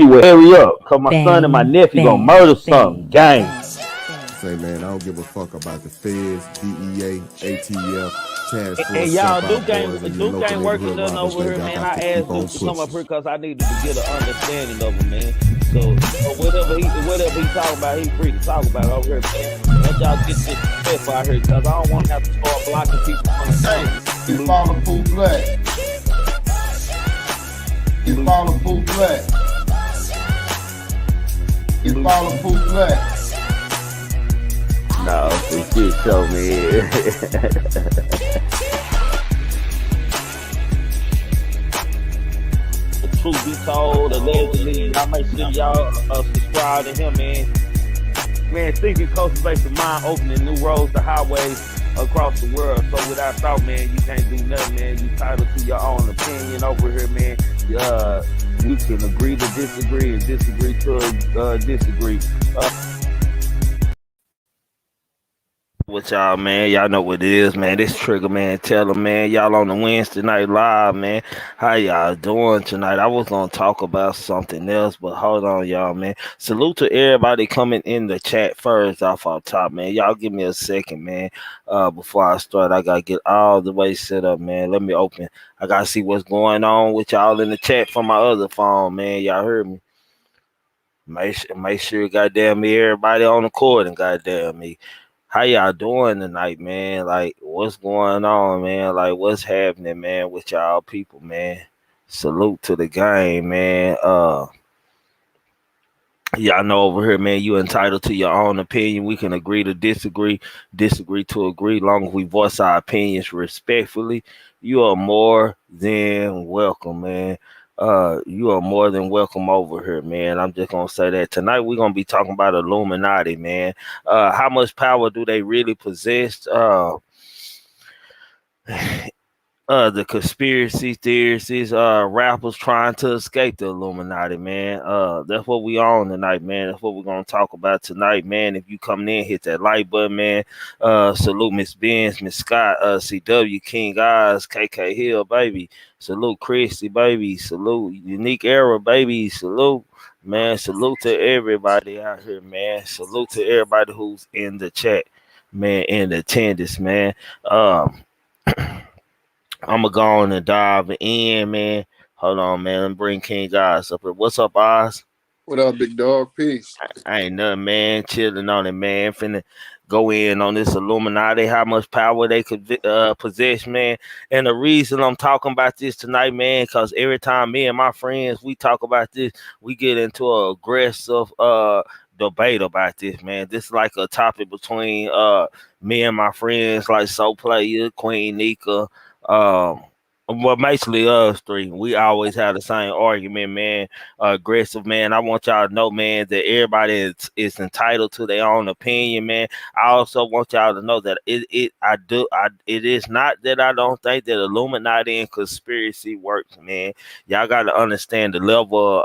Will hurry up, cause my son and my nephew gonna murder something. Gang. Say, man, I don't give a fuck about the feds, DEA, ATF, task And force, y'all, step do out game, boys, and your do local game working neighborhood nothing robbers, over here, baby. I man. got I to keep asked on Duke to come up pushing. here because I needed to get an understanding of him, man. So whatever he talking about, he free to talk about it over here, man. Let y'all get this stuff out here, cause I don't want to have to start blocking people from the Hey, phone. you follow Pooh Black. You follow Pooh Black. You follow Pooh Black. No, this shit show me. The truth be told, allegedly, y'all make sure y'all subscribe to him, man. Man, thinking cultivation mind, opening new roads to highways across the world. So without thought, man, you can't do nothing, man. You titled to your own opinion over here, man. We can agree to disagree and disagree to disagree. With y'all, man. Y'all know what it is, man. This Trigger Man, tell them, man. Y'all on the Wednesday night live, man. How y'all doing tonight? I was gonna talk about something else, but hold on, y'all, man. Salute to everybody coming in the chat first off our top, man. Y'all give me a second, man. Before I start, I gotta get all the way set up, man. Let me open. I gotta see what's going on with y'all in the chat from my other phone, man. Y'all heard me. Make sure, goddamn me, everybody on the court and goddamn me. How y'all doing tonight, man? Like, what's going on, man? Like, what's happening, man, with y'all people, man? Salute to the game, man. Y'all know over here, man, you entitled to your own opinion. We can agree to disagree, disagree to agree, long as we voice our opinions respectfully. You are more than welcome, man. You are more than welcome over here, man. I'm just gonna say that tonight we're gonna be talking about Illuminati, man. How much power do they really possess? The conspiracy theorists, rappers trying to escape the Illuminati, man. That's what we on tonight, man. That's what we're gonna talk about tonight, man. If you coming in, hit that like button, man. Salute Miss Benz, Miss Scott, CW, King Eyes, KK Hill, baby. Salute Christy, baby. Salute Unique Era, baby. Salute, man. Salute to everybody out here, man. Salute to everybody who's in the chat, man, in attendance, man. I'm gonna go on and dive in, man. Hold on, man. Let me bring King Oz up here. What's up, Oz? What up, big dog? Peace. I ain't nothing, man. Chilling on it, man. Finna go in on this Illuminati, how much power they could possess, man. And the reason I'm talking about this tonight, man, because every time me and my friends we talk about this, we get into an aggressive debate about this, man. This is like a topic between me and my friends, like Soul Player, Queen Nika, well, basically us three. We always have the same argument, man. Aggressive, man. I want y'all to know, man, that everybody is entitled to their own opinion, man. I also want y'all to know that it is not that I don't think that Illuminati and conspiracy works, man. Y'all got to understand the level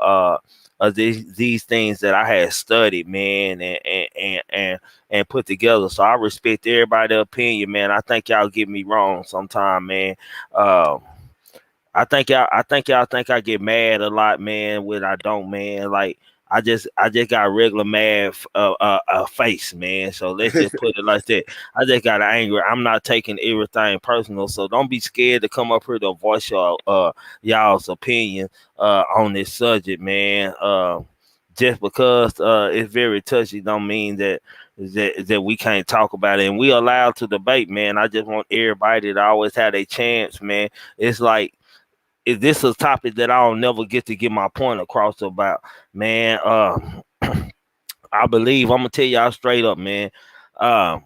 of these things that I had studied, man, and put together. So I respect everybody's opinion, man. I think y'all get me wrong sometime, man. I think y'all think I get mad a lot, man, when I don't, man. Like I just got regular mad face, man. So let's just put it like that. I just got angry. I'm not taking everything personal, so don't be scared to come up here to voice y'all's opinion on this subject, man. Just because it's very touchy don't mean that we can't talk about it, and we allowed to debate, man. I just want everybody to always have a chance, man. It's like, is this a topic that I'll never get to get my point across about, man? I believe I'm gonna tell y'all straight up, man. I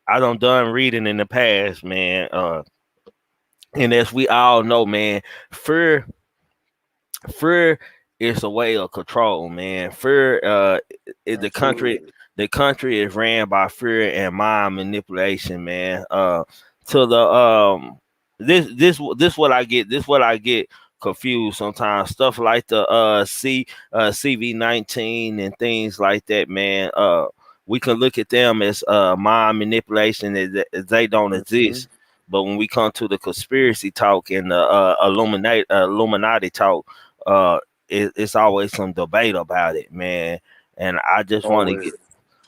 done reading in the past, man. And as we all know, man, fear is a way of control, man. Fear is the country is ran by fear and mind manipulation, man. To the this what I get. This what I get confused sometimes. Stuff like the CV-19 and things like that, man. We can look at them as mind manipulation as they don't exist. But when we come to the conspiracy talk and the Illuminati talk, it's always some debate about it, man. And Always.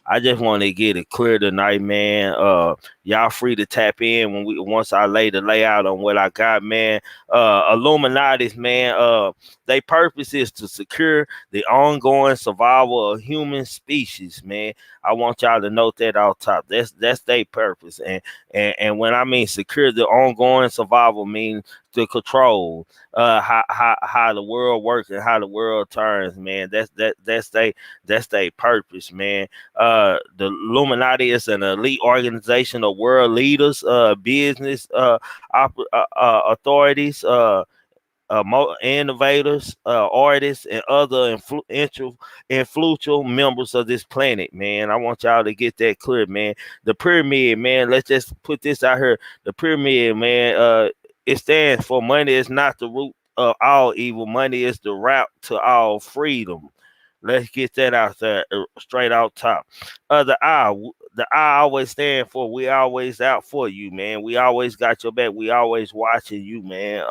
I just want to get it clear tonight, man. Y'all free to tap in when we once I lay the layout on what I got, man. Illuminati's, man. Their purpose is to secure the ongoing survival of human species, man. I want y'all to note that off top. That's their purpose, and when I mean secure the ongoing survival, mean to control how the world works and how the world turns, man. That's they purpose, man. The Illuminati is an elite organization of world leaders, business authorities, innovators, artists, and other influential members of this planet, man. I want y'all to get that clear, man. The pyramid, man. Let's just put this out here. The pyramid, man. It stands for money is not the root of all evil. Money is the route to all freedom. Let's get that out there straight out top. The I always stand for we always out for you, man. We always got your back. We always watching you, man.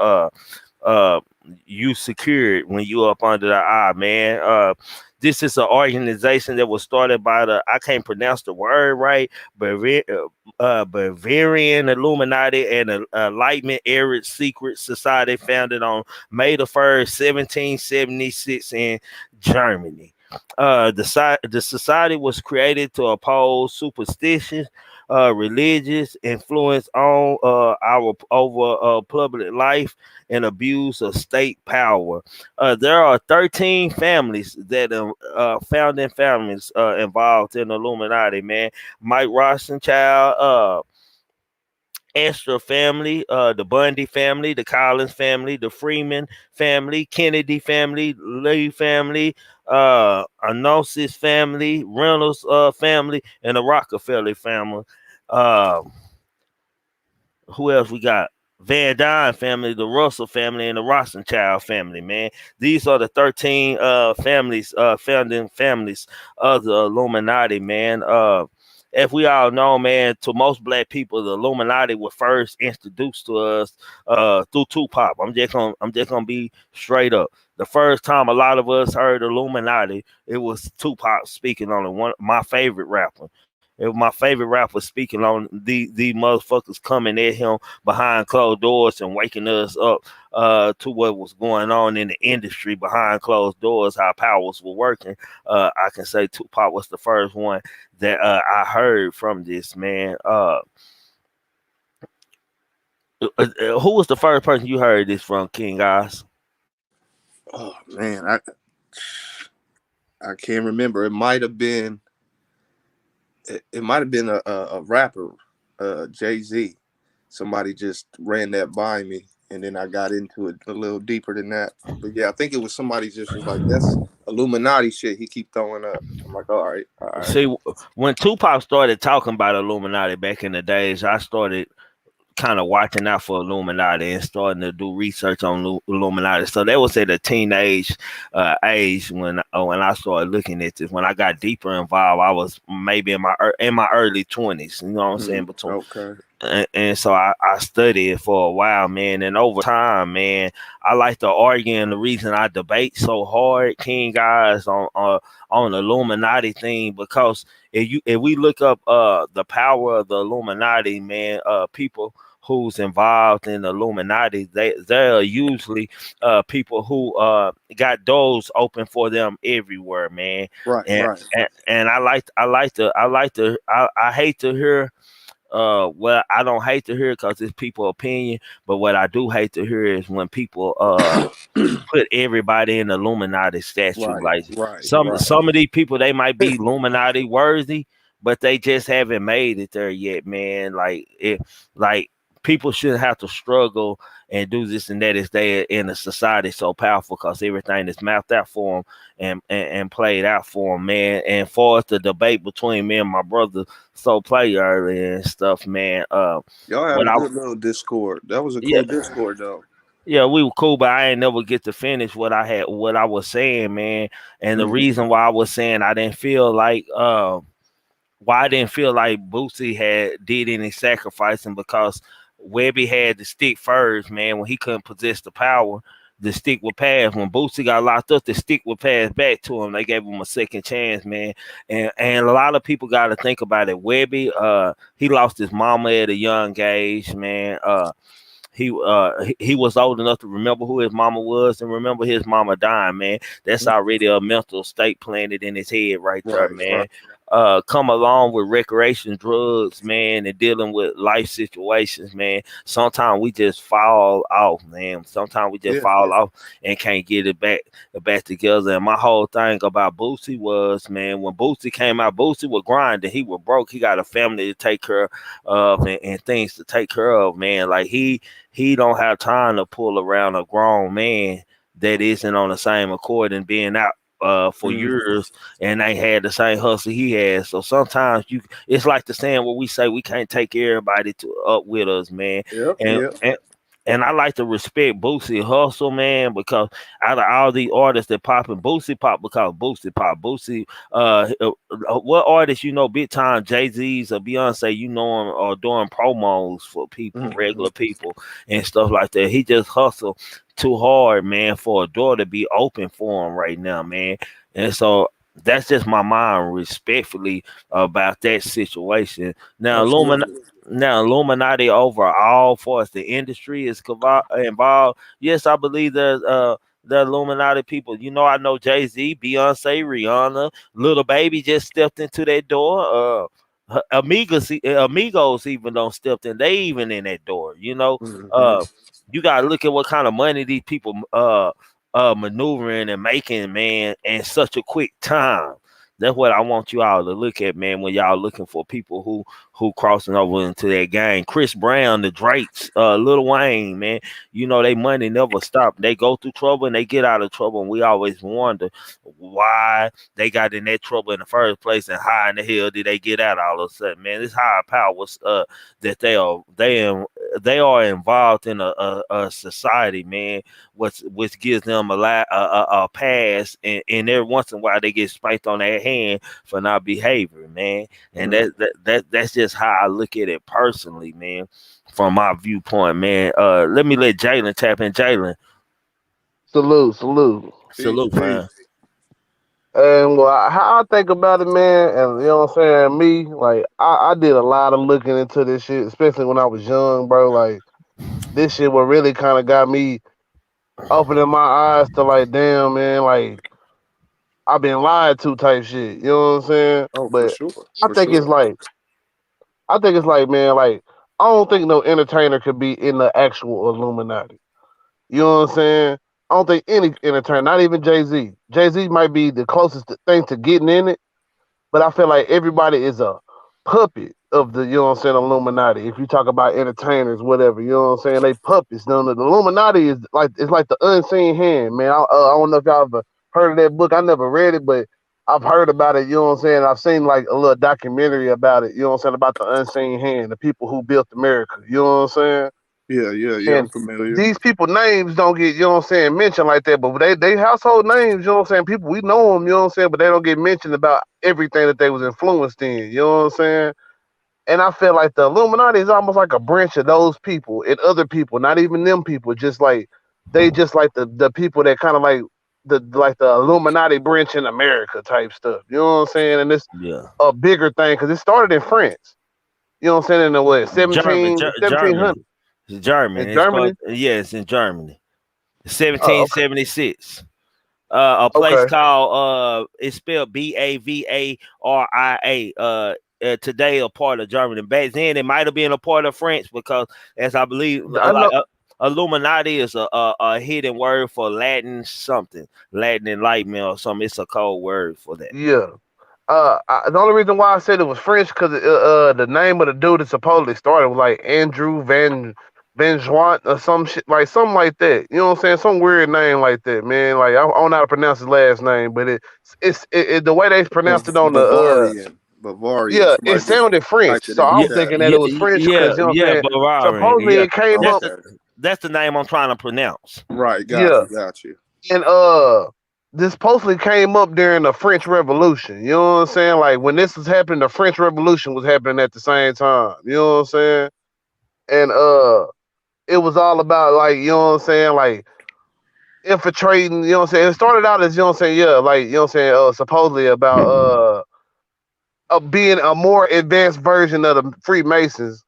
Uh, you secured when you up under the eye, man. This is an organization that was started by the I can't pronounce the word right, Bavarian Illuminati and Enlightenment Arab Secret Society, founded on May 1st, 1776 in Germany. The society was created to oppose superstition, religious influence on our over public life and abuse of state power. There are 13 families that founding families involved in the Illuminati, man. Mike Rothschild, Esther family, the Bundy family, the Collins family, the Freeman family, Kennedy family, Lee family, Anosis family, Reynolds family, and the Rockefeller family. Uh, who else we got? Van Dyne family, the Russell family, and the Rothschild family, man. These are the 13 families, founding families of the Illuminati, man. As we all know, man, to most black people, the Illuminati were first introduced to us through Tupac. I'm just gonna be straight up. The first time a lot of us heard Illuminati, it was Tupac speaking on it. One my favorite rapper. It was my favorite rapper speaking on the motherfuckers coming at him behind closed doors and waking us up to what was going on in the industry behind closed doors, how powers were working. I can say Tupac was the first one that I heard from this, man. Who was the first person you heard this from, King Guys? Oh man, I can't remember. It might have been a rapper, Jay-Z. Somebody just ran that by me, and then I got into it a little deeper than that. But yeah, I think it was somebody just was like, "That's Illuminati shit." He keep throwing up. I'm like, "All right, all right." See, when Tupac started talking about Illuminati back in the days, I started kind of watching out for Illuminati and starting to do research on Illuminati. So that was at a teenage age when I started looking at this. When I got deeper involved, I was maybe in my early 20s. You know what I'm saying? Between Okay. and so I studied it for a while, man. And over time, man, I like to argue, and the reason I debate so hard, King Guys, on the Illuminati thing, because if we look up the power of the Illuminati, man, people who's involved in the Illuminati, they're usually people who got doors open for them everywhere, man. Right, And right. and I hate to hear well, I don't hate to hear it because it's people opinion, but what I do hate to hear is when people put everybody in the Illuminati statue. Right, Like right, some of these people, they might be Illuminati worthy, but they just haven't made it there yet, man. Like people shouldn't have to struggle and do this and that if they in a society so powerful because everything is mapped out for them and played out for them, man. And for us the debate between me and my brother so play early and stuff, man. Y'all had What a I good little Discord. That was a yeah cool Discord, though. yeah, we were cool, but I ain't never get to finish what I was saying, man. And the Mhm. reason why I was saying I didn't feel like why I didn't feel like Boosie had did any sacrificing because Webby had to stick first, man, when he couldn't possess the power. the stick would pass. When Boosie got locked up, the stick would pass back to him. They gave him a second chance, man. And a lot of people got to think about it. Webby, he lost his mama at a young age, man. He was old enough to remember who his mama was and remember his mama dying, man. That's already a mental state planted in his head right there, Right, man. right. Come along with recreation drugs, man, and dealing with life situations, man. Sometimes we just fall off, man. Sometimes we just Yeah, fall off and can't get it back together. And my whole thing about Boosie was, man, when Boosie came out, Boosie was grinding. He was broke. He got a family to take care of and things to take care of, man. Like he don't have time to pull around a grown man that isn't on the same accord and being out for mm, years and they had the same hustle he has. So sometimes it's like the saying where we say we can't take everybody to up with us, man. yep, And yep. and I like to respect Boosie hustle, man, because out of all the artists that popping, Boosie pop because Boosie pop. Boosie, what artists you know big time, Jay-Z's or Beyonce, you know him or doing promos for people, Mm-hmm. regular people and stuff like that. He just hustle too hard, man, for a door to be open for him right now, man. And so that's just my mind respectfully about that situation. Now, Absolutely. Illuminati overall, for as the industry is involved, yes, I believe that the Illuminati people. You know, I know Jay-Z, Beyonce, Rihanna, Little Baby just stepped into that door. Amigos even don't stepped in. They even in that door. You know, Mm-hmm. uh, you gotta look at what kind of money these people maneuvering and making, man, in such a quick time. That's what I want you all to look at, man, when y'all looking for people who crossing over into that gang. Chris Brown, the Drakes, Lil Wayne, man, you know they money never stop. They go through trouble and they get out of trouble, and we always wonder why they got in that trouble in the first place and how in the hell did they get out all of a sudden, man. This higher powers that they are involved in a society, man, which gives them a pass, and every once in a while they get spanked on their hand for not behaving, man. And Mm-hmm. that's just how I look at it personally, man, from my viewpoint, man. Let me let Jalen tap in. Jalen, Salute, salute. Peace, salute, peace. man. And well, how I think about it, man, and you know what I'm saying, me, like I did a lot of looking into this shit, especially when I was young, bro. Like this shit what really kind of got me opening my eyes to like, damn, man, like I've been lied to type shit. You know what I'm saying? Oh, for But sure, I for think it's sure. like I think it's like, man, like I don't think no entertainer could be in the actual Illuminati. You know what I'm saying? I don't think any entertainer, not even Jay Z. Jay Z might be the closest thing to getting in it, but I feel like everybody is a puppet of the, you know what I'm saying, Illuminati. If you talk about entertainers, whatever, you know what I'm saying, they puppets. You know, the Illuminati is like it's like the unseen hand, man. I don't know if y'all ever heard of that book. I never read it, but I've heard about it. You know what I'm saying? I've seen like a little documentary about it. You know what I'm saying, about the unseen hand, the people who built America. You know what I'm saying? Yeah, yeah, yeah. I'm And familiar. these people names don't get, you know what I'm saying, mentioned like that, but they household names, you know what I'm saying? People we know them, you know what I'm saying, but they don't get mentioned about everything that they was influenced in, you know what I'm saying? And I feel like the Illuminati is almost like a branch of those people and other people, not even them people, just like they just like the people that kind of like the Illuminati branch in America type stuff. You know what I'm saying? And it's Yeah, a bigger thing because it started in France. You know what I'm saying? In the what, German, 1700 Germany, German. in It's Germany? called, yes, in Germany, Oh, okay. 1776. A place Okay. called it's spelled Bavaria. Today a part of Germany. Back then it might have been a part of France because, as I believe, I know. Illuminati is a hidden word for Latin something, Latin enlightenment or something. It's a code word for that. Yeah. The only reason why I said it was French because the name of the dude that supposedly started was like Andrew Van Joint or some shit like something like that. You know what I'm saying? Some weird name like that, man. Like I don't know how to pronounce his last name, but the way they pronounced it on the Bavarian, Bavarian. yeah, it Somebody just sounded French. typed it So in the I'm Yeah, chat. thinking that yeah, it was French yeah, because you know what I'm yeah, saying. Bavarian. Supposedly Yeah, it came Oh, up. okay. that's the name I'm trying to pronounce. Right. Got Yeah, you. Got you. and this supposedly came up during the French Revolution. You know what I'm saying? Like when this was happening, the French Revolution was happening at the same time. You know what I'm saying? And it was all about like, you know what I'm saying, like infiltrating. You know what I'm saying? It started out as, you know what I'm saying, yeah, like, you know what I'm saying, supposedly about being a more advanced version of the Freemasons.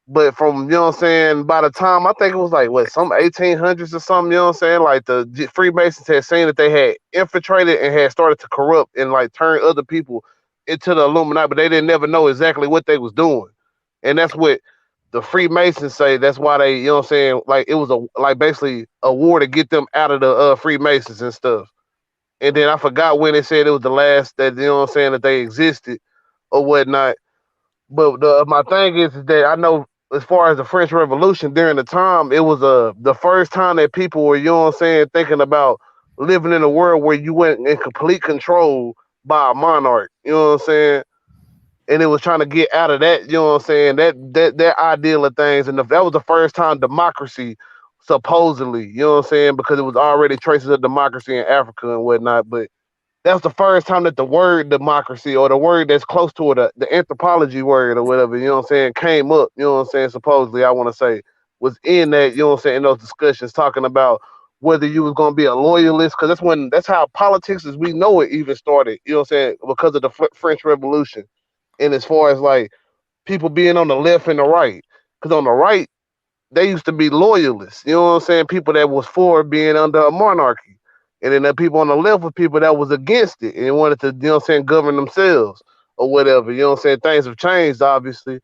But from, you know what I'm saying, by the time, I think it was like, what, some 1800s or something, you know what I'm saying, like the Freemasons had seen that they had infiltrated and had started to corrupt and like turn other people into the Illuminati, but they didn't never know exactly what they was doing. And that's what the Freemasons say. That's why they, you know what I'm saying, like it was a, like basically a war to get them out of the Freemasons and stuff. And then I forgot when they said it was the last that, you know what I'm saying, that they existed or whatnot. But my thing is that I know as far as the French Revolution during the time, it was the first time that people were, you know what I'm saying, thinking about living in a world where you went in complete control by a monarch. You know what I'm saying? And it was trying to get out of that. You know what I'm saying? That ideal of things, and that was the first time democracy, supposedly. You know what I'm saying? Because it was already traces of democracy in Africa and whatnot, but that was the first time that the word democracy or the word that's close to it, the anthropology word or whatever, you know what I'm saying, came up, you know what I'm saying, supposedly, I want to say, was in that, you know what I'm saying, in those discussions talking about whether you was going to be a loyalist, because that's how politics as we know it even started, you know what I'm saying, because of the French Revolution. And as far as like people being on the left and the right, because on the right, they used to be loyalists. You know what I'm saying? People that was for being under a monarchy. And then the people on the left were people that was against it and wanted to, you know what I'm saying, govern themselves or whatever. You know what I'm saying? Things have changed, obviously.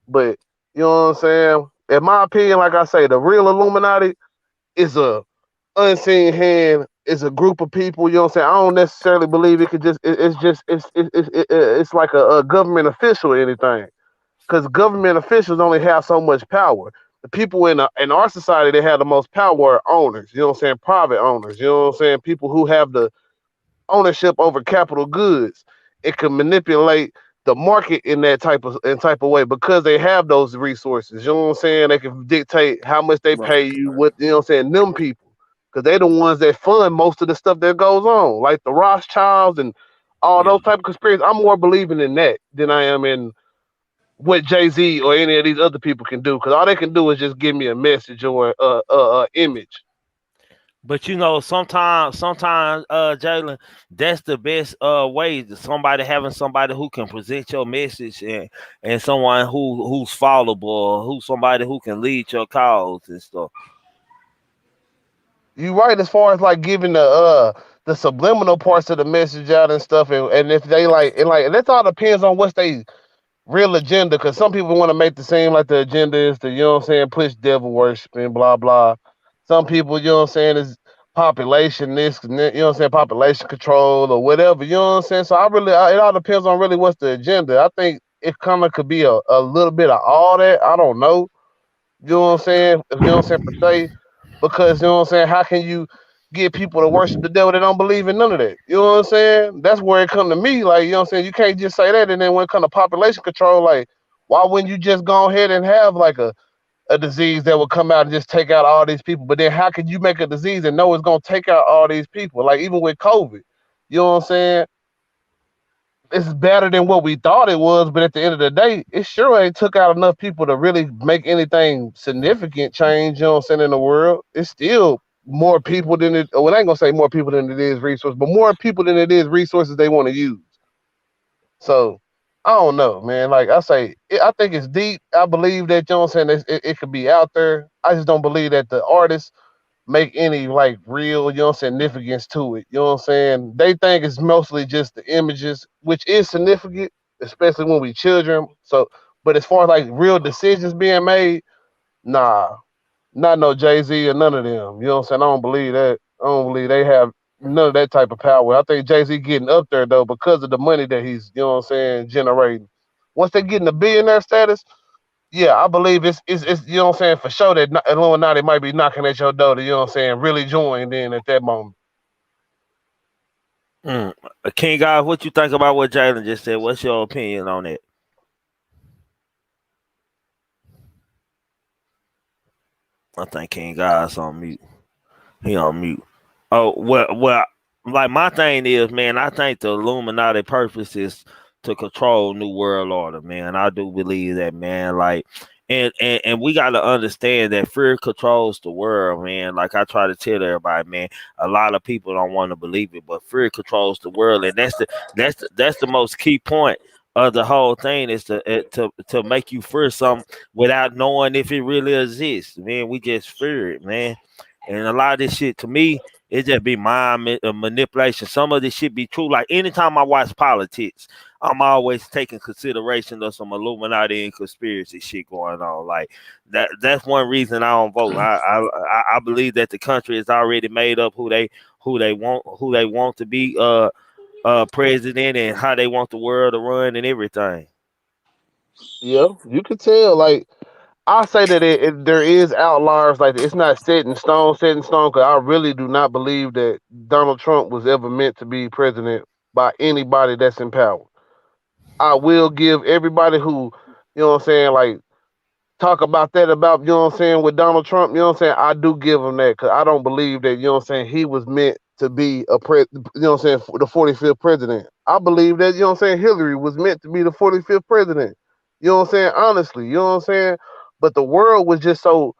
But, you know what I'm saying? In my opinion, like I say, the real Illuminati is a unseen hand, is a group of people, you know what I'm saying? I don't necessarily believe it could just, it's just, it's like a government official or anything, because government officials only have so much power. The people in our society that have the most power are owners. You know what I'm saying? Private owners. You know what I'm saying? People who have the ownership over capital goods. It can manipulate the market in type of way because they have those resources. You know what I'm saying? They can dictate how much they Right. pay you. What, you know what I'm saying? Them people, because they the ones that fund most of the stuff that goes on, like the Rothschilds and all Yeah. those type of conspiracies. I'm more believing in that than I am in what Jay Z or any of these other people can do, because all they can do is just give me a message or a image. But you know, sometimes, Jalen, that's the best way. Somebody having somebody who can present your message, and someone who's followable, who's somebody who can lead your cause and stuff. You right as far as like giving the subliminal parts of the message out and stuff, and if they like, and like that all depends on what's they real agenda, because some people want to make the seem like the agenda is to, you know what I'm saying, push devil worship and blah blah. Some people, you know what I'm saying, is population this, you know what I'm saying, population control or whatever, you know what I'm saying. So it all depends on really what's the agenda. I think it kind of could be a little bit of all that. I don't know. You know what I'm saying? You know what I'm saying, per se, because you know what I'm saying. How can you get people to worship the devil that don't believe in none of that? You know what I'm saying? That's where it come to me. Like, you know what I'm saying. You can't just say that, and then when it come to population control, like, why wouldn't you just go ahead and have like a disease that would come out and just take out all these people? But then how can you make a disease and know it's gonna take out all these people? Like even with COVID, you know what I'm saying? It's better than what we thought it was, but at the end of the day, it sure ain't took out enough people to really make anything significant change, you know what I'm saying, in the world. It's still more people than it, well, I ain't gonna say more people than it is resources, but more people than it is resources they want to use. So I don't know, man. Like I say, I think it's deep. I believe that, you know what I'm saying, it could be out there. I just don't believe that the artists make any like real, you know, significance to it. You know what I'm saying? They think it's mostly just the images, which is significant, especially when we children. So, but as far as like real decisions being made, nah, not no Jay Z or none of them. You know what I'm saying? I don't believe that. I don't believe they have none of that type of power. I think Jay Z getting up there though because of the money that he's, you know what I'm saying, generating. Once they get in the billionaire status, yeah, I believe it's you know what I'm saying, for sure that Illuminati might be knocking at your door to, you know what I'm saying, really join then at that moment. Mm. King God, what you think about what Jalen just said? What's your opinion on it? I think King God's on mute. He on mute. Oh well. Like my thing is, man. I think the Illuminati purpose is to control New World Order, man. I do believe that, man. Like, And we got to understand that fear controls the world, man. Like I try to tell everybody, man, a lot of people don't want to believe it, but fear controls the world, and that's the most key point of the whole thing is to make you fear something without knowing if it really exists. Man, we just fear it, man. And a lot of this shit to me, it just be manipulation. Some of this shit be true. Like anytime I watch politics, I'm always taking consideration of some Illuminati and conspiracy shit going on. Like that's one reason I don't vote. I believe that the country is already made up who they want to be president and how they want the world to run and everything. Yeah, you can tell. Like I say that there is outliers. Like it's not set in stone, set in stone. Because I really do not believe that Donald Trump was ever meant to be president by anybody that's in power. I will give everybody who, you know what I'm saying, like talk about that about, you know what I'm saying, with Donald Trump, you know what I'm saying, I do give him that because I don't believe that, you know what I'm saying, he was meant to be you know what I'm saying, the 45th president. I believe that, you know what I'm saying, Hillary was meant to be the 45th president. You know what I'm saying, honestly, you know what I'm saying, but the world was just so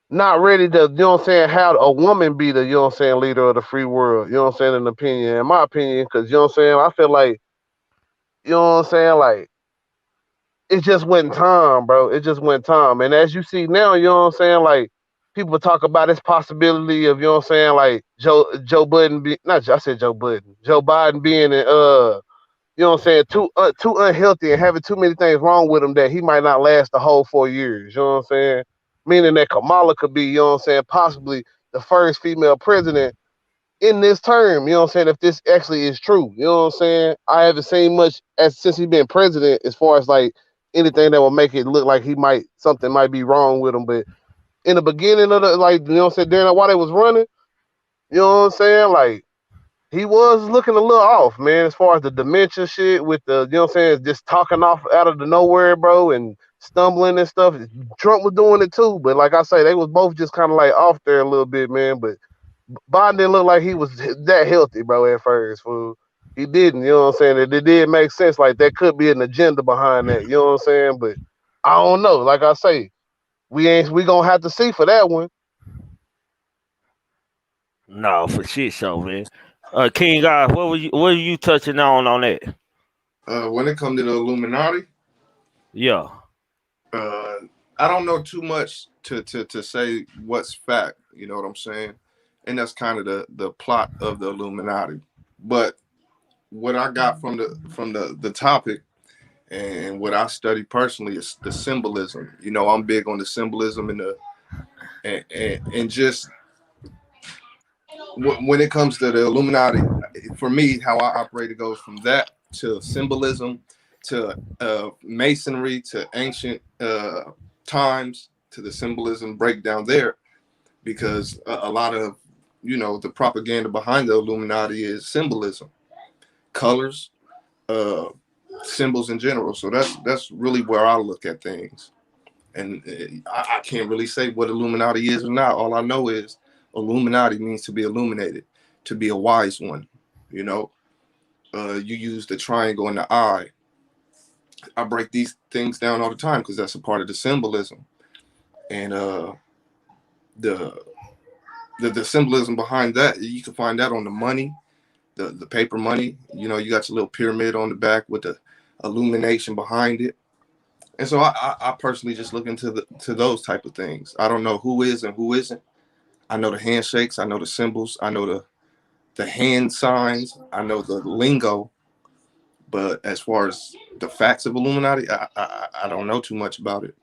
not ready to, you know what I'm saying, have a woman be the, you know what I'm saying, leader of the free world, you know what I'm saying, in my opinion, because, you know what I'm saying, I feel like, you know what I'm saying, like, it just went time, bro. It just went time. And as you see now, you know what I'm saying? Like people talk about this possibility of, you know what I'm saying, like Joe Budden be not I said Joe Budden. Joe Biden being you know what I'm saying, too unhealthy and having too many things wrong with him that he might not last the whole 4 years. You know what I'm saying? Meaning that Kamala could be, you know what I'm saying, possibly the first female president in this term, you know what I'm saying, if this actually is true. You know what I'm saying? I haven't seen much as since he's been president as far as like anything that will make it look like he might something might be wrong with him. But in the beginning of the like, you know what I'm saying, during while they was running, you know what I'm saying? Like he was looking a little off, man, as far as the dementia shit with the, you know what I'm saying, just talking off out of the nowhere, bro, and stumbling and stuff. Trump was doing it too, but like I say, they was both just kind of like off there a little bit, man. But Biden didn't look like he was that healthy, bro, at first, fool. He didn't, you know what I'm saying? It did make sense. Like, there could be an agenda behind that, you know what I'm saying? But I don't know. Like I say, we gonna have to see for that one. No, for shit show, man. King God, what were you touching on that? When it comes to the Illuminati, Yeah. uh, I don't know too much to say what's fact. You know what I'm saying? And that's kind of the plot of the Illuminati. But what I got from the topic and what I study personally is the symbolism. You know, I'm big on the symbolism and the and just when it comes to the Illuminati, for me, how I operate, it goes from that to symbolism to masonry to ancient times to the symbolism breakdown there, because a lot of the propaganda behind the Illuminati is symbolism, colors, uh, symbols in general. So that's really where I look at things. And I can't really say what Illuminati is or not. All I know is Illuminati means to be illuminated, to be a wise one. You know, you use the triangle and the eye. I break these things down all the time because that's a part of the symbolism. And the, the symbolism behind that, you can find that on the money, the paper money. You know, you got your little pyramid on the back with the illumination behind it. And so I personally just look into to those type of things. I don't know who is and who isn't. I know the handshakes. I know the symbols. I know the hand signs. I know the lingo. But as far as the facts of Illuminati, I don't know too much about it.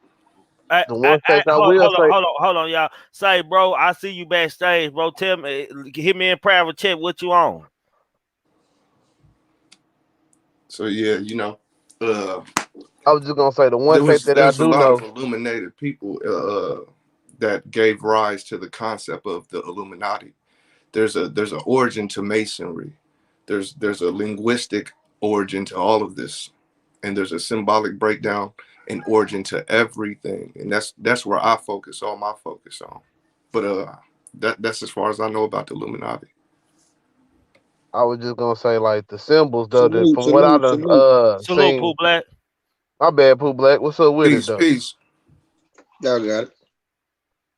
The one fact I Hold, will hold on, say, hold on, hold on, y'all. Say, bro, I see you backstage, bro. Tell me, hit me in private chat what you on. So yeah, I was just gonna say the one fact that I there's a do lot of know. illuminated people that gave rise to the concept of the Illuminati. There's an origin to masonry. There's a linguistic origin to all of this, and there's a symbolic breakdown and origin to everything, and that's where I focus all my focus on. But that's as far as I know about the Illuminati. I was just gonna say like the symbols though. That Salute, from what I salute, done salute. Salute, seen. Pooh Black. My bad, Pooh Black. What's up with it Peace, though? peace. Y'all got it.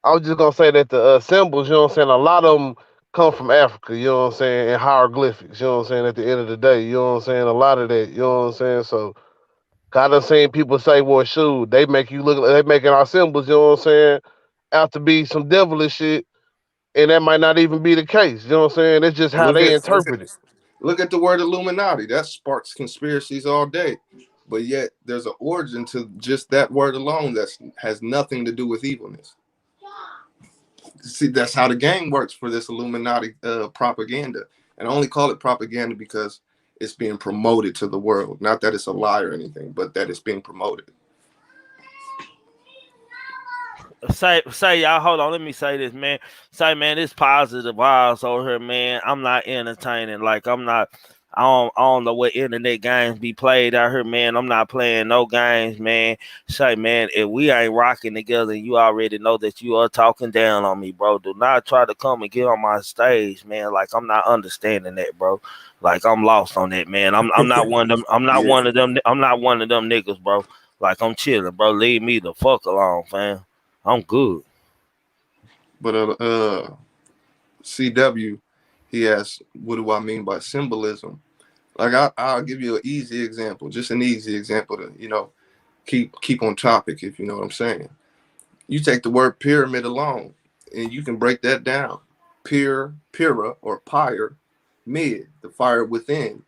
I was just gonna say that the symbols, you know what I'm saying, a lot of them come from Africa, you know what I'm saying, and hieroglyphics, you know what I'm saying, at the end of the day, you know what I'm saying, a lot of that, you know what I'm saying, so I done seen people say, well, shoot, they make you look, they making our symbols, you know what I'm saying, out to be some devilish shit, and that might not even be the case, you know what I'm saying, it's just how Look they at interpret it. look at the word Illuminati. That sparks conspiracies all day. But yet there's an origin to just that word alone that has nothing to do with evilness. See, that's how the game works for this Illuminati propaganda. And I only call it propaganda because it's being promoted to the world. Not that it's a lie or anything, but that it's being promoted. Say y'all, hold on, let me say this, man. Say, man, this positive vibes over here, man. I'm not entertaining. Like, I don't know what internet games be played out here, man. I'm not playing no games, man. Say, man, if we ain't rocking together, you already know that you are talking down on me, bro. Do not try to come and get on my stage, man. Like, I'm not understanding that, bro. Like, I'm lost on that, man. I'm not one of them. I'm not Yeah. one of them. I'm not one of them niggas, bro. Like, I'm chilling, bro. Leave me the fuck alone, fam. I'm good. But CW, he asked, what do I mean by symbolism? Like I'll give you an easy example, just an easy example to, keep on topic, if you know what I'm saying. You take the word pyramid alone, and you can break that down. Pyrrha, or pyre, mid, the fire within.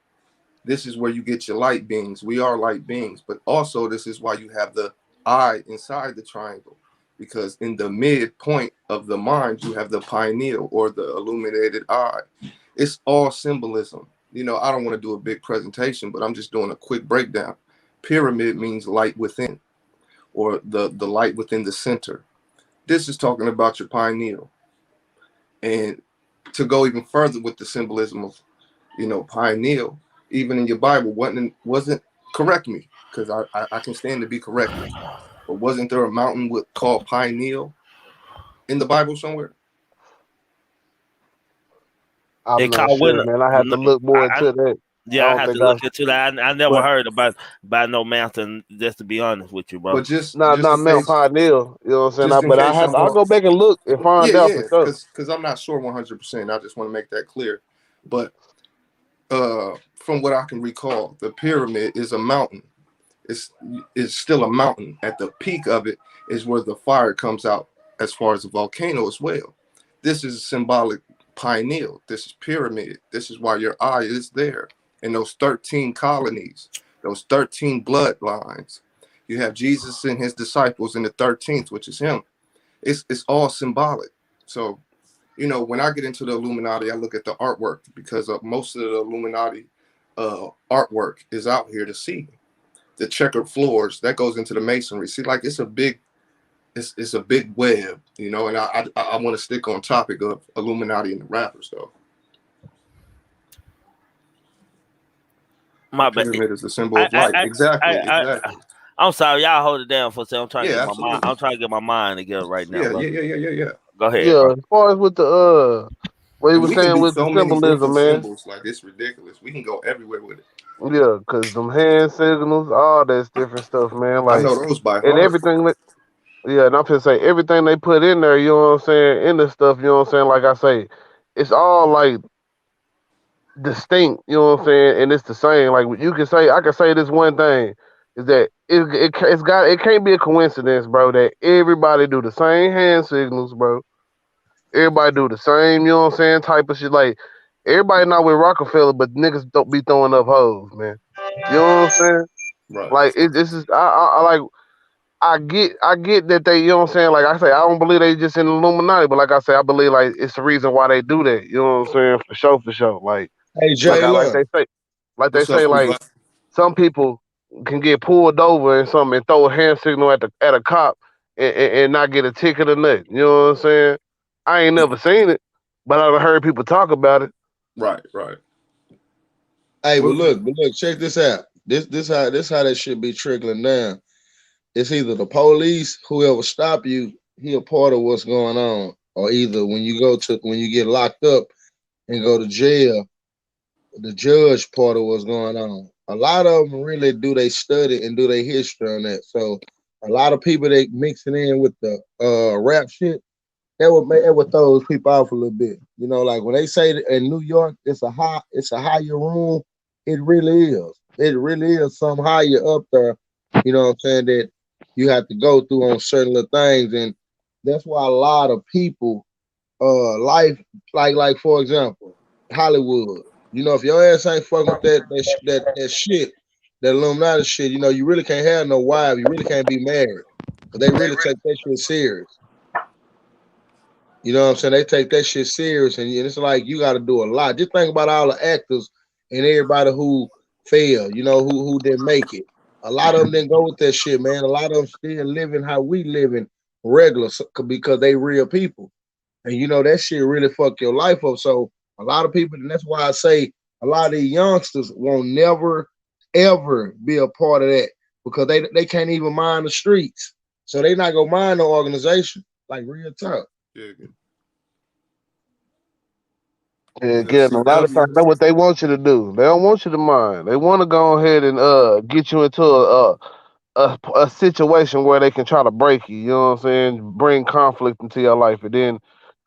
This is where you get your light beings. We are light beings, but also this is why you have the eye inside the triangle, because in the midpoint of the mind you have the pineal, or the illuminated eye. It's all symbolism. I don't want to do a big presentation, but I'm just doing a quick breakdown. Pyramid means light within, or the light within the center. This is talking about your pineal. And to go even further with the symbolism of, pineal, even in your Bible, wasn't correct me, because I can stand to be corrected. But wasn't there a mountain called Pineal in the Bible somewhere? I'm It not called sure, when man. I have to look more I, into that. I yeah, I don't have to think I, look into that. I never but heard about no mountain. Just to be honest with you, bro. But just not just not in Mount case, Pioneer, you know what I'm saying. just in But I case have, I'm I'll wrong. go back and look and Yeah, find out yeah, for sure. because I'm not sure 100%. I just want to make that clear. But from what I can recall, the pyramid is a mountain. It's it's still a mountain. At the peak of it is where the fire comes out, as far as a volcano as well. This is a symbolic pineal. This is pyramid. This is why your eye is there. And those 13 colonies, those 13 bloodlines. You have Jesus and his disciples in the 13th, which is him. It's all symbolic. So, when I get into the Illuminati, I look at the artwork, because most of the Illuminati artwork is out here to see. The checkered floors that goes into the masonry. See, like it's a big web, And I want to stick on topic of Illuminati and the rappers though. The My bad. pyramid is the symbol I, of I, light. I, Exactly, I, exactly. I'm sorry, y'all hold it down for a second. I'm trying to get Yeah, my mind. absolutely. I'm trying to get my mind together right now, Yeah, bro. yeah, yeah, yeah, yeah, yeah. Go ahead, Yeah, bro. as far as with the what he And was we can saying do with the so many symbolism, different man. symbols, like it's ridiculous. We can go everywhere with it. Yeah, cause them hand signals, all that's different stuff, man. I Like know those by and heart. everything that, yeah, and I'm gonna say everything they put in there, you know what I'm saying, in the stuff, you know what I'm saying. Like I say, it's all like distinct, you know what I'm saying, and it's the same. Like you can say, I can say this one thing is that it can't be a coincidence, bro, that everybody do the same hand signals, bro. Everybody do the same, you know what I'm saying, type of shit. Like everybody not with Rockefeller, but niggas don't be throwing up hoes, man. You know what I'm saying? Right. Like this is I like I get that they, you know what I'm saying. Like I say, I don't believe they just in the Illuminati, but like I say, I believe like it's the reason why they do that. You know what I'm saying? For sure, for sure. Hey, Like I Jayla. they What's up, say, fool like black? some people can get pulled over and something and throw a hand signal at a cop and not get a ticket or nothing. You know what I'm saying? I ain't never seen it, but I've heard people talk about it. Right, right. Hey, What, but look, check this out. This how that should be trickling down. It's either the police, whoever stop you, he a part of what's going on, or either when you get locked up and go to jail, the judge part of what's going on. A lot of them really do they study and do their history on that. So A lot of people they mixing in with the rap shit. That would throw those people off a little bit. You know, like when they say that in New York it's a higher room, it really is. It really is some higher up there, you know what I'm saying, that you have to go through on certain little things. And that's why a lot of people life like for example, Hollywood. You know, if your ass ain't fucking with that shit, that Illuminati shit, you know, you really can't have no wife. You really can't be married. Cause they really take that shit serious. You know what I'm saying? They take that shit serious, and it's like you got to do a lot. Just think about all the actors and everybody who failed. You know who didn't make it. A lot of them didn't go with that shit, man. A lot of them still living how we living regular because they real people, and you know that shit really fuck your life up. So a lot of people, and that's why I say a lot of these youngsters won't never ever be a part of that because they can't even mind the streets, so they not gonna mind no organization like real talk. Yeah, Yeah, yeah, again, a lot of times CW. that's what they want you to do. They don't want you to mind. They want to go ahead and get you into a situation where they can try to break you. You know what I'm saying? Bring conflict into your life, and then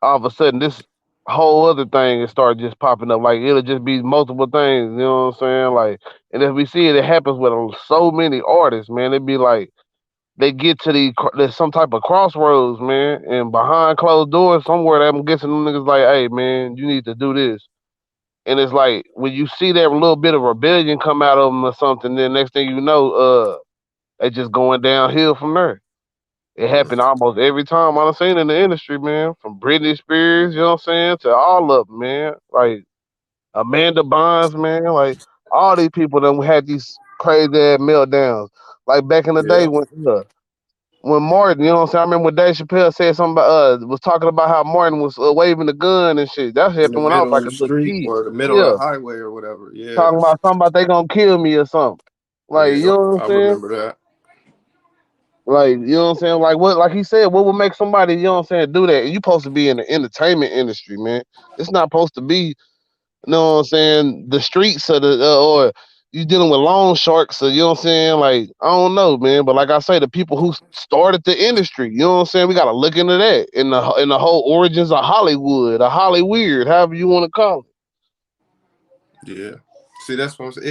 all of a sudden this whole other thing is start just popping up. Like it'll just be multiple things. You know what I'm saying? Like, and if we see it, it happens with so many artists. Man, it be like they get to there's some type of crossroads, man, and behind closed doors somewhere, I'm guessing them niggas like, hey, man, you need to do this. And it's like when you see that little bit of rebellion come out of them or something, then next thing you know, they just going downhill from there. It Yeah, happened almost every time I've seen in the industry, man. From Britney Spears, you know what I'm saying, to all of them, man. Like Amanda Bonds, man. Like all these people that had these crazy ass meltdowns. Like back in the day yeah. when Martin, you know what I'm saying? I remember when Dave Chappelle said something about was talking about how Martin was waving the gun and shit. That In the happened when I was middle like of the a little street kid. or the middle of Yeah, the highway or whatever. Yeah, talking about something about they gonna kill me or something. Like, you yeah. know what I'm I saying? remember that. Like, you know what I'm saying? Like what? Like he said, what would make somebody, you know what I'm saying, do that? And you supposed to be in the entertainment industry, man. It's not supposed to be, you know what I'm saying, the streets of the or you dealing with loan sharks or you know what I'm saying. Like I don't know, man. But like I say, the people who started the industry, you know what I'm saying, we got to look into that in the whole origins of Hollywood, or Hollyweird, however you want to call it. Yeah. See, that's what I'm saying.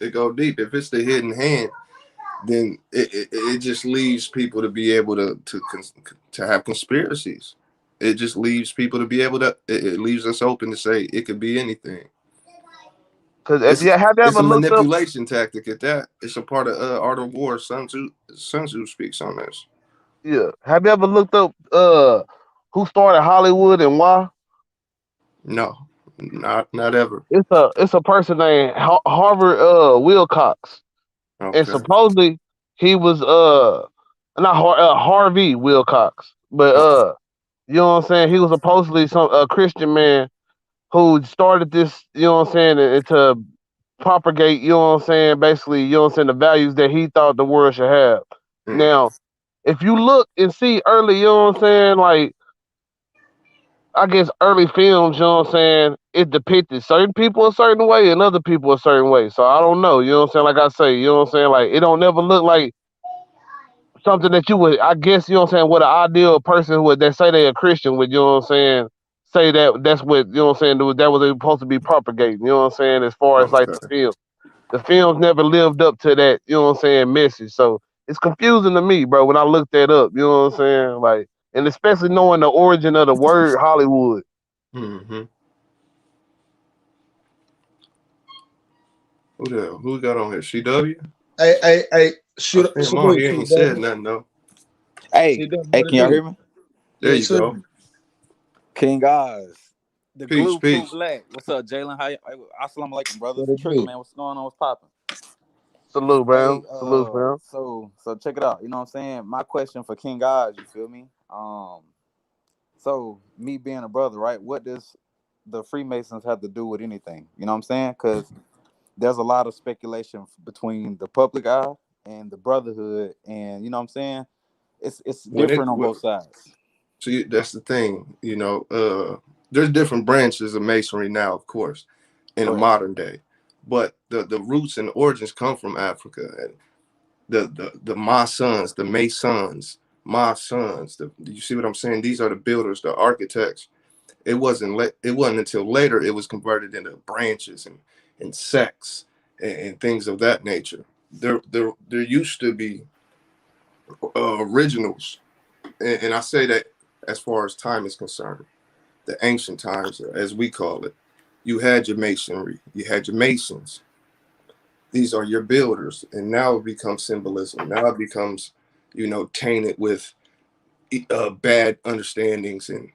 It goes deep. If it's the hidden hand, then it just leaves people to be able to have conspiracies. It just leaves people to be able to. It leaves us open to say it could be anything. Because if It's you have you it's ever a looked up, manipulation tactic at that. It's a part of Art of War. Sun Tzu speaks on this. yeah, have you ever looked up who started Hollywood and why? No, not ever. It's a person named Harvard Wilcox, and Okay. supposedly he was not Harvey Wilcox, but Okay. you know what I'm saying, he was supposedly some a Christian man who started this, you know what I'm saying, to propagate, you know what I'm saying, basically, you know what I'm saying, the values that he thought the world should have. Mm, Now, if you look and see early, you know what I'm saying, like I guess early films, you know what I'm saying, it depicted certain people a certain way and other people a certain way. So I don't know, you know what I'm saying? Like I say, you know what I'm saying? Like it don't never look like something that you would, I guess, you know what I'm saying, what an ideal person would that say they a Christian would, you know what I'm saying, say that that's what, you know what I'm saying, that was supposed to be propagating, you know what I'm saying, as far as like the okay. film. The films never lived up to that, you know what I'm saying, message. So it's confusing to me, bro, when I look that up, you know what I'm saying? Like, and especially knowing the origin of the word Hollywood. Hmm. Who we got on here? CW. Hey, I shoot, see him on. salute He to you, ain't said brother. nothing though. Hey, See that hey, what can it y'all hear do? me? There Yes, you sir. go. King Oz, the Peace, glue true peace. black. What's up, Jalen? How you? Assalamu alaikum, brothers. What it Trigger do? man, what's going on? What's popping? Salute, Hey, man. Salute, fam. so check it out. You know what I'm saying? My question for King Oz, you feel me? So me being a brother, right? What does the Freemasons have to do with anything? You know what I'm saying? Because there's a lot of speculation between the public eye and the brotherhood, and you know what I'm saying? It's When it different on both sides. See, that's the thing. There's different branches of masonry now, of course, in the Right. modern day, but the roots and origins come from Africa. the my sons, the masons, my sons. You see what I'm saying? These are the builders, the architects. It wasn't until later it was converted into branches and sects and things of that nature. There used to be originals, and I say that as far as time is concerned, the ancient times, as we call it. You had your masonry, you had your masons. These are your builders, and now it becomes symbolism. Now it becomes, tainted with bad understandings, and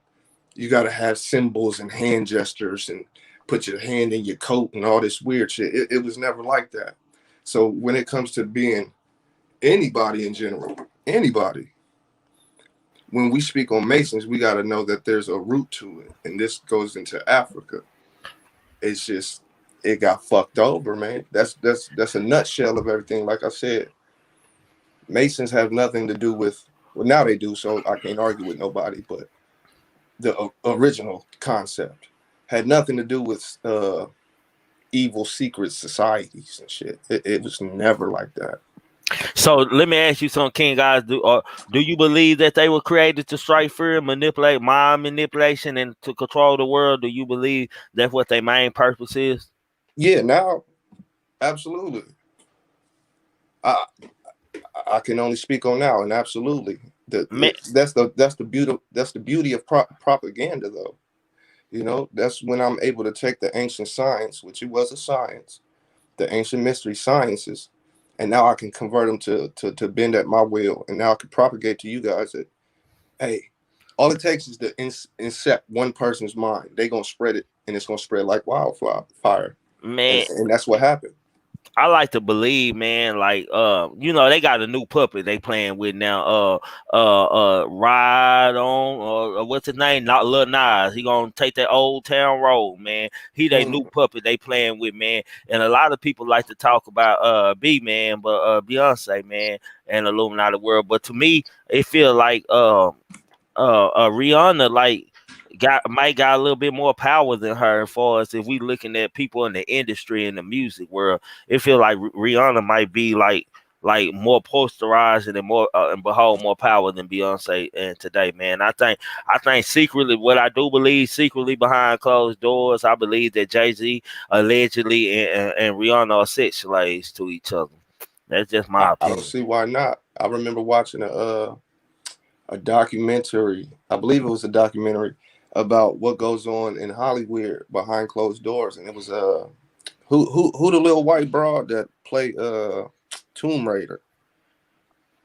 you got to have symbols and hand gestures and put your hand in your coat and all this weird shit. It was never like that. So when it comes to being anybody in general, anybody, when we speak on Masons, we got to know that there's a root to it. And this goes into Africa. It's just, it got fucked over, man. That's a nutshell of everything. Like I said, Masons have nothing to do with, well, now they do, so I can't argue with nobody, but the original concept had nothing to do with evil secret societies and shit. It was never like that. So let me ask you something, King guys. Do you believe that they were created to strike fear, manipulate, mind manipulation, and to control the world? Do you believe that's what their main purpose is? Yeah, now absolutely. I I can only speak on now, and absolutely, Man, that's the beauty of propaganda, though. That's when I'm able to take the ancient science, which it was a science, the ancient mystery sciences, and now I can convert them to bend at my will, and now I can propagate to you guys that, hey, all it takes is to incept one person's mind. They gonna spread it, and it's gonna spread like wildfire, and man, that's what happened. I like to believe, man, like they got a new puppet they playing with now. Ride on or what's his name? Not Lil Nas. He gonna take that old town road, man. He they new Mm. puppet they playing with, man. And a lot of people like to talk about B man, but Beyonce, man, and Illuminati world. But to me, it feel like Rihanna got a little bit more power than her as far as if we looking at people in the industry in the music world. It feel like Rihanna might be like more posterized and more and behold more power than Beyonce and today, man. I think secretly what I do believe secretly behind closed doors, I believe that Jay-Z allegedly and Rihanna are sex slaves to each other. That's just my I don't opinion. see why not. I remember watching a documentary. I believe it was a documentary about what goes on in Hollywood behind closed doors, and it was who the little white broad that play Tomb Raider,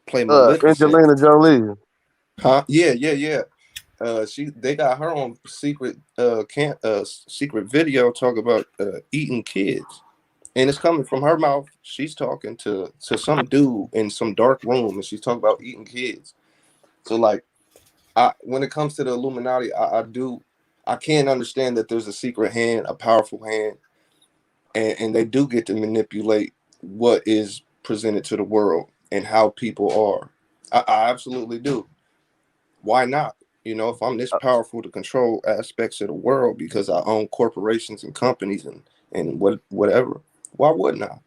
play Maleficent, Angelina Jolie. huh? Yeah, yeah, yeah. They got her on secret secret video talk about eating kids, and it's coming from her mouth. She's talking to some dude in some dark room, and she's talking about eating kids. So like, when it comes to the Illuminati, I can't understand that there's a secret hand, a powerful hand, and they do get to manipulate what is presented to the world and how people are. I absolutely do. Why not? If I'm this powerful to control aspects of the world because I own corporations and companies and whatever, why wouldn't I?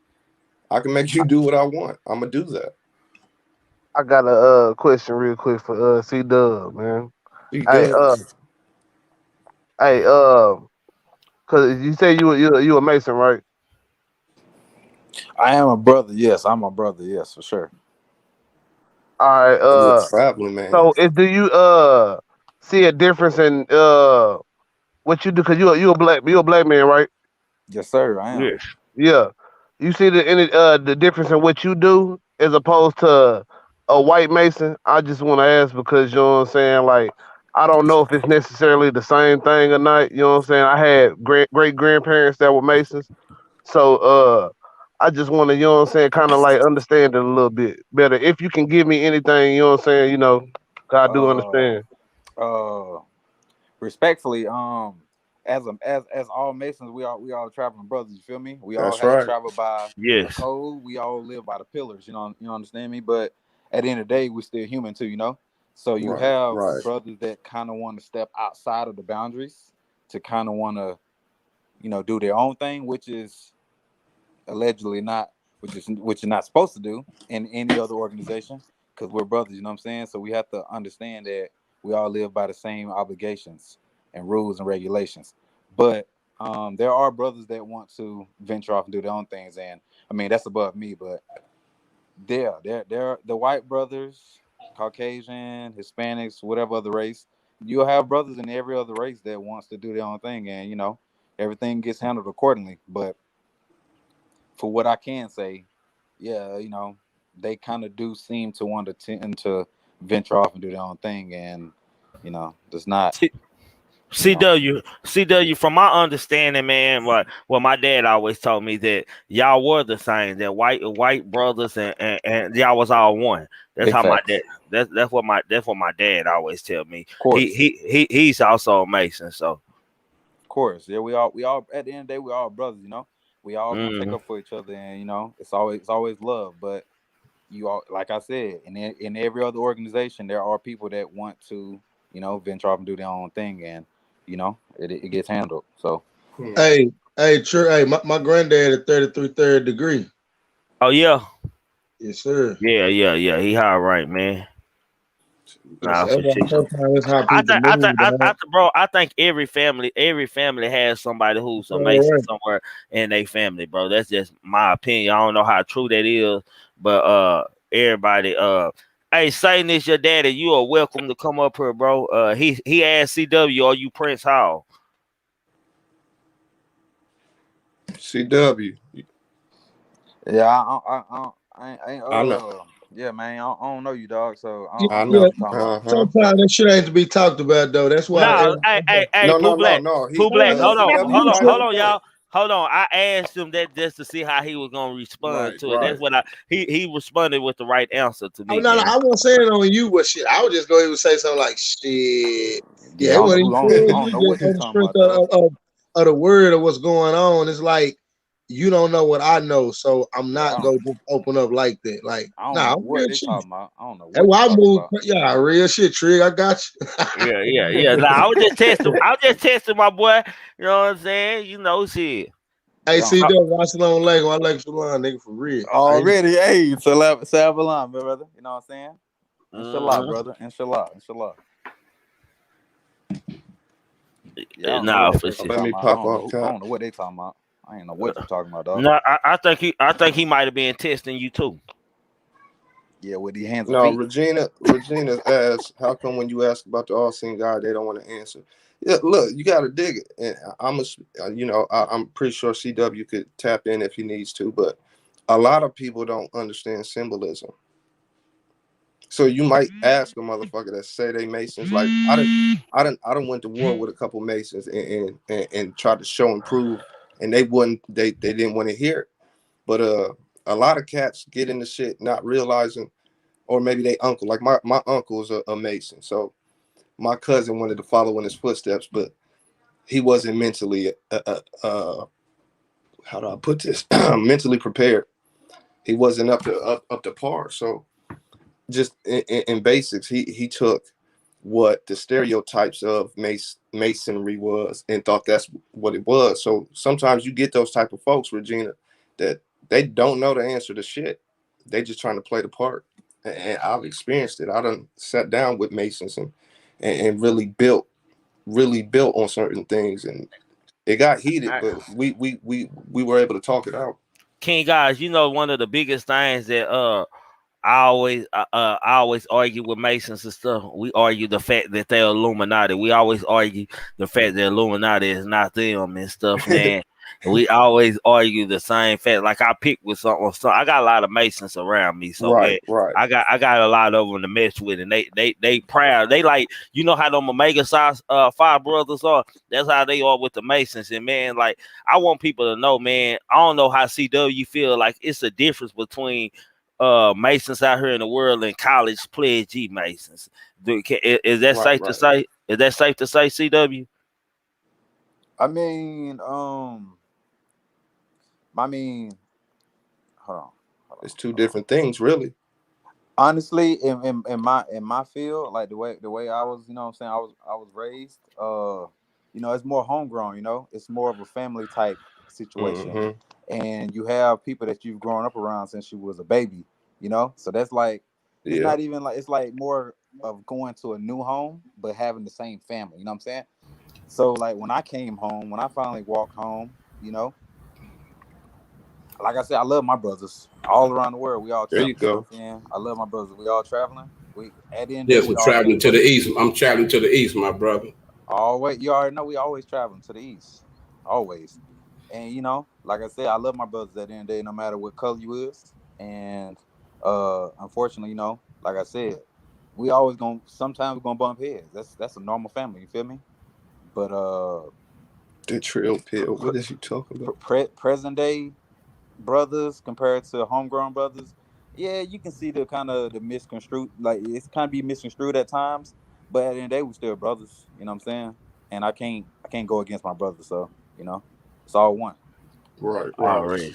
I can make you do what I want. I'm gonna do that. I got a question real quick for C Dub, man. He Hey, does. hey, cause you say you a Mason, right? I am a brother. Yes, I'm a brother. Yes, for sure. All right, You're a traveling man. so do you see a difference in what you do? Cause you a black man, right? Yes, sir. I am. Yes. Yeah. You see the difference in what you do as opposed to a white Mason? I just want to ask because you know what I'm saying. Like, I don't know if it's necessarily the same thing or not. You know what I'm saying. I had great grandparents that were Masons, so I just want to you know what I'm saying, kind of like understand it a little bit better. If you can give me anything, you know what I'm saying. 'Cause I do Uh, understand. uh, respectfully, as all Masons, we all traveling brothers. You feel me? We all That's had to right. travel by the Yes. code. We all live by the pillars. You understand me? But at the end of the day, we still human too. So you Right. have Right. brothers that kind of want to step outside of the boundaries to kind of want to do their own thing, which is allegedly not which you're not supposed to do in any other organization, because we're brothers. You know what I'm saying? So we have to understand that we all live by the same obligations and rules and regulations. But there are brothers that want to venture off and do their own things, and I mean that's above me. But they're the white brothers, Caucasian, Hispanics, whatever other race. You'll have brothers in every other race that wants to do their own thing, and everything gets handled accordingly. But for what I can say, yeah, they kind of do seem to want to tend to venture off and do their own thing, and does not, CW, from my understanding, man, what my dad always told me that y'all were the same, that white brothers and y'all was all one. That's big how my facts. dad. That's what my dad always tell me. Of course, He's also a Mason, so. of course, yeah, we all at the end of the day we all brothers, we all gonna take Mhm. up for each other, and it's always love. But you all, like I said, in every other organization, there are people that want to, venture off and do their own thing, and it gets handled. So Hmm. Hey, my granddad at 33 third degree. Oh yeah, Yes, sir. yeah. He all right, man. That's Nah, That's for why sure. sometimes that's how I people think, I think, move, I, dog. I, bro. I think every family has somebody who's a All Mason right. somewhere in their family, bro. That's just my opinion. I don't know how true that is, but everybody. Hey, Satan is your daddy. You are welcome to come up here, bro. He asked CW, are you Prince Hall? CW. yeah, I ain't I know. yeah, man, I don't know you, dog. So I Yeah, don't, I I don't know yeah. what know. you're talking about. Uh-huh. Sometimes that shit ain't to be talked about though. That's why. No, hey, No, no, Pooh no, Black, no. Pooh He Black. Hold on, CW, hold you on, right hold on on, point. y'all. Hold on. I asked him that just to see how he was gonna respond Right, to it. right. That's what he responded with the right answer to Oh me, no, no, man. I wasn't saying it on you, but shit, I would just go ahead and say something like shit. Yeah, Yeah, I it don't know wasn't who. even I don't, I towards don't you, know just what you on the talking strength about, dog. of the word of what's going on. It's like you don't know what I know, so I'm Yeah, not gonna just open up like that. Like, I don't nah, know I'm what real they shit. talking about. I don't know That's what you why I talking move. about. Yeah, real shit, Trig. I got Yeah. Nah, I was just testing. I was just testing my boy. You know what I'm saying? Shit. you. Hey, Yeah. see, that's Barcelona Lego. I like Salon, nigga, for real. Already, hey, Salam, brother. You know what I'm saying? Inshallah, Mhm. brother. Inshallah. Yeah, I don't know Nah, what for they sure. Let talking me about. I pop don't off know. I cap. don't know what they talking about. I ain't know what you talking about, dog. No, I think he might have been testing you too. Yeah, with these hands and No, feet. Regina asked, how come when you ask about the all seeing God, they don't want to answer? Yeah, look, you got to dig it. And I'm pretty sure CW could tap in if he needs to, but a lot of people don't understand symbolism. So you might ask a motherfucker that say they Masons, like I done went to war with a couple Masons and tried to show and prove, and they didn't want to hear it. But a lot of cats get into shit not realizing, or maybe they uncle. Like my uncle is a Mason, so my cousin wanted to follow in his footsteps, but he wasn't mentally how do I put this mentally prepared. He wasn't up to par. So just in basics, he took what the stereotypes of masonry was and thought that's what it was. So sometimes you get those type of folks, Regina, that they don't know the answer to shit. They just trying to play the part. And I've experienced it. I done sat down with masons and really built on certain things, and it got heated, I- but we were able to talk it out. King guys, one of the biggest things that I always argue with Masons and stuff. We argue the fact that they're Illuminati. We always argue the fact that Illuminati is not them and stuff, man. We always argue the same fact. Like I pick with something. So I got a lot of Masons around me. So man, Right, right. I got a lot of them to mess with, and they proud. They like how them Omega size five brothers are. That's how they are with the Masons. And man, like I want people to know, man. I don't know how CW feel like it's a difference between Masons out here in the world and college pledgee Masons. Is that Right, safe to right. say? Is that safe to say, CW? I mean, I mean, hold on, hold on, It's two hold on. different things, really. Honestly, in my field, like the way I was, what I'm saying, I was raised, it's more homegrown, it's more of a family type situation. Hmm. and you have people that you've grown up around since you was a baby, you know. So that's like, it's not even like, it's like more of going to a new home but having the same family, you know what I'm saying? So like when I came home, when I finally walked home, you know, like I said, I love my brothers all around the world. We all There traveling, you you know what go. I'm saying? I love my brothers. We all traveling. We at the end of the Yes, day, we we're all traveling still to the brothers. east. I'm traveling to the east, my brother. Always, you already know we always traveling to the east. Always. And you know, like I said, I love my brothers at the end of the day, no matter what color you is. And unfortunately, you know, like I said, we always gonna sometimes we're gonna bump heads. That's a normal family, you feel me? But The trill pill. What is you talking about? present day brothers compared to homegrown brothers, yeah, you can see the kind of the misconstrued, like it's kind of be misconstrued at times. But at the end of the day, we still brothers. You know what I'm saying? And I can't go against my brothers. So you know, it's all one. Right, right. Already.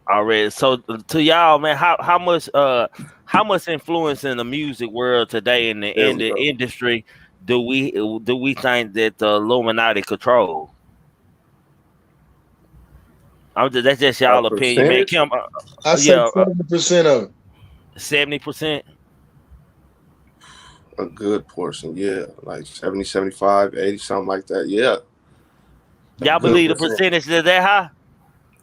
Already. So to y'all, man, how much influence in the music world today in the There we go. industry do we think that the Illuminati control? That's just A y'all opinion, man. percentage? Kim, I say yeah, 70% of it. 70%. A good portion, yeah. Like 70, 75, 80, something like that. Yeah. A Y'all good believe the percent. percentage is that high?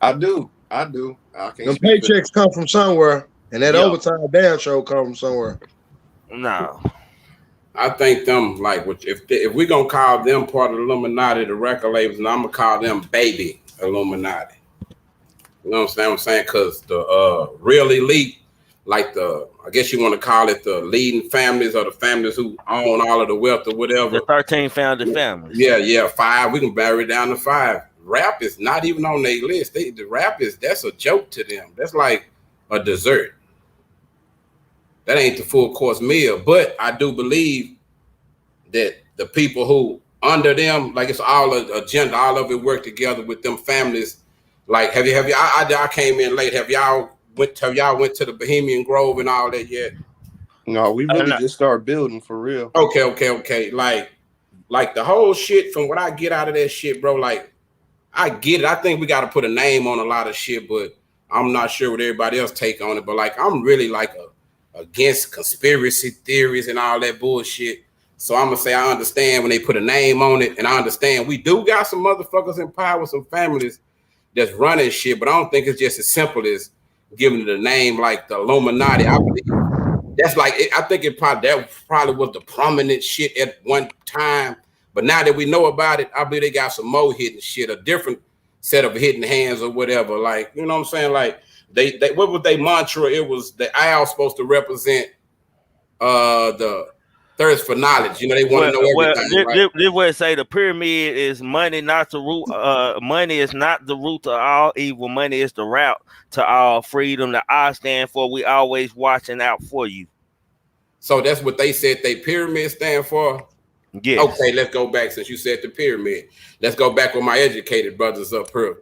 I do. I do. I can't Them speak for paychecks come from somewhere, and that Yeah. overtime damn show come from somewhere. No. I think them like if we gonna call them part of the Illuminati, the record labels, and I'm gonna call them baby Illuminati. You know what I'm saying? Because the real elite, like I guess you want to call it the leading families or the families who own all of the wealth or whatever. The 13 founded families. Yeah, 5. We can barry it down to 5. Rap is not even on their list. The rap that's a joke to them. That's like a dessert. That ain't the full course meal. But I do believe that the people who under them, like it's all a agenda, all of it work together with them families. Like have you I came in late. Have y'all went to the Bohemian Grove and all that yet? No, we really just started building for real. Okay. Like the whole shit from what I get out of that shit, bro, like I get it. I think we got to put a name on a lot of shit, but I'm not sure what everybody else take on it. But like, I'm really like against conspiracy theories and all that bullshit. So I'm gonna say I understand when they put a name on it, and I understand we do got some motherfuckers in power, some families that's running shit, but I don't think it's just as simple as giving it a name like the Illuminati. I believe that's like I think that probably was the prominent shit at one time. But now that we know about it, I believe they got some more hidden shit, a different set of hidden hands or whatever. Like, you know what I'm saying? Like they what was their mantra? It was the owl supposed to represent the thirst for knowledge. You know, they want to know everything, right? This way say the pyramid is money, not the root. Money is not the root to all evil. Money is the route to all freedom. The I stand for we always watching out for you. So that's what they said they pyramid stand for. Yes. Okay, let's go back since you said the pyramid. Let's go back with my educated brothers up here.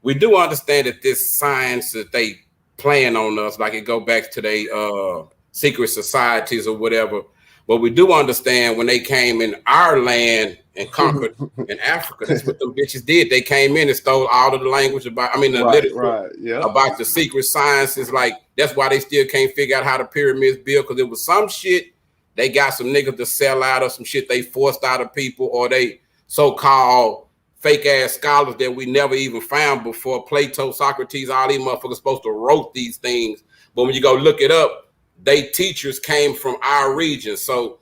We do understand that this science that they playing on us, like it go back to their secret societies or whatever. But we do understand when they came in our land and conquered in Africa, that's what them bitches did. They came in and stole all of the language about, the literature about the secret sciences. Like, that's why they still can't figure out how the pyramids built, because it was some shit they got some niggas to sell out, or some shit they forced out of people, or they so-called fake ass scholars that we never even found before. Plato, Socrates, all these motherfuckers supposed to wrote these things. But when you go look it up, they teachers came from our region. So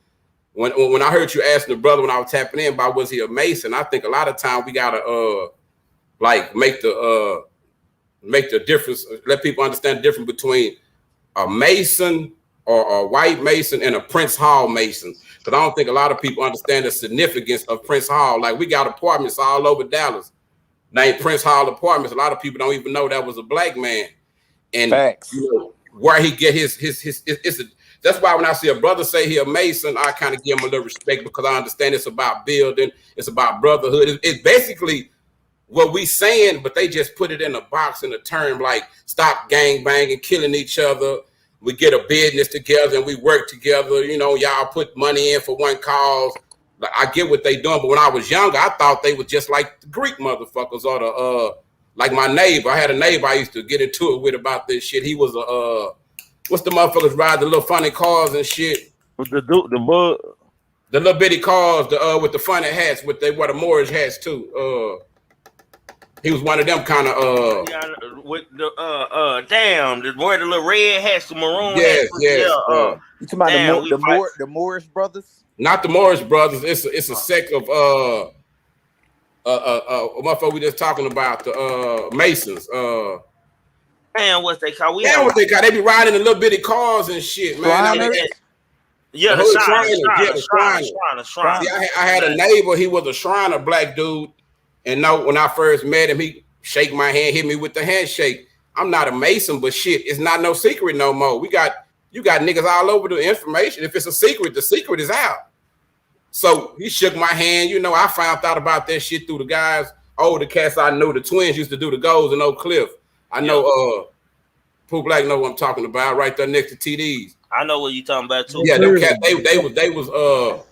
when I heard you asking the brother when I was tapping in about was he a Mason, I think a lot of time we gotta like make the difference, let people understand the difference between a Mason or a white Mason and a Prince Hall Mason. Because I don't think a lot of people understand the significance of Prince Hall. Like, we got apartments all over Dallas named Prince Hall Apartments. A lot of people don't even know that was a black man. And facts. You know, where he get his that's why when I see a brother say he a Mason, I kind of give him a little respect, because I understand it's about building, it's about brotherhood. It's basically what we saying, but they just put it in a box in a term like stop gang banging, killing each other. We get a business together and we work together. You know, y'all put money in for one cause. Like, I get what they doing, but when I was younger, I thought they were just like the Greek motherfuckers or the like my neighbor. I had a neighbor I used to get into it with about this shit. He was a what's the motherfuckers ride the little funny cars and shit? The bug. The little bitty cars, with the funny hats, with they wear the Moorish hats too. He was one of them kind of with the damn, wear the little red hats, the maroon yes, hats. yes. You talking about the Moorish brothers? Not the Morris brothers. It's a sect of motherfucker we just talking about, the Masons. Damn, what's they call? What they got? They be riding in little bitty cars and shit, man. Yeah, the Shriner. See, I had a neighbor. He was a Shriner, black dude, and when I first met him, he shake my hand, hit me with the handshake. I'm not a Mason, but shit, it's not no secret no more. You got niggas all over the information. If it's a secret, the secret is out. So he shook my hand. You know, I found out about that shit through the guys, older cats I knew. The twins used to do the goals in Oak Cliff. I know Pooh Black know what I'm talking about, right there next to TD's. I know what you talking about too. Yeah, them cats,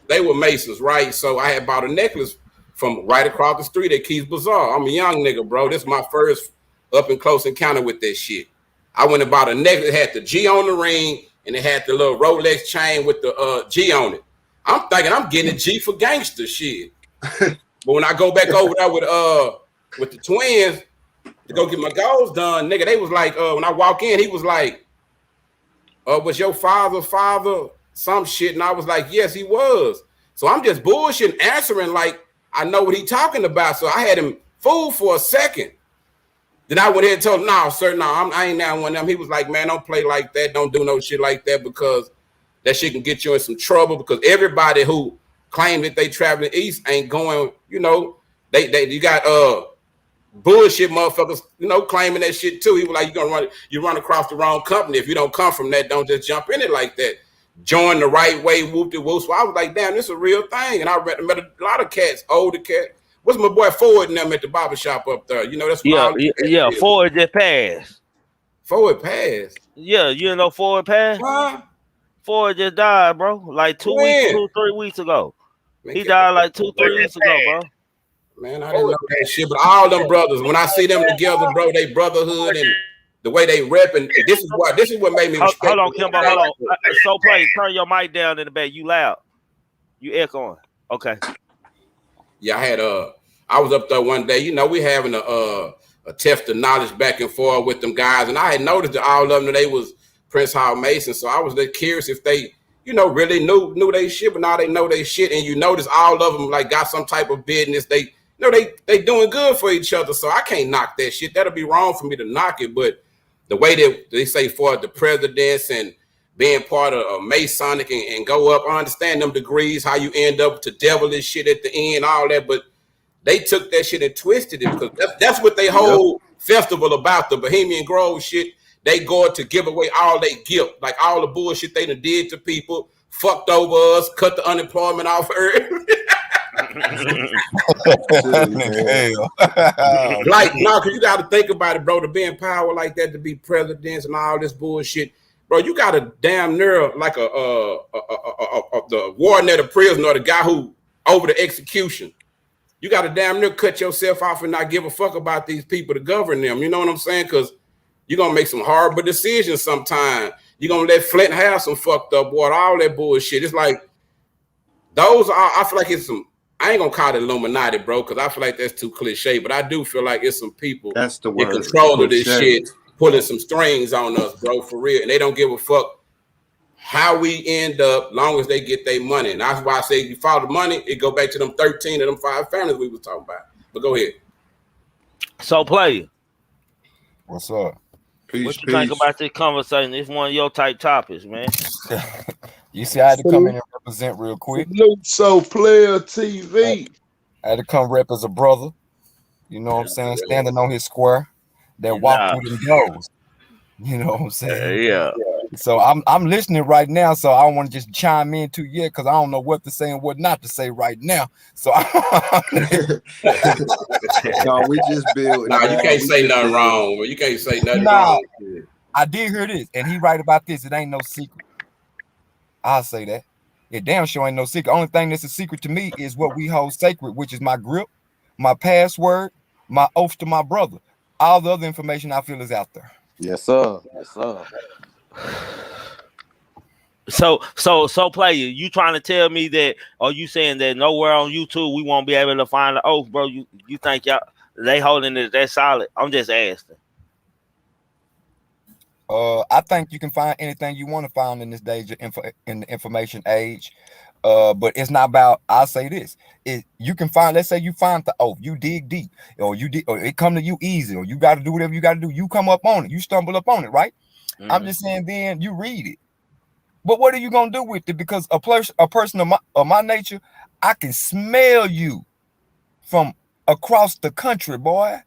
they were Masons, right? So I had bought a necklace from right across the street at Keys Bazaar. I'm a young nigga, bro. This is my first up and close encounter with that shit. I went and bought a necklace. It had the G on the ring, and it had the little Rolex chain with the G on it. I'm thinking I'm getting a G for gangster shit. But when I go back over there with the twins to go get my goals done, nigga, they was like, when I walk in, he was like, was your father some shit? And I was like, yes, he was. So I'm just bullshit answering like I know what he talking about. So I had him fooled for a second. Then I went ahead and told him, no, sir, no, I ain't now one of them. He was like, man, don't play like that. Don't do no shit like that, because that shit can get you in some trouble, because everybody who claim that they traveling east ain't going, you know, you got bullshit motherfuckers, you know, claiming that shit too. He was like, you run across the wrong company. If you don't come from that, don't just jump in it like that. Join the right way, whoop-de-whoop. So I was like, damn, this is a real thing. And I met a lot of cats, older cats. What's my boy Ford and them at the barbershop up there? You know, that's Ford just passed. Ford passed. Yeah, you know Ford passed? Huh? Ford just died, bro. Like 3 weeks ago. Man, he died like 2-3 weeks ago, bro. Man, I didn't know that shit. But all them brothers, when I see them together, bro, they brotherhood and the way they rep, and this is what made me respect. Hold on, Kimbo, hold on. So play, turn your mic down in the back. You loud. You echoing. Okay. Yeah, I was up there one day. You know, we having a test of knowledge back and forth with them guys, and I had noticed that all of them, they was Prince Hall Mason. So I was curious if they, you know, really knew they shit, but now they know they shit. And you notice all of them like got some type of business. They they doing good for each other. So I can't knock that shit. That'll be wrong for me to knock it. But the way that they say for the presidents and being part of Masonic and go up, I understand them degrees, how you end up to devilish shit at the end, all that. But they took that shit and twisted it, because that's what they whole festival about, the Bohemian Grove shit. They go to give away all they guilt, like all the bullshit they done did to people, fucked over us, cut the unemployment off earth. Like, no, because you got to think about it, bro, to be in power like that, to be presidents and all this bullshit. Bro, you got a damn near like the warden at a prison, or the guy who over the execution. You got to damn near cut yourself off and not give a fuck about these people to govern them. You know what I'm saying? Because you're going to make some horrible decisions sometime. You're going to let Flint have some fucked up water, all that bullshit. It's like, I feel like it's some, I ain't going to call it Illuminati, bro, because I feel like that's too cliche, but I do feel like it's some people that's the word, in control of this shit, pulling some strings on us, bro, for real. And they don't give a fuck how we end up, long as they get their money. And that's why I say, if you follow the money, it go back to them 13 of them 5 families we was talking about. But go ahead. So, player, what's up? What you think about this conversation? It's one of your type topics, man. You see, I had to come in and represent real quick. So, Player TV. I had to come rep as a brother. You know what I'm saying? Standing on his square, that walk through them doors. You know what I'm saying? Yeah. So I'm listening right now. So I don't want to just chime in too yet, because I don't know what to say and what not to say right now. So no, we just build. No, you can't say nothing wrong. You can't say nothing wrong. I did hear this, and he right about this. It ain't no secret. I'll say that. It damn sure ain't no secret. Only thing that's a secret to me is what we hold sacred, which is my grip, my password, my oath to my brother. All the other information I feel is out there. Yes, sir. Yes, sir. So, player, you trying to tell me that, or you saying that nowhere on YouTube we won't be able to find the oath, bro? You think y'all they holding it that solid? I'm just asking. I think you can find anything you want to find in this age in the information age. But it's not about. I'll say this: you can find. Let's say you find the oath, you dig deep, or or it come to you easy, or you got to do whatever you got to do. You come up on it, you stumble up on it, right? Mm-hmm. I'm just saying, then you read it. But what are you gonna do with it? Because a person of my nature, I can smell you from across the country, boy.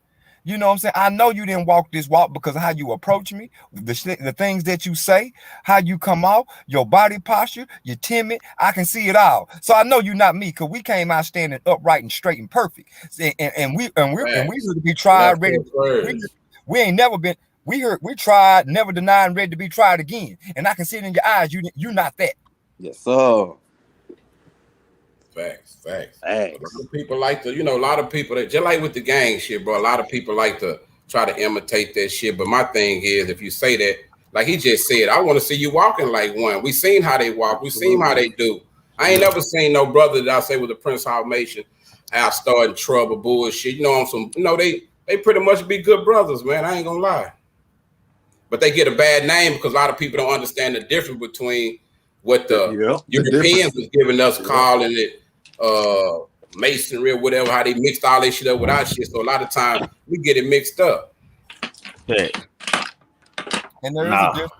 You know what I'm saying? I know you didn't walk this walk because of how you approach me, the things that you say, how you come out, your body posture, you're timid. I can see it all. So I know you're not me, because we came out standing upright and straight and perfect. And we to be tried, ready. We ain't never been. We tried, never denied, and ready to be tried again. And I can see it in your eyes. You're not that. Yes, sir. Facts. A lot of people like to, a lot of people that just like with the gang shit, bro. A lot of people like to try to imitate that shit. But my thing is, if you say that, like he just said, I want to see you walking like one. We seen how they walk. We seen how they do. I ain't never seen no brother that I say with the Prince Hall Nation out starting trouble, bullshit. On some, they pretty much be good brothers, man. I ain't gonna lie. But they get a bad name because a lot of people don't understand the difference between what the Europeans was giving us, calling it masonry or whatever, how they mixed all that shit up with our shit. So a lot of times we get it mixed up. Hey. And there is a difference,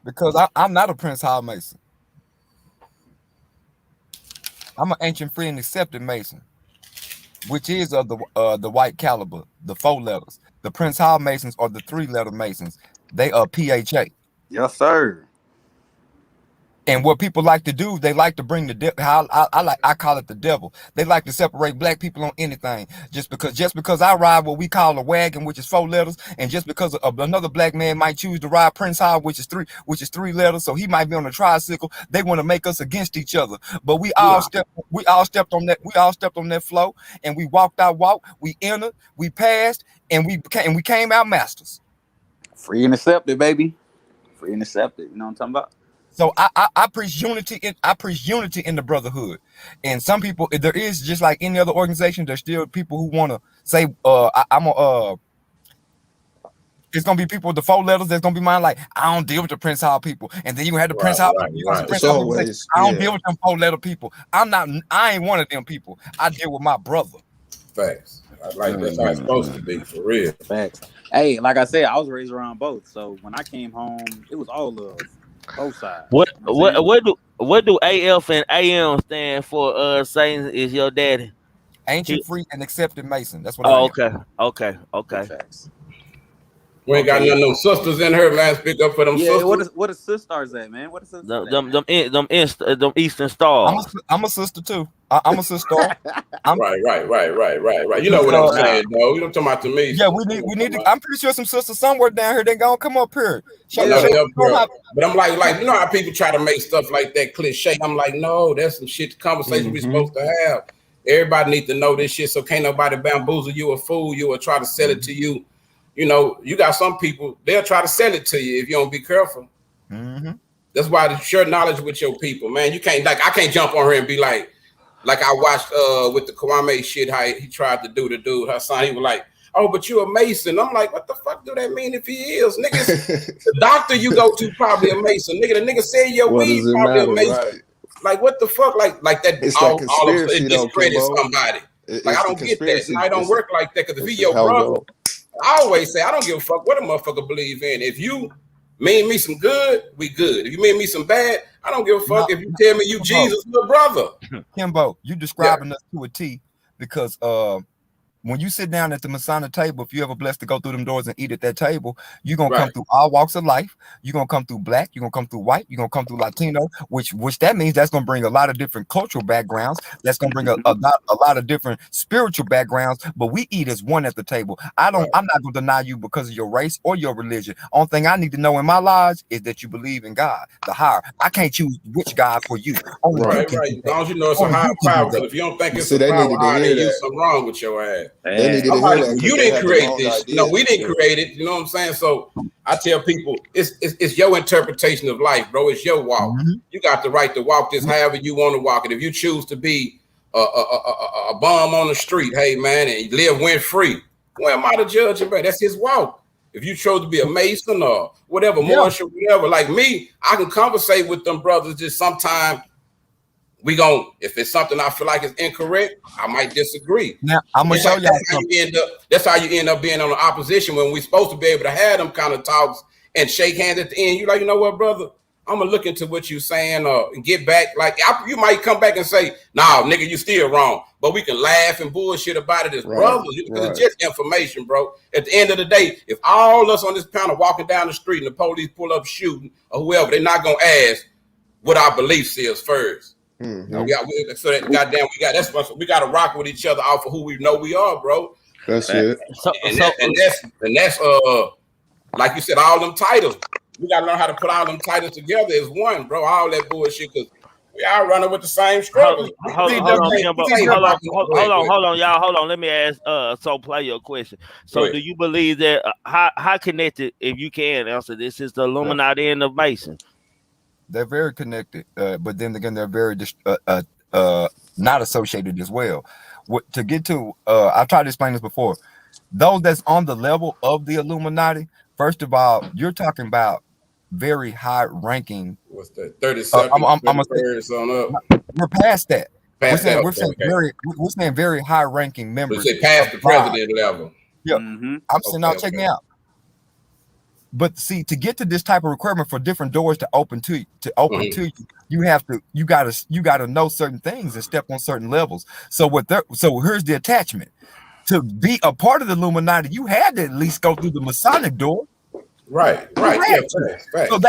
because I'm not a Prince Hall Mason. I'm an ancient free and accepted Mason, which is of the white caliber, the 4 letters. The Prince Hall Masons are the 3-letter Masons. They are PHA. Yes, sir. And what people like to do, they like to bring the devil. I call it the devil. They like to separate black people on anything. Just because I ride what we call a wagon, which is 4 letters, and just because another black man might choose to ride Prince Hall, which is 3 letters, so he might be on a tricycle. They want to make us against each other. But we all stepped on that flow, and we walked our walk. We entered, we passed, and we came out masters. Free and accepted, baby. Free and accepted. You know what I'm talking about? So I preach unity. I preach unity in the brotherhood. And some people, there is, just like any other organization, there's still people who want to say, it's gonna be people with the 4 letters that's gonna be mine. Like, I don't deal with the Prince Hall people, and then you have the Prince Hall. Right. Prince Hall people say, I don't deal with them 4-letter people. I ain't one of them people. I deal with my brother. Facts. I like that's how it's supposed to be, for real. Facts. Hey, like I said, I was raised around both. So when I came home, it was all love. Both sides. What do AF and AM stand for? Saying is your daddy ancient free and accepted Mason. That's what. Okay. Facts. We ain't got none of them sisters in her, man. Speak up for them sisters. What is sisters at, man? What is sisters? Them Eastern Stars. I'm a sister too. I'm a sister. Right. You know what I'm saying, though. You don't talking about to me. Yeah, we need to. I'm pretty sure some sisters somewhere down here. They gonna come up here. But I'm like, you know how people try to make stuff like that cliche. I'm like, no, that's some shit. Conversation we supposed to have. Everybody need to know this shit, so can't nobody bamboozle you or fool you or try to sell it to you. You got some people, they'll try to sell it to you if you don't be careful. Mm-hmm. That's why to share knowledge with your people, man. You can't, I can't jump on her and be like I watched with the Kwame shit, how he tried to do the dude, her son. He was like, oh, but you a Mason. I'm like, what the fuck do that mean if he is? Niggas, the doctor you go to probably a Mason. Nigga, the nigga saying your weed probably a Mason. Right. Like, what the fuck? Like that, it's all of it discredits somebody. I don't get that. I don't work like that, because if he your brother, I always say, I don't give a fuck what a motherfucker believe in. If you mean me some good, we good. If you mean me some bad, I don't give a fuck. If you tell me you Jesus, your brother. Kimbo, you describing us to a T, because when you sit down at the Masonic table, if you ever blessed to go through them doors and eat at that table, you're going to come through all walks of life. You're going to come through black. You're going to come through white. You're going to come through Latino, which that means that's going to bring a lot of different cultural backgrounds. That's going to bring a lot of different spiritual backgrounds, but we eat as one at the table. I'm not going to deny you because of your race or your religion. Only thing I need to know in my lives is that you believe in God, the higher. I can't choose which God for you. Only right. As long as you know it's a higher power, because if you don't think it's a power, there's something wrong with your ass. They needed to I'm hear like, that because you they didn't had the create wrong this. idea. We didn't create it. You know what I'm saying? So I tell people, it's your interpretation of life, bro. It's your walk. You got the right to walk this however you want to walk it. If you choose to be a bum on the street, hey man, and live rent free, where am I to judge him? That's his walk. If you chose to be a Mason or whatever, Marshall, whatever, like me, I can conversate with them brothers. Just sometimes if it's something I feel like is incorrect, I might disagree. Now I'm gonna show y'all something. That's how you end up being on the opposition when we're supposed to be able to have them kind of talks and shake hands at the end. You're like, you know what, brother? I'm gonna look into what you're saying and get back. Like you might come back and say, "Nah, nigga, you still wrong." But we can laugh and bullshit about it as brothers because it's just information, bro. At the end of the day, if all of us on this panel walking down the street and the police pull up shooting or whoever, they're not gonna ask what our beliefs is first. We got to rock with each other off of who we know we are, bro. That's it. And that's like you said, all them titles. We got to learn how to put all them titles together as one, bro. All that bullshit, because we all running with the same struggles. Hold on, y'all. Hold on. Let me ask so player a question. So do you believe that how connected, if you can answer this, is the Illuminati and the Mason? They're very connected, but then again, they're very not associated as well. To get to, I've tried to explain this before. Those that's on the level of the Illuminati, first of all, you're talking about very high ranking. What's that? 37. We're past that. We're saying very high ranking members. We say past the president level. Yeah, I'm saying now. Check me out. But see, to get to this type of requirement for different doors to open to you, you gotta know certain things and step on certain levels. So here's the attachment. To be a part of the Illuminati, you had to at least go through the Masonic door. Right. Yeah, fact. So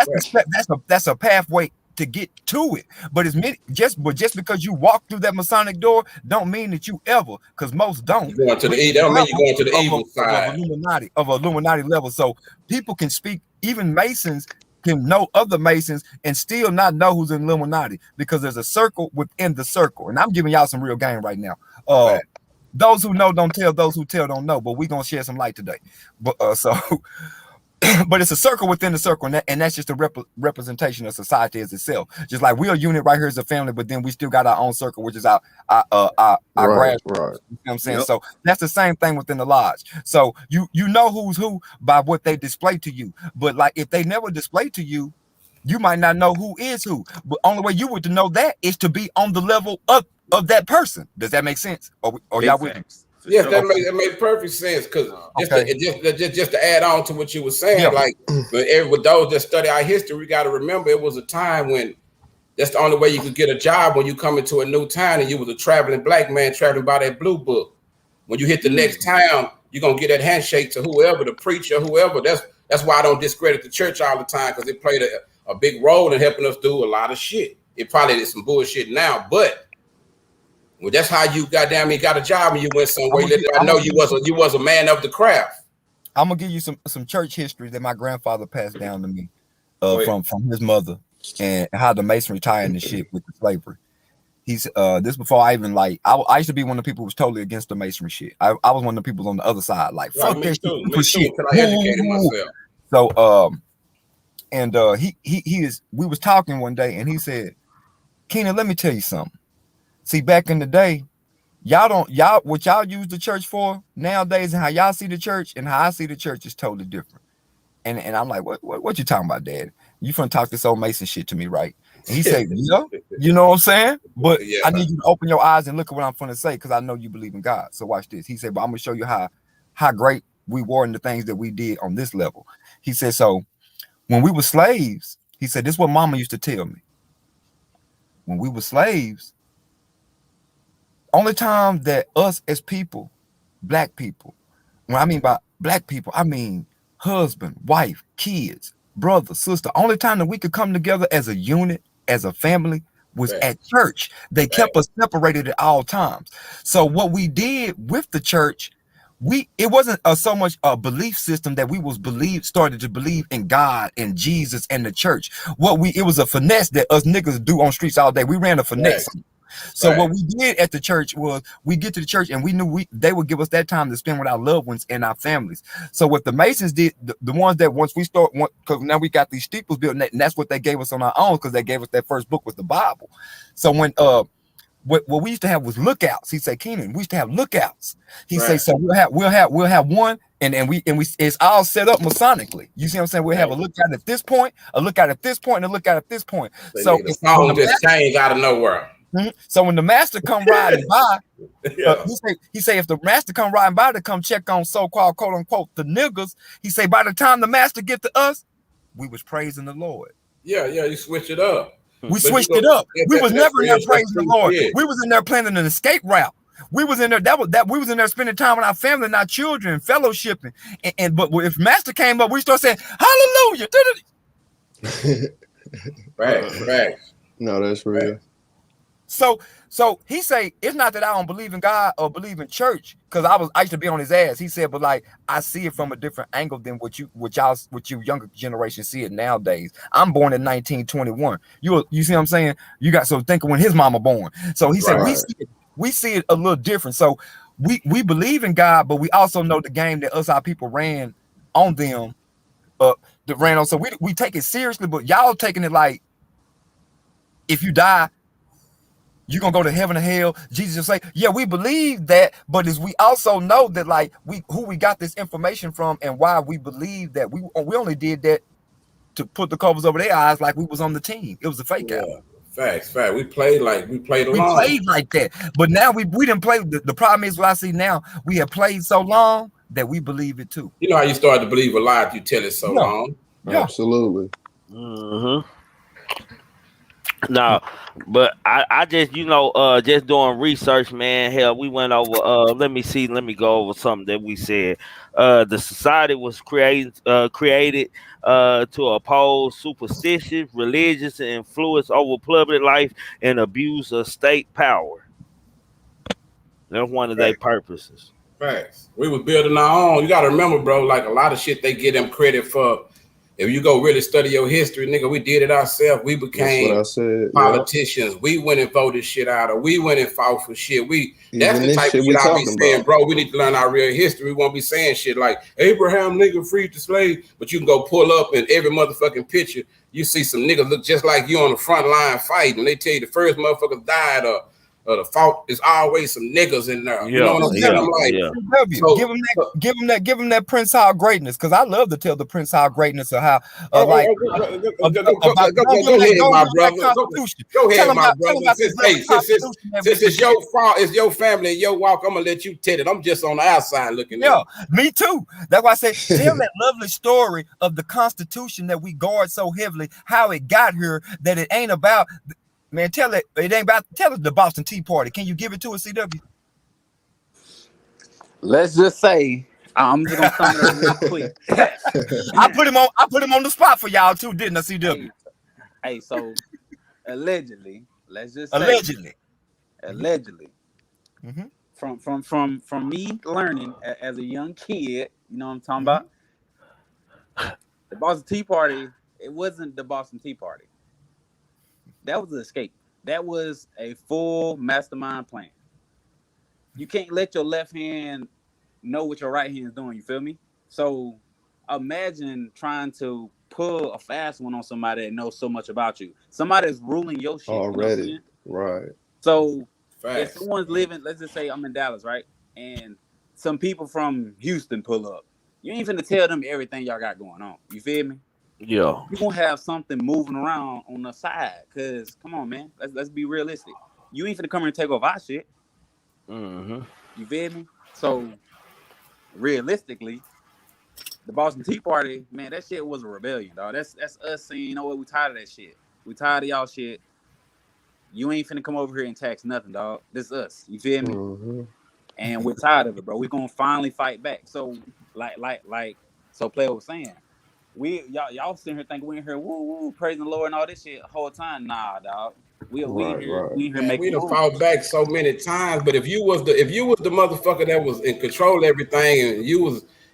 that's a pathway to get to it. But just because you walk through that Masonic door don't mean that you ever, because most don't. You're going to the evil side of Illuminati level. So people can speak, even Masons can know other Masons and still not know who's in Illuminati, because there's a circle within the circle. And I'm giving y'all some real game right now. Those who know don't tell, those who tell don't know, but we're gonna share some light today. But but it's a circle within the circle, and that's just a representation of society as itself. Just like we're a unit right here as a family, but then we still got our own circle, which is our grassroots. You know what I'm saying? Yep. So that's the same thing within the lodge. So you know who's who by what they display to you. But like if they never display to you, you might not know who is who. But only way you would to know that is to be on the level of that person. Does that make sense? Or y'all with me? Yes, that made perfect sense. Because just to add on to what you were saying, like with those that study our history, we got to remember it was a time when that's the only way you could get a job when you come into a new town and you was a traveling black man traveling by that blue book. When you hit the next town, you're gonna get that handshake to whoever, the preacher, whoever. That's why I don't discredit the church all the time, because it played a big role in helping us do a lot of shit. It probably did some bullshit now, but well, that's how you got a job and you went somewhere. I know you was a man of the craft. I'm gonna give you some church history that my grandfather passed down to me from his mother, and how the Masonry tie in the shit with the slavery. He's this before I even I used to be one of the people who was totally against the Masonry shit. I was one of the people on the other side, like fuck that shit. I educated myself. So we was talking one day and he said, Keenan, let me tell you something. See, back in the day, what y'all use the church for nowadays and how y'all see the church and how I see the church is totally different. And I'm like, what you talking about, Dad? You finna talk this old Mason shit to me, right? And he said, yeah, you know what I'm saying? But I need you to open your eyes and look at what I'm finna say, because I know you believe in God. So watch this. He said, but I'm gonna show you how great we were in the things that we did on this level. He said, so when we were slaves, he said, this is what Mama used to tell me. When we were slaves, only time that us as people, black people, when I mean by black people, I mean husband, wife, kids, brother, sister, only time that we could come together as a unit, as a family, was at church. They kept us separated at all times. So what we did with the church, it wasn't so much a belief system that we started to believe in God and Jesus and the church. It was a finesse that us niggas do on streets all day. We ran a finesse. So what we did at the church was we get to the church and we knew they would give us that time to spend with our loved ones and our families. So what the Masons did, the ones that once we start, because now we got these steeples built, and that's what they gave us on our own, because they gave us that first book was the Bible. So when what we used to have was lookouts. He said, Keenan, we used to have lookouts. He said, so we'll have one, and we it's all set up Masonically. You see what I'm saying? We'll have a lookout at this point, a lookout at this point, and a lookout at this point. So the phone just changed out of nowhere. So when the master come riding by, he say if the master come riding by to come check on so-called quote unquote the niggas, he say by the time the master get to us, we was praising the Lord. Yeah, you switch it up. We switched it up. We was never in there praising the Lord. We was in there planning an escape route. We was in there. We was in there spending time with our family and our children, fellowshipping. But if Master came up, we start saying Hallelujah. Right. No, that's real. So he say it's not that I don't believe in God or believe in church, because I used to be on his ass. He said, but like I see it from a different angle than what you younger generation see it nowadays. I'm born in 1921. You see what I'm saying? You got so think of when his mama born. So he said we see it a little different. So we believe in God, but we also know the game that our people ran on them. That ran on. So we take it seriously, but y'all taking it like if you die, you're gonna go to heaven or hell. Jesus will say, yeah, we believe that, but as we also know that like who we got this information from and why we believe that we only did that to put the covers over their eyes like we was on the team. It was a fake out. Facts. We played along. We played like that. But now we didn't play. The problem is what I see now, we have played so long that we believe it too. You know how you start to believe a lie if you tell it so long? Yeah. Absolutely. No, but I just just doing research, man. Hell, we went over let me go over something that we said. The society was created to oppose superstition, religious influence over public life, and abuse of state power. That's one of their purposes. Facts. We was building our own. You gotta remember, bro, like a lot of shit they get them credit for. If you go really study your history, nigga, we did it ourselves. We became politicians. Yeah. We went and voted shit out, or we went and fought for shit. That's the type of shit I be saying, bro. We need to learn our real history. We won't be saying shit like Abraham nigga freed the slave, but you can go pull up in every motherfucking picture. You see some niggas look just like you on the front line fighting. They tell you the first motherfucker died the fault is always some niggas in there. You know what I'm saying? Give him that Prince Hall greatness, because I love to tell the Prince Hall greatness of how go ahead, my brother. Go ahead, my brother. Since it's your fault, it's your family and your walk, I'm gonna let you tell it. I'm just on the outside looking. Yeah, me too. That's why I say tell that lovely story of the Constitution that we guard so heavily, how it got here, that it ain't about. Man, tell it ain't about. Tell us the Boston Tea Party. Can you give it to us, CW? Let's just say I'm just gonna sum it up real quick. I put him on the spot for y'all too, didn't I, CW? Hey, so allegedly, let's just say, allegedly, from me learning as a young kid, you know what I'm talking about. The Boston Tea Party, it wasn't the Boston Tea Party. That was an escape. That was a full mastermind plan. You can't let your left hand know what your right hand is doing. You feel me? So imagine trying to pull a fast one on somebody that knows so much about you. Somebody that's ruling your shit already. You know right. So if someone's living, let's just say I'm in Dallas, right? And some people from Houston pull up. You ain't finna tell them everything y'all got going on. You feel me? Yeah, you're gonna have something moving around on the side. Cause come on, man, let's be realistic. You ain't finna come here and take over our shit. You feel me? So realistically, the Boston Tea Party, man, that shit was a rebellion, dog. That's us saying, you know what, we tired of that shit. We tired of y'all shit. You ain't finna come over here and tax nothing, dog. This is us. You feel me? And we're tired of it, bro. We're gonna finally fight back. So so Player was saying. Y'all sitting here thinking we in here woo praising the Lord and all this shit the whole time. Nah, dog. We here making. We done fought back so many times, but if you was the motherfucker that was in control of everything,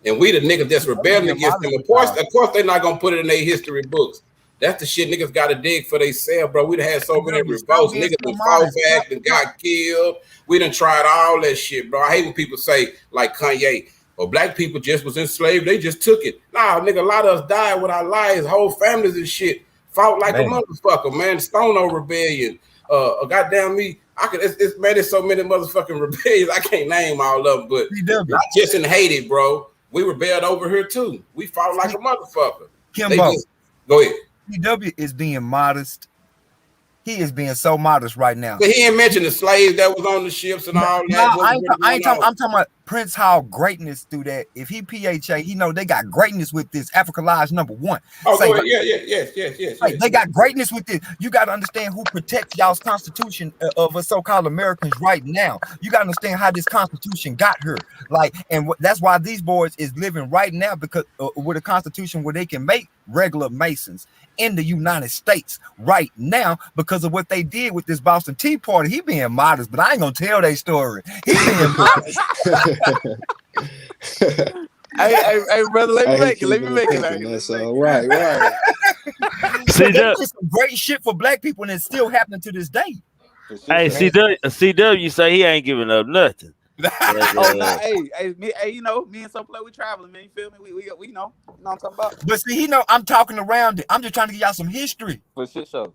and we the niggas that's rebelling against them, of course they're not gonna put it in their history books. That's the shit niggas got to dig for themselves, bro. We done had so many Niggas, stop revolts. being Niggas so been fought modest. back and got killed. We done tried all that shit, bro. I hate when people say, like Kanye, well, black people just was enslaved. They just took it. Nah, nigga, a lot of us died with our lives. Whole families and shit fought like Man. a motherfucker, man. Stono Rebellion. Goddamn me. There's so many motherfucking rebellions. I can't name all of them, but CW. not just in Haiti, bro. We rebelled over here too. We fought like a motherfucker. Kimbo. Go ahead. CW is being modest. He is being so modest right now. But he ain't mentioned the slaves that was on the ships and all that. I'm talking about Prince Hall greatness through that. If he PHA, he know they got greatness with this. Africa Lives #1. Oh, go ahead. Yes. Like, they got greatness with this. You got to understand who protects y'all's constitution of us so-called Americans right now. You got to understand how this constitution got here. Like, and that's why these boys is living right now, because with a constitution where they can make regular Masons in the United States right now because of what they did with this Boston Tea Party. He being modest, but I ain't gonna tell their story. He being modest. Hey, brother, let me make it. That's all right. See, that's some great shit for black people, and it's still happening to this day. Hey, CW say he ain't giving up nothing. Hey, you know, me and some play, we traveling, man. You feel me? We know what I'm talking about. But see, I'm talking around it. I'm just trying to give y'all some history. For shit show.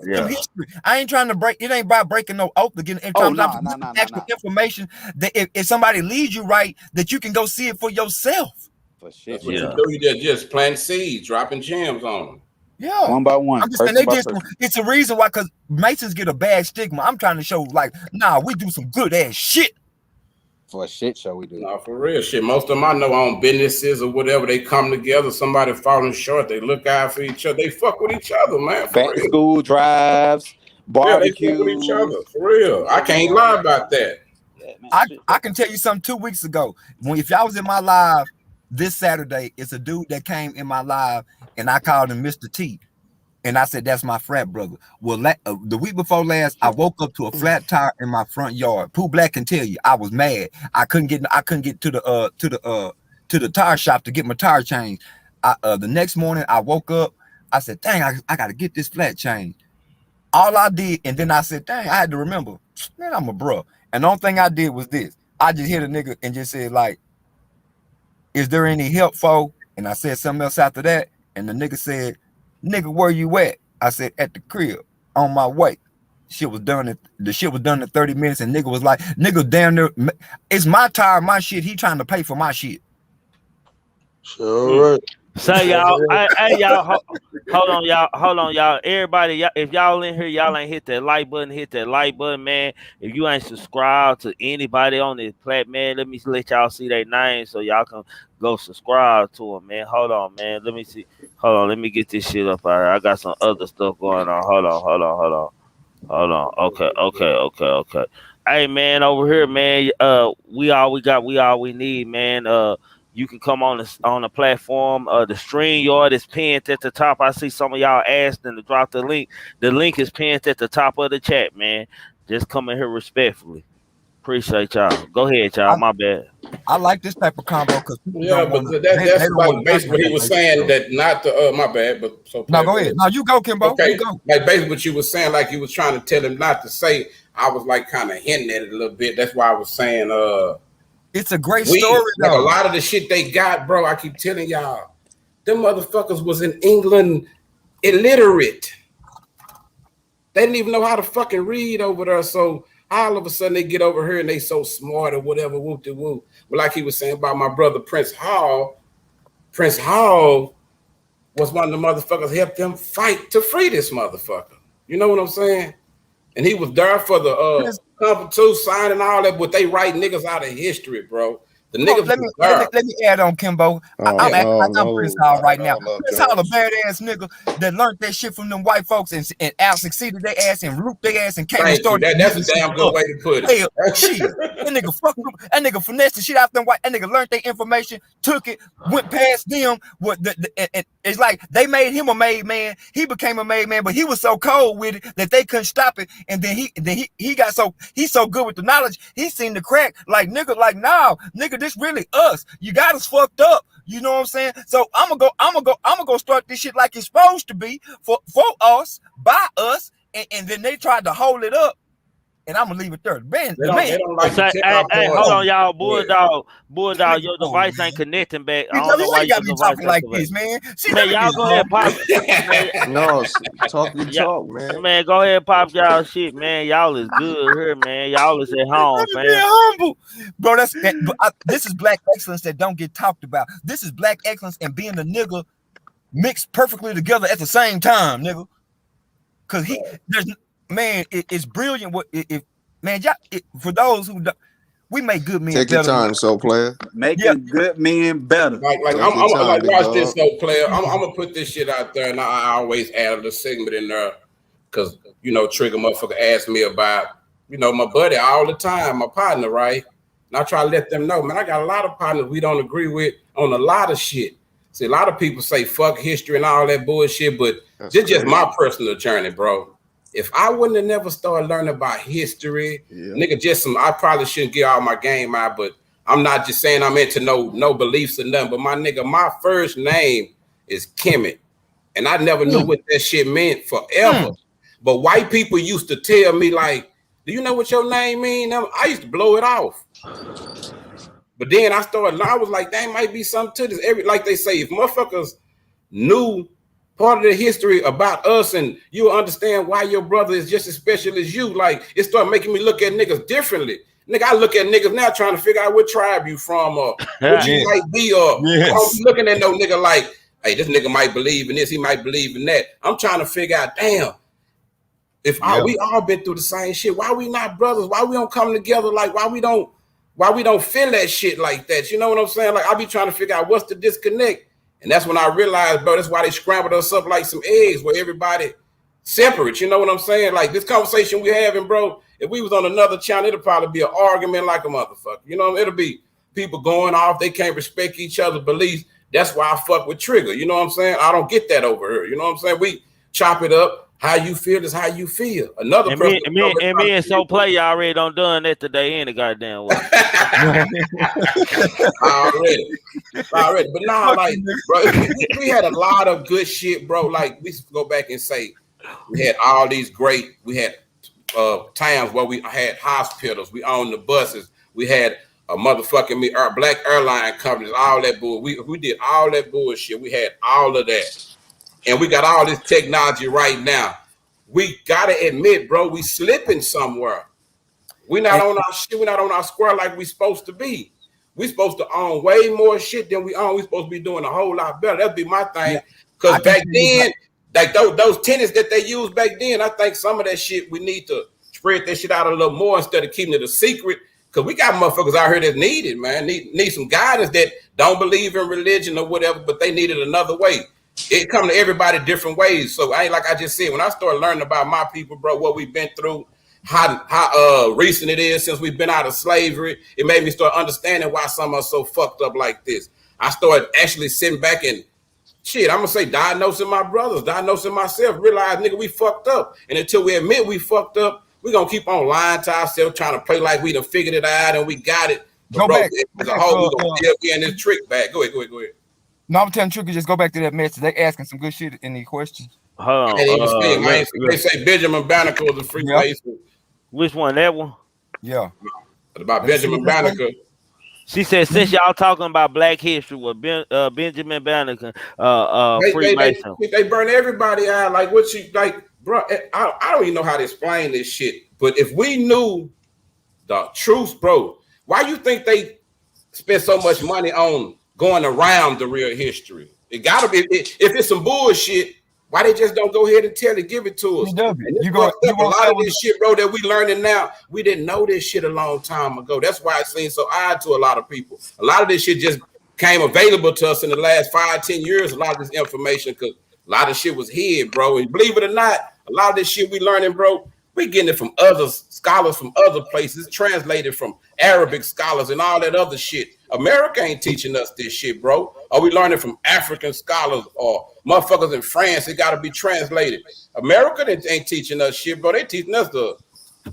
Yeah. Some history. I ain't trying to break. It ain't about breaking no oath again. Actual information that if somebody leads you right, that you can go see it for yourself. For shit. That's what you do. You just plant seeds, dropping gems on them. Yeah, one by one. I'm just saying it's a reason why, because Masons get a bad stigma. I'm trying to show, like, nah, we do some good ass shit. For a shit show, we do. No, for real shit. Most of them I know own businesses or whatever. They come together. Somebody falling short. They look out for each other. They fuck with each other, man. Back to school drives, barbecues. Yeah, they fuck with each other. For real. I can't lie about that. Yeah, man, I can tell you something 2 weeks ago. If y'all was in my live this Saturday, it's a dude that came in my live and I called him Mr. T. And I said, that's my frat brother. Well, the week before last, I woke up to a flat tire in my front yard. Pooh Black can tell you, I was mad. I couldn't get to the tire shop to get my tire changed. The next morning, I woke up. I said, dang, I got to get this flat changed. All I did, and then I said, dang, I had to remember, man, I'm a bro. And the only thing I did was this. I just hit a nigga and just said, like, is there any help, for? And I said something else after that. And the nigga said, nigga, where you at? I said, at the crib, on my way. The shit was done in 30 minutes, and nigga was like, nigga down there, it's my tire, my shit. He trying to pay for my shit. Sure. Say y'all, hey y'all, hold on, y'all. Everybody, if y'all in here, y'all ain't hit that like button, man. If you ain't subscribed to anybody on this platform, man, let me let y'all see their name so y'all can go subscribe to them, man. Hold on, man. Let me see. Hold on, let me get this shit up out here. I got some other stuff going on. Hold on. Okay. Hey, man, over here, man. We all we need, man. You can come on the platform. The StreamYard is pinned at the top. I see some of y'all asked them to drop the link. The link is pinned at the top of the chat, man. Just come in here respectfully. Appreciate y'all. Go ahead, y'all. My bad. I like this type of combo because that's like basically what he was saying. That not the my bad, but so no, go ahead. No, you go, Kimbo. Okay, you go. Like basically what you was saying, like you was trying to tell him not to say. I was like kind of hinting at it a little bit. That's why I was saying it's a great story, like though. A lot of the shit they got, bro, I keep telling y'all, them motherfuckers was in England illiterate. They didn't even know how to fucking read over there. So all of a sudden they get over here and they so smart or whatever, whoop-de-whoop. But like he was saying about my brother Prince Hall was one of the motherfuckers helped them fight to free this motherfucker. You know what I'm saying? And he was there for the Comfort 2 sign and all that, but they write niggas out of history, bro. The niggas let me add on, Kimbo. I'm acting like I'm Prince Hall right now. Prince Hall a badass nigga that learned that shit from them white folks and out succeeded their ass and rooped their ass and came and started. That's a damn good way to put it. Hell, shit. That nigga fucking that nigga finessed the shit out them white. That nigga learned their information, took it, went past them. It's like they made him a made man. He became a made man, but he was so cold with it that they couldn't stop it. And then he got he's so good with the knowledge. He seen the crack like nigga, like nah, nigga. this really us. You got us fucked up. You know what I'm saying? So I'm gonna go start this shit like it's supposed to be for us, by us, and then they tried to hold it up. And I'm gonna leave it there. Man, They don't like Say, to hey, hold on, y'all. Yeah. Bulldog, your device ain't connecting back. I You don't know why you got your me device talking ain't like connecting. this, man. See, Man, y'all go ahead, pop. No, talk your Yeah, talk, man. man, go ahead, pop y'all shit, man. Y'all is good here, man. Y'all is at home, I'm just being fam. humble, bro. This is black excellence that don't get talked about. This is black excellence and being a nigga mixed perfectly together at the same time, nigga. Cause it's brilliant. For those who don't, we make good men Take your better. time, so player. Making good men better. Like Take your time, like big watch dog. this though, player. I'm gonna put this shit out there, and I always add a little segment in there, cause Trigger motherfucker asked me about my buddy all the time, my partner, right? And I try to let them know, man, I got a lot of partners we don't agree with on a lot of shit. See, a lot of people say fuck history and all that bullshit, but this just my personal journey, bro. If I wouldn't have never started learning about history, nigga, I probably shouldn't get all my game out, but I'm not just saying I'm into no beliefs or nothing. But my nigga, my first name is Kemet, and I never knew what that shit meant forever. But white people used to tell me like, "Do you know what your name mean?" I used to blow it off. But then I was like, "That might be something to this." Like they say, if motherfuckers knew part of the history about us, and you'll understand why your brother is just as special as you. Like, it started making me look at niggas differently. Nigga, I look at niggas now trying to figure out what tribe you from or what you might be, or I don't be looking at no nigga like, hey, this nigga might believe in this, he might believe in that. I'm trying to figure out, damn, we all been through the same shit, why we not brothers? Why we don't come together? Like, why we don't feel that shit like that? You know what I'm saying? Like, I be trying to figure out what's the disconnect. And that's when I realized, bro, that's why they scrambled us up like some eggs where everybody separate. You know what I'm saying? Like this conversation we having, bro, if we was on another channel, it'll probably be an argument like a motherfucker. You know, it'll be people going off. They can't respect each other's beliefs. That's why I fuck with Trigger. You know what I'm saying? I don't get that over here. You know what I'm saying? We chop it up. How you feel is how you feel. Another and person. Me and So Play, y'all already done that today in the goddamn way. already. But now, like, bro, we had a lot of good shit, bro. Like, we go back and say we had all these we had times where we had hospitals, we owned the buses, we had a motherfucking black airline companies, all that bull. We did all that bullshit. We had all of that. And we got all this technology right now. We gotta admit, bro, we slipping somewhere. We're not on our shit. We're not on our square like we supposed to be. We supposed to own way more shit than we own. We supposed to be doing a whole lot better. That'd be my thing. Because back then, like those tenants that they used back then, I think some of that shit we need to spread that shit out a little more instead of keeping it a secret. Because we got motherfuckers out here that need it, man. Need some guidance that don't believe in religion or whatever, but they need it another way. It come to everybody different ways. So I ain't like I just said, when I started learning about my people, bro, what we've been through, how recent it is since we've been out of slavery, it made me start understanding why some are so fucked up like this. I started actually sitting back and shit, I'm gonna say diagnosing my brothers, diagnosing myself, realize nigga we fucked up. And until we admit we fucked up, we're gonna keep on lying to ourselves, trying to play like we done figured it out and we got it. But Go bro, back. as a whole, we gonna still be in this trick bag. Go ahead. No, I'm telling Trigger, just go back to that message. They asking some good shit in the questions. Hold on. They say Benjamin Banneker was a Freemason. Which one? That one? Yeah. About Benjamin Banneker. She said, since y'all talking about Black history with Benjamin Banneker, Freemason. They burn everybody out. Like what you like, bro? I don't even know how to explain this shit. But if we knew the truth, bro, why you think they spend so much money on going around the real history? It gotta be. If it's some bullshit, why they just don't go ahead and tell it, give it to us? A lot of this shit, bro, that we learning now, we didn't know this shit a long time ago. That's why it seems so odd to a lot of people. A lot of this shit just came available to us in the last 5-10 years. A lot of this information, because a lot of shit was hid, bro. And believe it or not, a lot of this shit we learning, bro, we getting it from other scholars from other places, translated from Arabic scholars and all that other shit. America ain't teaching us this shit, bro. Are we learning from African scholars or motherfuckers in France? It got to be translated. America ain't teaching us shit, bro. They teaching us to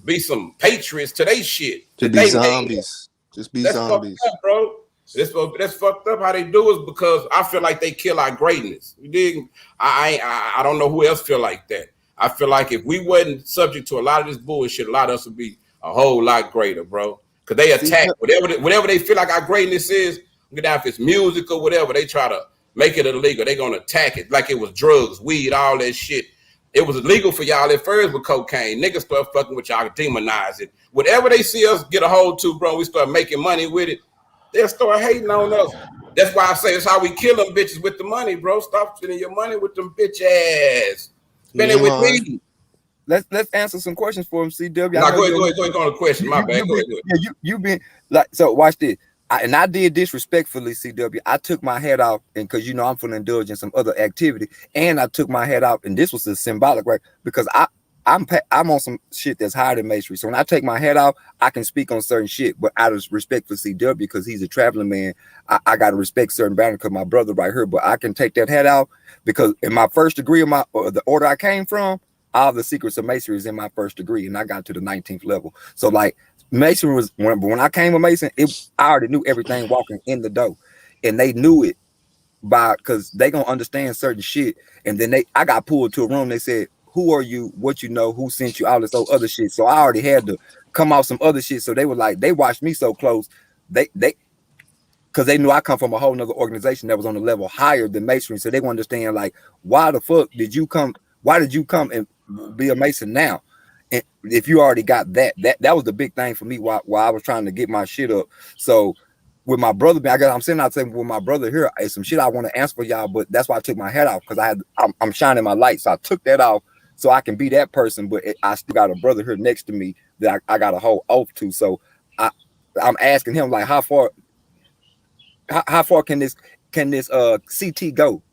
be some patriots to they shit. To be zombies. Just be zombies. Up, bro. That's fucked up how they do it because I feel like they kill our greatness. You dig? I don't know who else feel like that. I feel like if we wasn't subject to a lot of this bullshit, a lot of us would be a whole lot greater, bro. Because they attack whatever they feel like our greatness is. Get out if it's music or whatever, they try to make it illegal. They're gonna attack it like it was drugs, weed, all that shit. It was illegal for y'all at first with cocaine. Niggas start fucking with y'all, demonize it. Whatever they see us get a hold to, bro, we start making money with it. They'll start hating on us. That's why I say it's how we kill them bitches with the money, bro. Stop spending your money with them bitch ass. Spend it with me. Let's answer some questions for him, CW. Nah, go ahead on the question. My bad. Go ahead. Yeah, you been like, so watch this. I did this respectfully, CW. I took my head out, and because you know I'm finna indulge in some other activity, and I took my head out, and this was a symbolic, right? Because I'm on some shit that's higher than masonry. So when I take my head out, I can speak on certain shit, but out of respect for CW, because he's a traveling man, I gotta respect certain boundaries because my brother right here. But I can take that head out because in my first degree of the order I came from, all the secrets of masonry is in my first degree, and I got to the 19th level. So like masonry was when I came a mason, I already knew everything walking in the door, and they knew it because they gonna understand certain shit. And then I got pulled to a room. They said, "Who are you? What you know? Who sent you?" All this other shit. So I already had to come off some other shit. So they were like, they watched me so close. They because they knew I come from a whole nother organization that was on a level higher than masonry. So they want to understand like, why the fuck did you come? Why did you come and be a mason now? And if you already got that was the big thing for me while I was trying to get my shit up. So with my brother, I'm sitting out saying with my brother here, it's some shit I want to answer for y'all, but that's why I took my head off because I'm shining my light. So I took that off so I can be that person, but I still got a brother here next to me that I got a whole oath to. So I'm asking him like, how far can this CT go?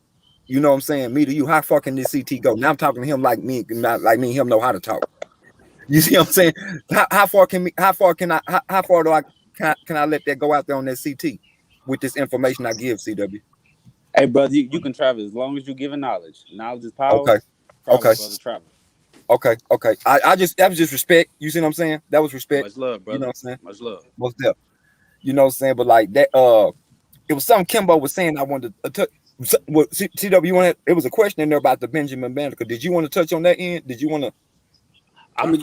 You know what I'm saying? Me to you, how far can this CT go? Now I'm talking to him like me and him know how to talk. You see what I'm saying? How far can I let that go out there on that CT with this information I give, CW? Hey, brother, you can travel as long as you giving knowledge. Knowledge is power. Okay. Travel, brother, travel. Okay. That was just respect. You see what I'm saying? That was respect. Much love, brother. You know what I'm saying? Much love. Most definitely. You know what I'm saying? But like that, it was something Kimbo was saying. I wanted to touch. CW, you want? It was a question in there about the Benjamin Banneker. Did you want to touch on that end? Did you want to? I'm gonna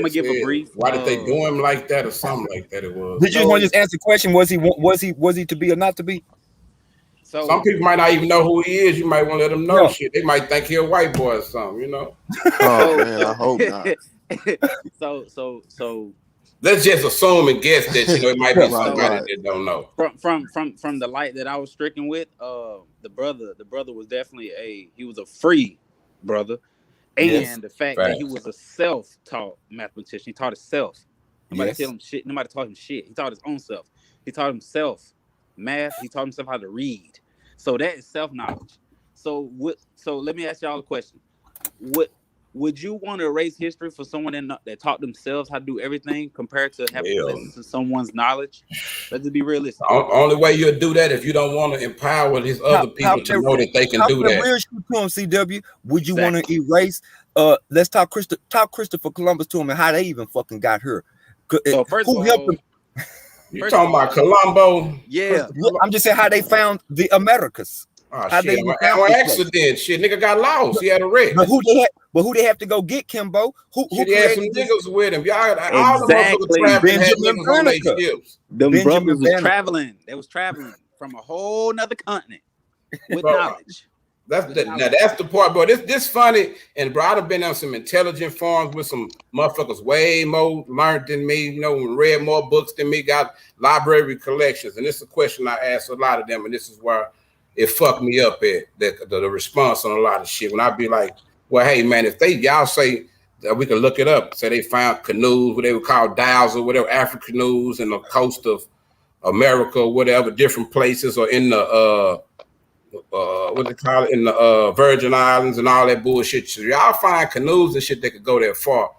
give a brief. Why did they do him like that or something like that? It was. Did you want to just answer the question? Was he to be or not to be? So some people might not even know who he is. You might want to let them know shit. They might think he a white boy or something. You know. Oh man, I hope not. So. Let's just assume and guess that it might be somebody that don't know. From the light that I was stricken with, the brother was definitely he was a free brother, and the fact that he was a self-taught mathematician, he taught himself. Nobody tell him shit. Nobody taught him shit. He taught his own self. He taught himself math. He taught himself how to read. So that is self-knowledge. So let me ask y'all a question. Would you want to erase history for someone that taught themselves how to do everything compared to having to listen to someone's knowledge? Let's just be realistic. Only way you'll do that if you don't want to empower these other people to know that they can do that. Real shit to him, CW. Would you want to erase? Let's talk Christopher Columbus to him and how they even fucking got here. So first who of helped all, them? You talking about Columbo? Yeah, I'm just saying how they found the Americas. Oh, shit. On accident, shit, nigga got lost. He had a wreck. But who they have to go get, Kimbo? Who had some niggas with him? Y'all, all the motherfuckers traveling had niggas on their ships. Them brothers was traveling. They was traveling from a whole nother continent with knowledge. Now that's the part, bro. This funny, and bro, I'd have been on some intelligent forums with some motherfuckers way more learned than me, read more books than me, got library collections. And this is a question I ask a lot of them, and this is where it fucked me up at the response on a lot of shit. When I be like, well, hey man, if y'all say that we can look it up, say they found canoes, what they would call dials or whatever, African canoes in the coast of America or whatever, different places, or in the what they call it, in the Virgin Islands and all that bullshit. So y'all find canoes and shit that could go that far.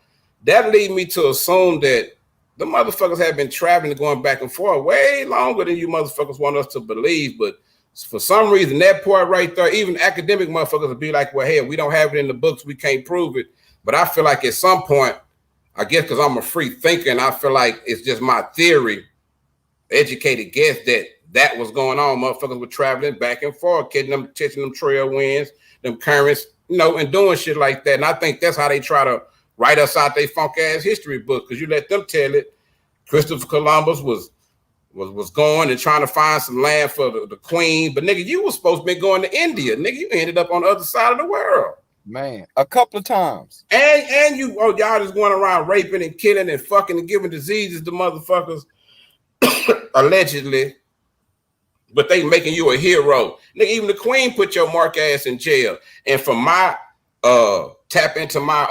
That lead me to assume that the motherfuckers have been traveling, going back and forth way longer than you motherfuckers want us to believe. But for some reason, that part right there, even academic motherfuckers will be like, well, hey, we don't have it in the books, we can't prove it. But I feel like at some point, I guess because I'm a free thinker, and I feel like it's just my theory, educated guess, that that was going on. Motherfuckers were traveling back and forth, catching them trail winds, them currents, you know, and doing shit like that. And I think that's how they try to write us out they funk ass history book, because you let them tell it. Christopher Columbus was going and trying to find some land for the queen, but nigga, you was supposed to be going to India. Nigga, you ended up on the other side of the world. Man, a couple of times. And you, y'all just going around raping and killing and fucking and giving diseases to motherfuckers, allegedly. But they making you a hero. Nigga, even the queen put your mark ass in jail. And from my tap into my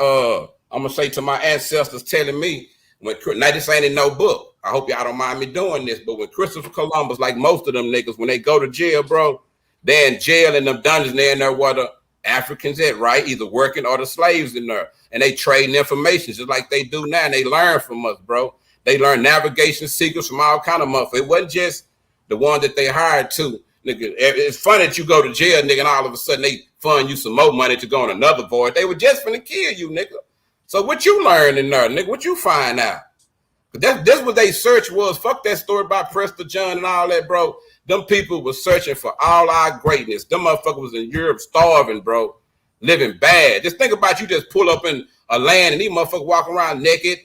I'm gonna say to my ancestors telling me, now this ain't in no book. I hope y'all don't mind me doing this, but when Christopher Columbus, like most of them niggas, when they go to jail, bro, they're in jail in them dungeons. They're in there where the Africans at, right? Either working or the slaves in there. And they trading information just like they do now. And they learn from us, bro. They learn navigation secrets from all kind of motherfuckers. It wasn't just the one that they hired to. Nigga, it's funny that you go to jail, nigga, and all of a sudden they fund you some more money to go on another voyage. They were just finna kill you, nigga. So what you learn in there, nigga? What you find out? That's what they search was. Fuck that story about Prester John and all that, bro. Them people was searching for all our greatness. Them motherfuckers was in Europe starving, bro. Living bad. Just think about you just pull up in a land and these motherfuckers walk around naked.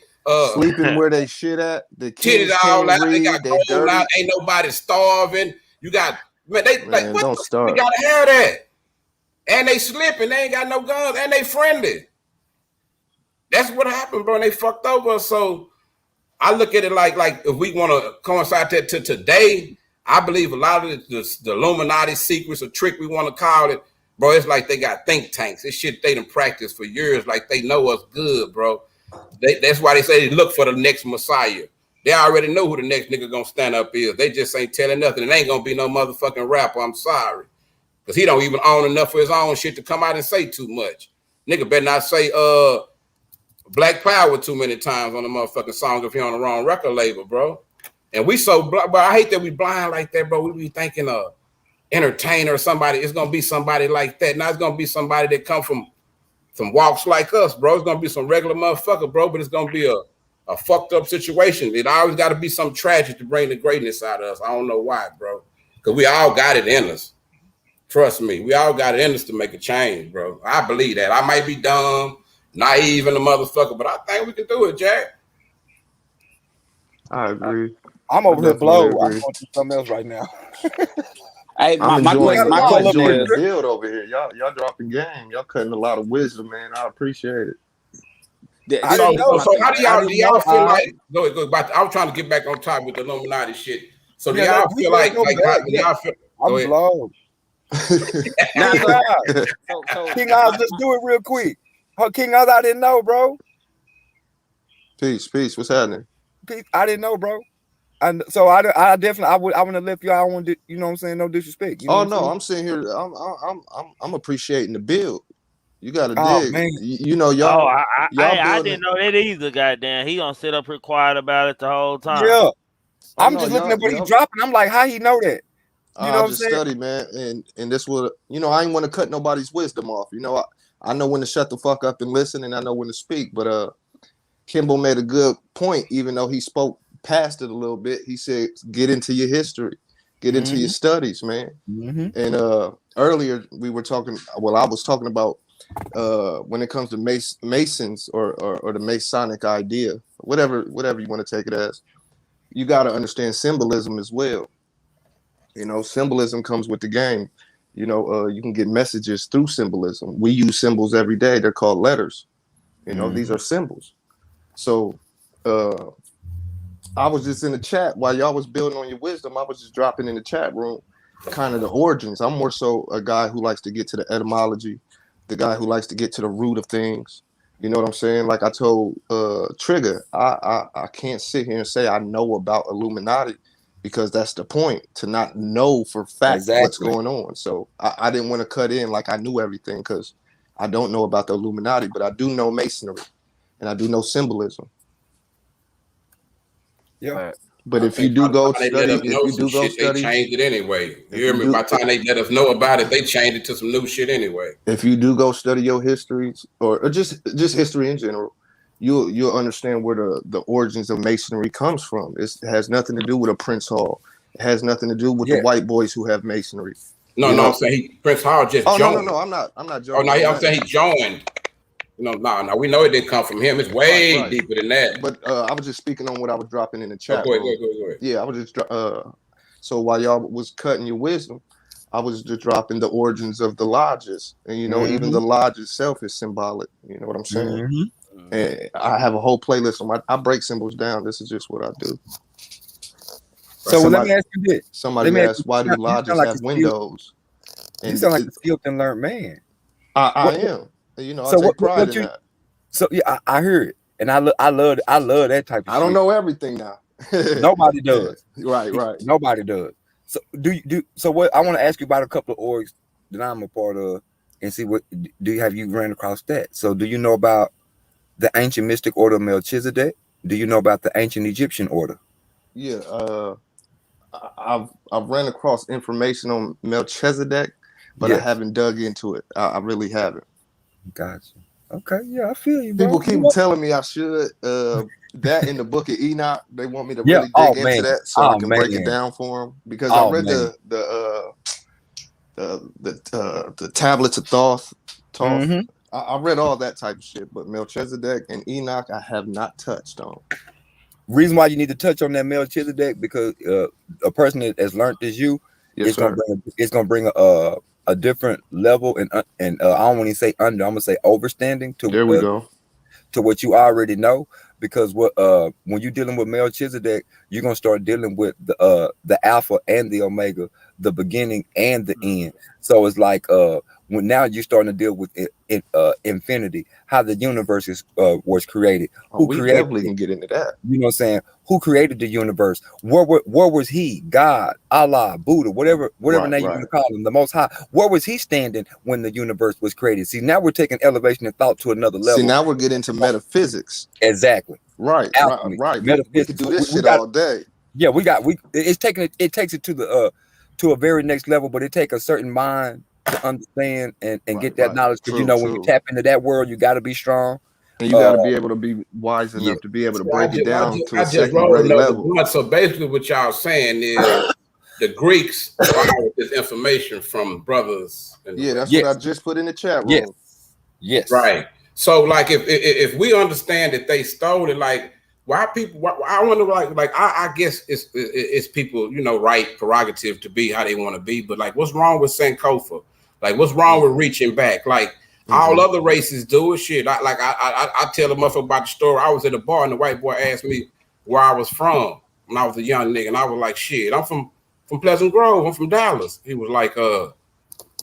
Sleeping where they shit at. The kids kids all can't out. They read. got They cold out. dirty. Ain't nobody starving. You got, man, they Man, like, what don't the start. fuck? You gotta have that. And they slipping. They ain't got no guns. And they friendly. That's what happened, bro. And they fucked over. So I look at it like if we want to coincide that to today, I believe a lot of the Illuminati secrets or trick we want to call it, bro, it's like they got think tanks. This shit they done practiced for years, like they know us good, bro. That's why they say they look for the next Messiah. They already know who the next nigga gonna stand up is. They just ain't telling nothing. It ain't gonna be no motherfucking rapper. I'm sorry. Because he don't even own enough for his own shit to come out and say too much. Nigga better not say Black Power too many times on the motherfucking song if you're on the wrong record label, bro. And we so blind, but I hate that we blind like that, bro. We be thinking entertainer or somebody. It's gonna be somebody like that. Now it's gonna be somebody that come from walks like us, bro. It's gonna be some regular motherfucker, bro. But it's gonna be a fucked up situation. It always got to be some tragic to bring the greatness out of us. I don't know why, bro. Because we all got it in us. Trust me, we all got it in us to make a change, bro. I believe that. I might be dumb, naive in the motherfucker, but I think we can do it, Jack. I agree. I'm over here blown. I'm agree. going through something else right now. Hey, I'm my enjoying question the build over here. Y'all dropping game. Y'all cutting a lot of wisdom, man. I appreciate it. So how do y'all feel like? Go ahead. I was trying to get back on top with the Illuminati shit. So do y'all feel like y'all feel? I'm blown. King Oz, let's do it real quick. King Oz, I didn't know, bro. Peace. What's happening? Peace. I didn't know, bro. And so I definitely I wouldn't have left you. I want to, you know what I'm saying? No disrespect. You know I'm sitting here. I'm appreciating the build. You got to dig. Man. You know, y'all. I didn't know that either. Goddamn, he gonna sit up here quiet about it the whole time. Yeah, I'm just looking at what he's dropping. I'm like, how he know that? You know I just study, man, and this will, I ain't want to cut nobody's wisdom off. I know when to shut the fuck up and listen, and I know when to speak. But Kimball made a good point, even though he spoke past it a little bit. He said, "Get into your history, get into your studies, man." And earlier we were talking. Well, I was talking about when it comes to Masons or the Masonic idea, whatever you want to take it as. You got to understand symbolism as well. Symbolism comes with the game. You can get messages through symbolism. We use symbols every day. They're called letters. These are symbols. So I was just in the chat while y'all was building on your wisdom. I was just dropping in the chat room kind of the origins. I'm more so a guy who likes to get to the etymology, the guy who likes to get to the root of things. You know what I'm saying? Like I told Trigger, I can't sit here and say I know about Illuminati, because that's the point, to not know for fact what's going on. So I didn't want to cut in like I knew everything, because I don't know about the Illuminati, but I do know Masonry and I do know symbolism. Yeah. But if you do go study, they changed it anyway. You hear me? By the time they let us know about it, they changed it to some new shit anyway. If you do go study your histories or just history in general, you'll understand where the origins of Masonry comes from. It has nothing to do with a Prince Hall. It has nothing to do with the white boys who have masonry. No, I'm saying Prince Hall just joined. No, I'm not Oh, joking. no, I'm saying he joined. No, we know it didn't come from him. It's way deeper than that. But I was just speaking on what I was dropping in the chat. Go ahead. Yeah, I was just so while y'all was cutting your wisdom, I was just dropping the origins of the lodges, and even the lodge itself is symbolic. You know what I'm saying? And I have a whole playlist on I break symbols down. This is just what I do. So let me ask you this. Somebody asked, why do lodges have windows? You sound like a skilled and learned man. I am. I take pride in that. So yeah, I heard it, and I love that type of shit. I don't know everything now. Nobody does. Right. Nobody does. So so what I want to ask you about a couple of orgs that I'm a part of, and see what have you ran across that? So do you know about the ancient mystic order of Melchizedek? Do you know about the ancient Egyptian order? Yeah, I've ran across information on Melchizedek, but I haven't dug into it. I really haven't. Gotcha. Okay, yeah, I feel you, bro. People keep telling me I should. That in the book of Enoch, they want me to really dig into that so I can break it down for them, because I read the tablets of Thoth. I read all that type of shit, but Melchizedek and Enoch I have not touched on. Reason why you need to touch on that Melchizedek, because a person that has learned as you, it's gonna bring a different level and I don't want to say under, I'm gonna say overstanding to there we go to what you already know, because when you're dealing with Melchizedek, you're gonna start dealing with the Alpha and the Omega, the beginning and the end. So it's like when now you're starting to deal with infinity, how the universe was created. Who we created definitely can get into that. You know what I'm saying? Who created the universe? Where was he? God, Allah, Buddha, whatever name you want to call him, the Most High. Where was he standing when the universe was created? See, now we're taking elevation and thought to another level. See, now we're getting into metaphysics. Exactly. Right. We could do this shit all day. Yeah, it takes it to the to a very next level, but it takes a certain mind to understand and get that knowledge. Because when you tap into that world, you got to be strong. And you got to be able to be wise enough to be able to break it down to a second grade level. So basically what y'all saying is the Greeks borrowed this information from brothers. That's what I just put in the chat room. Yes. Right. So like if we understand that they stole it, like why people? I wonder, like I guess it's people, right prerogative to be how they want to be. But like, what's wrong with Sankofa? Like, what's wrong with reaching back? Like all other races do it. Shit. I tell a motherfucker about the story. I was at a bar and the white boy asked me where I was from when I was a young nigga, and I was like, shit, I'm from Pleasant Grove. I'm from Dallas. He was like,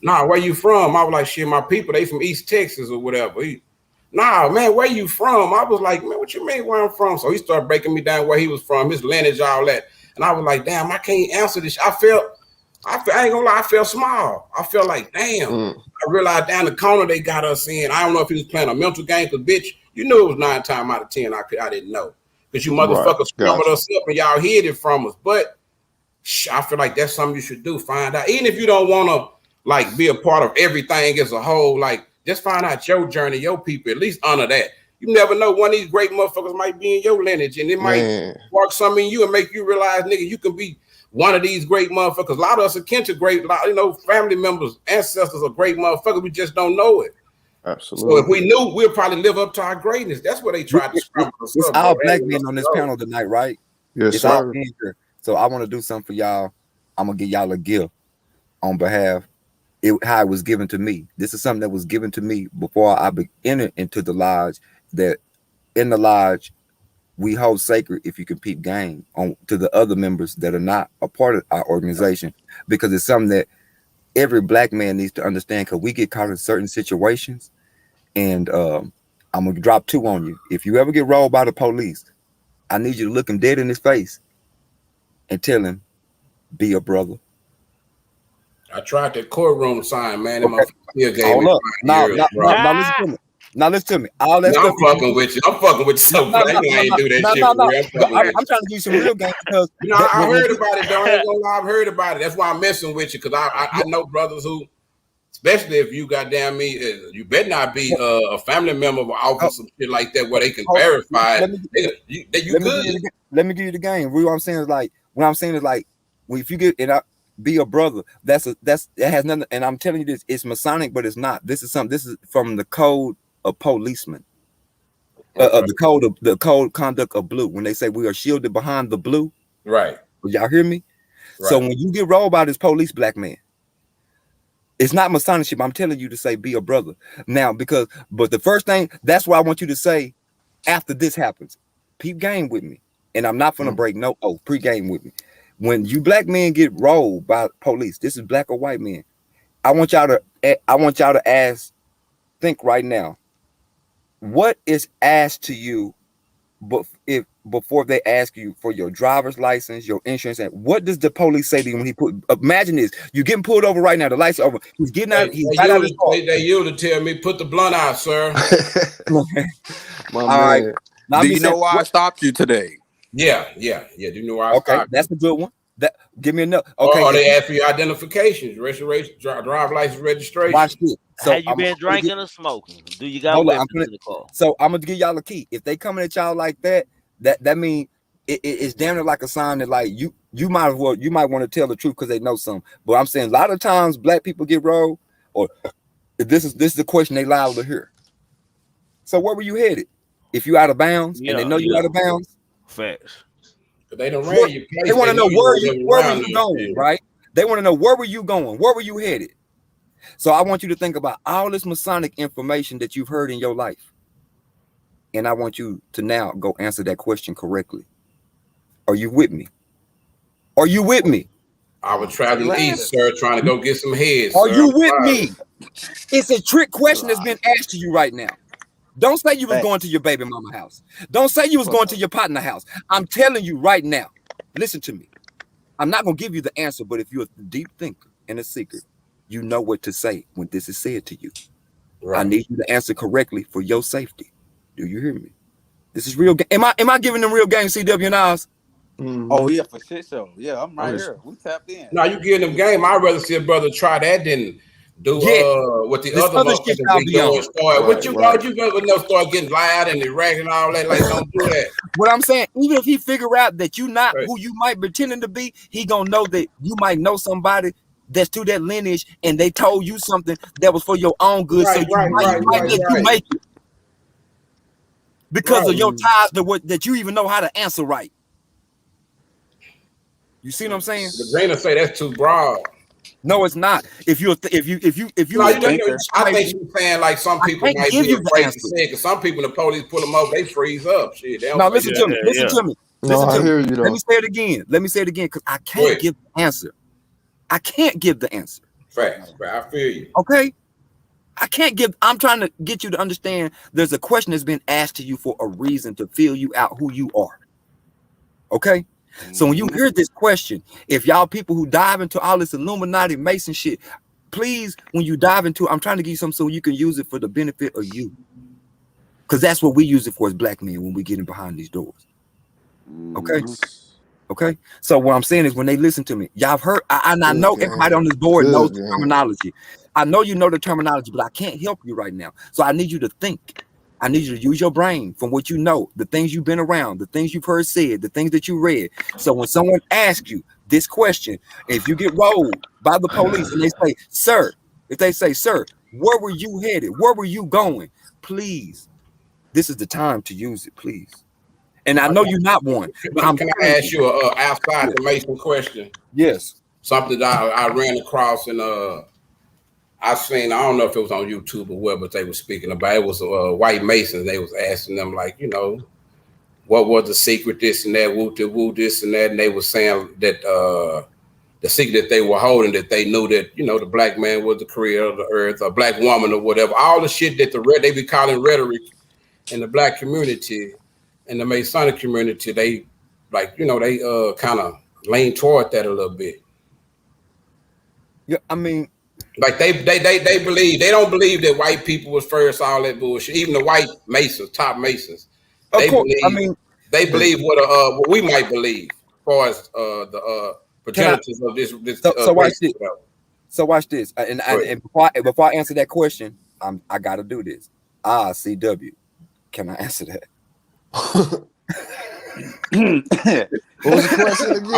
nah, where you from? I was like, shit, my people, they from East Texas or whatever. Nah, man, where you from? I was like, man, what you mean where I'm from? So he started breaking me down where he was from, his lineage, all that. And I was like, damn, I can't answer this. I ain't gonna lie, I felt small. I felt like, damn. I realized down the corner they got us in. I don't know if he was playing a mental game, because bitch, you knew it was 9 times out of 10. I didn't know. Because you motherfuckers scrambled us up and y'all hid it from us. But I feel like that's something you should do. Find out. Even if you don't want to like be a part of everything as a whole, like just find out your journey, your people, at least honor that. You never know, one of these great motherfuckers might be in your lineage, and it might spark something in you and make you realize, nigga, you can be one of these great motherfuckers. A lot of us are kin to great, family members, ancestors are great motherfuckers. We just don't know it. Absolutely. So if we knew, we'll probably live up to our greatness. That's what they tried to scramble us It's up. all black men on this panel tonight, right? Yes, it's all sir. in here. So I want to do something for y'all. I'm gonna give y'all a gift on behalf how it was given to me. This is something that was given to me before I entered into the lodge. That in the lodge we hold sacred, if you can peep game, on to the other members that are not a part of our organization, because it's something that every black man needs to understand, because we get caught in certain situations. And I'm gonna drop 2 on you. If you ever get rolled by the police, I need you to look him dead in his face and tell him, be a brother. I tried that courtroom sign, man. Okay. Hold up. Now listen to me. Now listen to me. All that stuff. I'm fucking with you. I'm fucking with you. So I ain't do that shit. I'm trying to give you some real game, because I heard about it, though. I ain't gonna lie, I've heard about it. That's why I'm messing with you, because I know brothers who, especially if you goddamn me, you better not be a family member of an office or shit like that where they can verify. You good. Let me give you the game. What I'm saying is like if you get and be a brother, that has nothing. And I'm telling you this, it's Masonic, but it's not. This is from the code of policemen. The code conduct of blue. When they say we are shielded behind the blue, right? Y'all hear me? Right. So when you get rolled by this police black man, it's not Masonicship. I'm telling you to say be a brother now, but the first thing, that's why I want you to say after this happens, peep game with me, and I'm not gonna break no oath. Pre-game with me. When you black men get rolled by police, this is black or white men. I want y'all to think right now. What is asked to you, but before they ask you for your driver's license, your insurance, and what does the police say to you when he imagine this, you're getting pulled over right now, the lights are over, he's getting out, he's got out of his car. They usually tell me, put the blunt out, sir. All right. Now, do you know why I stopped you today? Yeah. Do you know why I stopped you? That's a good one. Give me another. Okay. Or they ask for your identifications, registration, driver license registration. Watch this. So have you been drinking or smoking? Do you got weapons in the car? So I'm gonna give y'all a key. If they coming at y'all like that means it's damn near like a sign that like you might want to tell the truth because they know something. But I'm saying a lot of times black people get rolled, or this is the question they liable to hear. So where were you headed? If you out of bounds and they know you out of bounds, facts. They don't ran your place. They want to know where were you going, right? They want to know where were you going, where were you headed. So I want you to think about all this Masonic information that you've heard in your life, and I want you to now go answer that question correctly. Are you with me? Are you with me? I was traveling east, sir, trying to go get some heads. Are you with me? It's a trick question that's been asked to you right now. Don't say you was going to your baby mama house. Don't say you was going to your partner house. I'm telling you right now, listen to me. I'm not going to give you the answer, but if you're a deep thinker and a seeker, you know what to say when this is said to you. Right. I need you to answer correctly for your safety. Do you hear me? This is real. Am I giving them real game, CW and Oz? Oh yeah, for shit show. Yeah, I'm right here. We tapped in. No, you giving them game. I'd rather see a brother try that than do what the other motherfuckers be doing. What you gonna start getting loud and erratic and all that? Like, don't do that. What I'm saying, even if he figure out that you not who you might pretending to be, he gonna know that you might know somebody that's to that lineage, and they told you something that was for your own good, so you might make it because of your ties to that you even know how to answer right. You see what I'm saying? The Greener say that's too broad. No, it's not. If you, I think you're saying like some people might be afraid to say it, because some people, the police pull them over, they freeze up. Shit. No, listen to me. Listen to me. I hear you though. Let me say it again, because I can't give the answer. I can't give the answer. Facts. I feel you. Okay. I'm trying to get you to understand there's a question that's been asked to you for a reason to feel you out who you are. Okay. So when you hear this question, if y'all people who dive into all this Illuminati Mason shit, please, when you dive into it, I'm trying to give you something so you can use it for the benefit of you. Because that's what we use it for as black men when we get in behind these doors. Okay. Okay. So what I'm saying is when they listen to me, y'all have heard, I know everybody on this board knows the terminology. I know you know the terminology, but I can't help you right now. So I need you to think. I need you to use your brain from what you know, the things you've been around, the things you've heard said, the things that you read. So when someone asks you this question, if you get rolled by the police and they say, sir, where were you headed? Where were you going? Please, this is the time to use it, please. And I know you're not one. But can I ask you a outside the Mason question? Yes. Something that I ran across and I don't know if it was on YouTube or where, but they were speaking about it was white Masons. They was asking them like, what was the secret, this and that, woo this and that, and they were saying that the secret that they were holding, that they knew that the black man was the creator of the earth, a black woman or whatever, all the shit that they be calling rhetoric in the black community, in the Masonic community, they kind of lean toward that a little bit. Yeah, I mean. Like they believe, they don't believe that white people was first, all that bullshit. Even the white Masons, top Masons, they believe what we might believe as far as the progenitors of this. So watch this. So watch this, and before I answer that question, I got to do this. CW, can I answer that? What was the question again?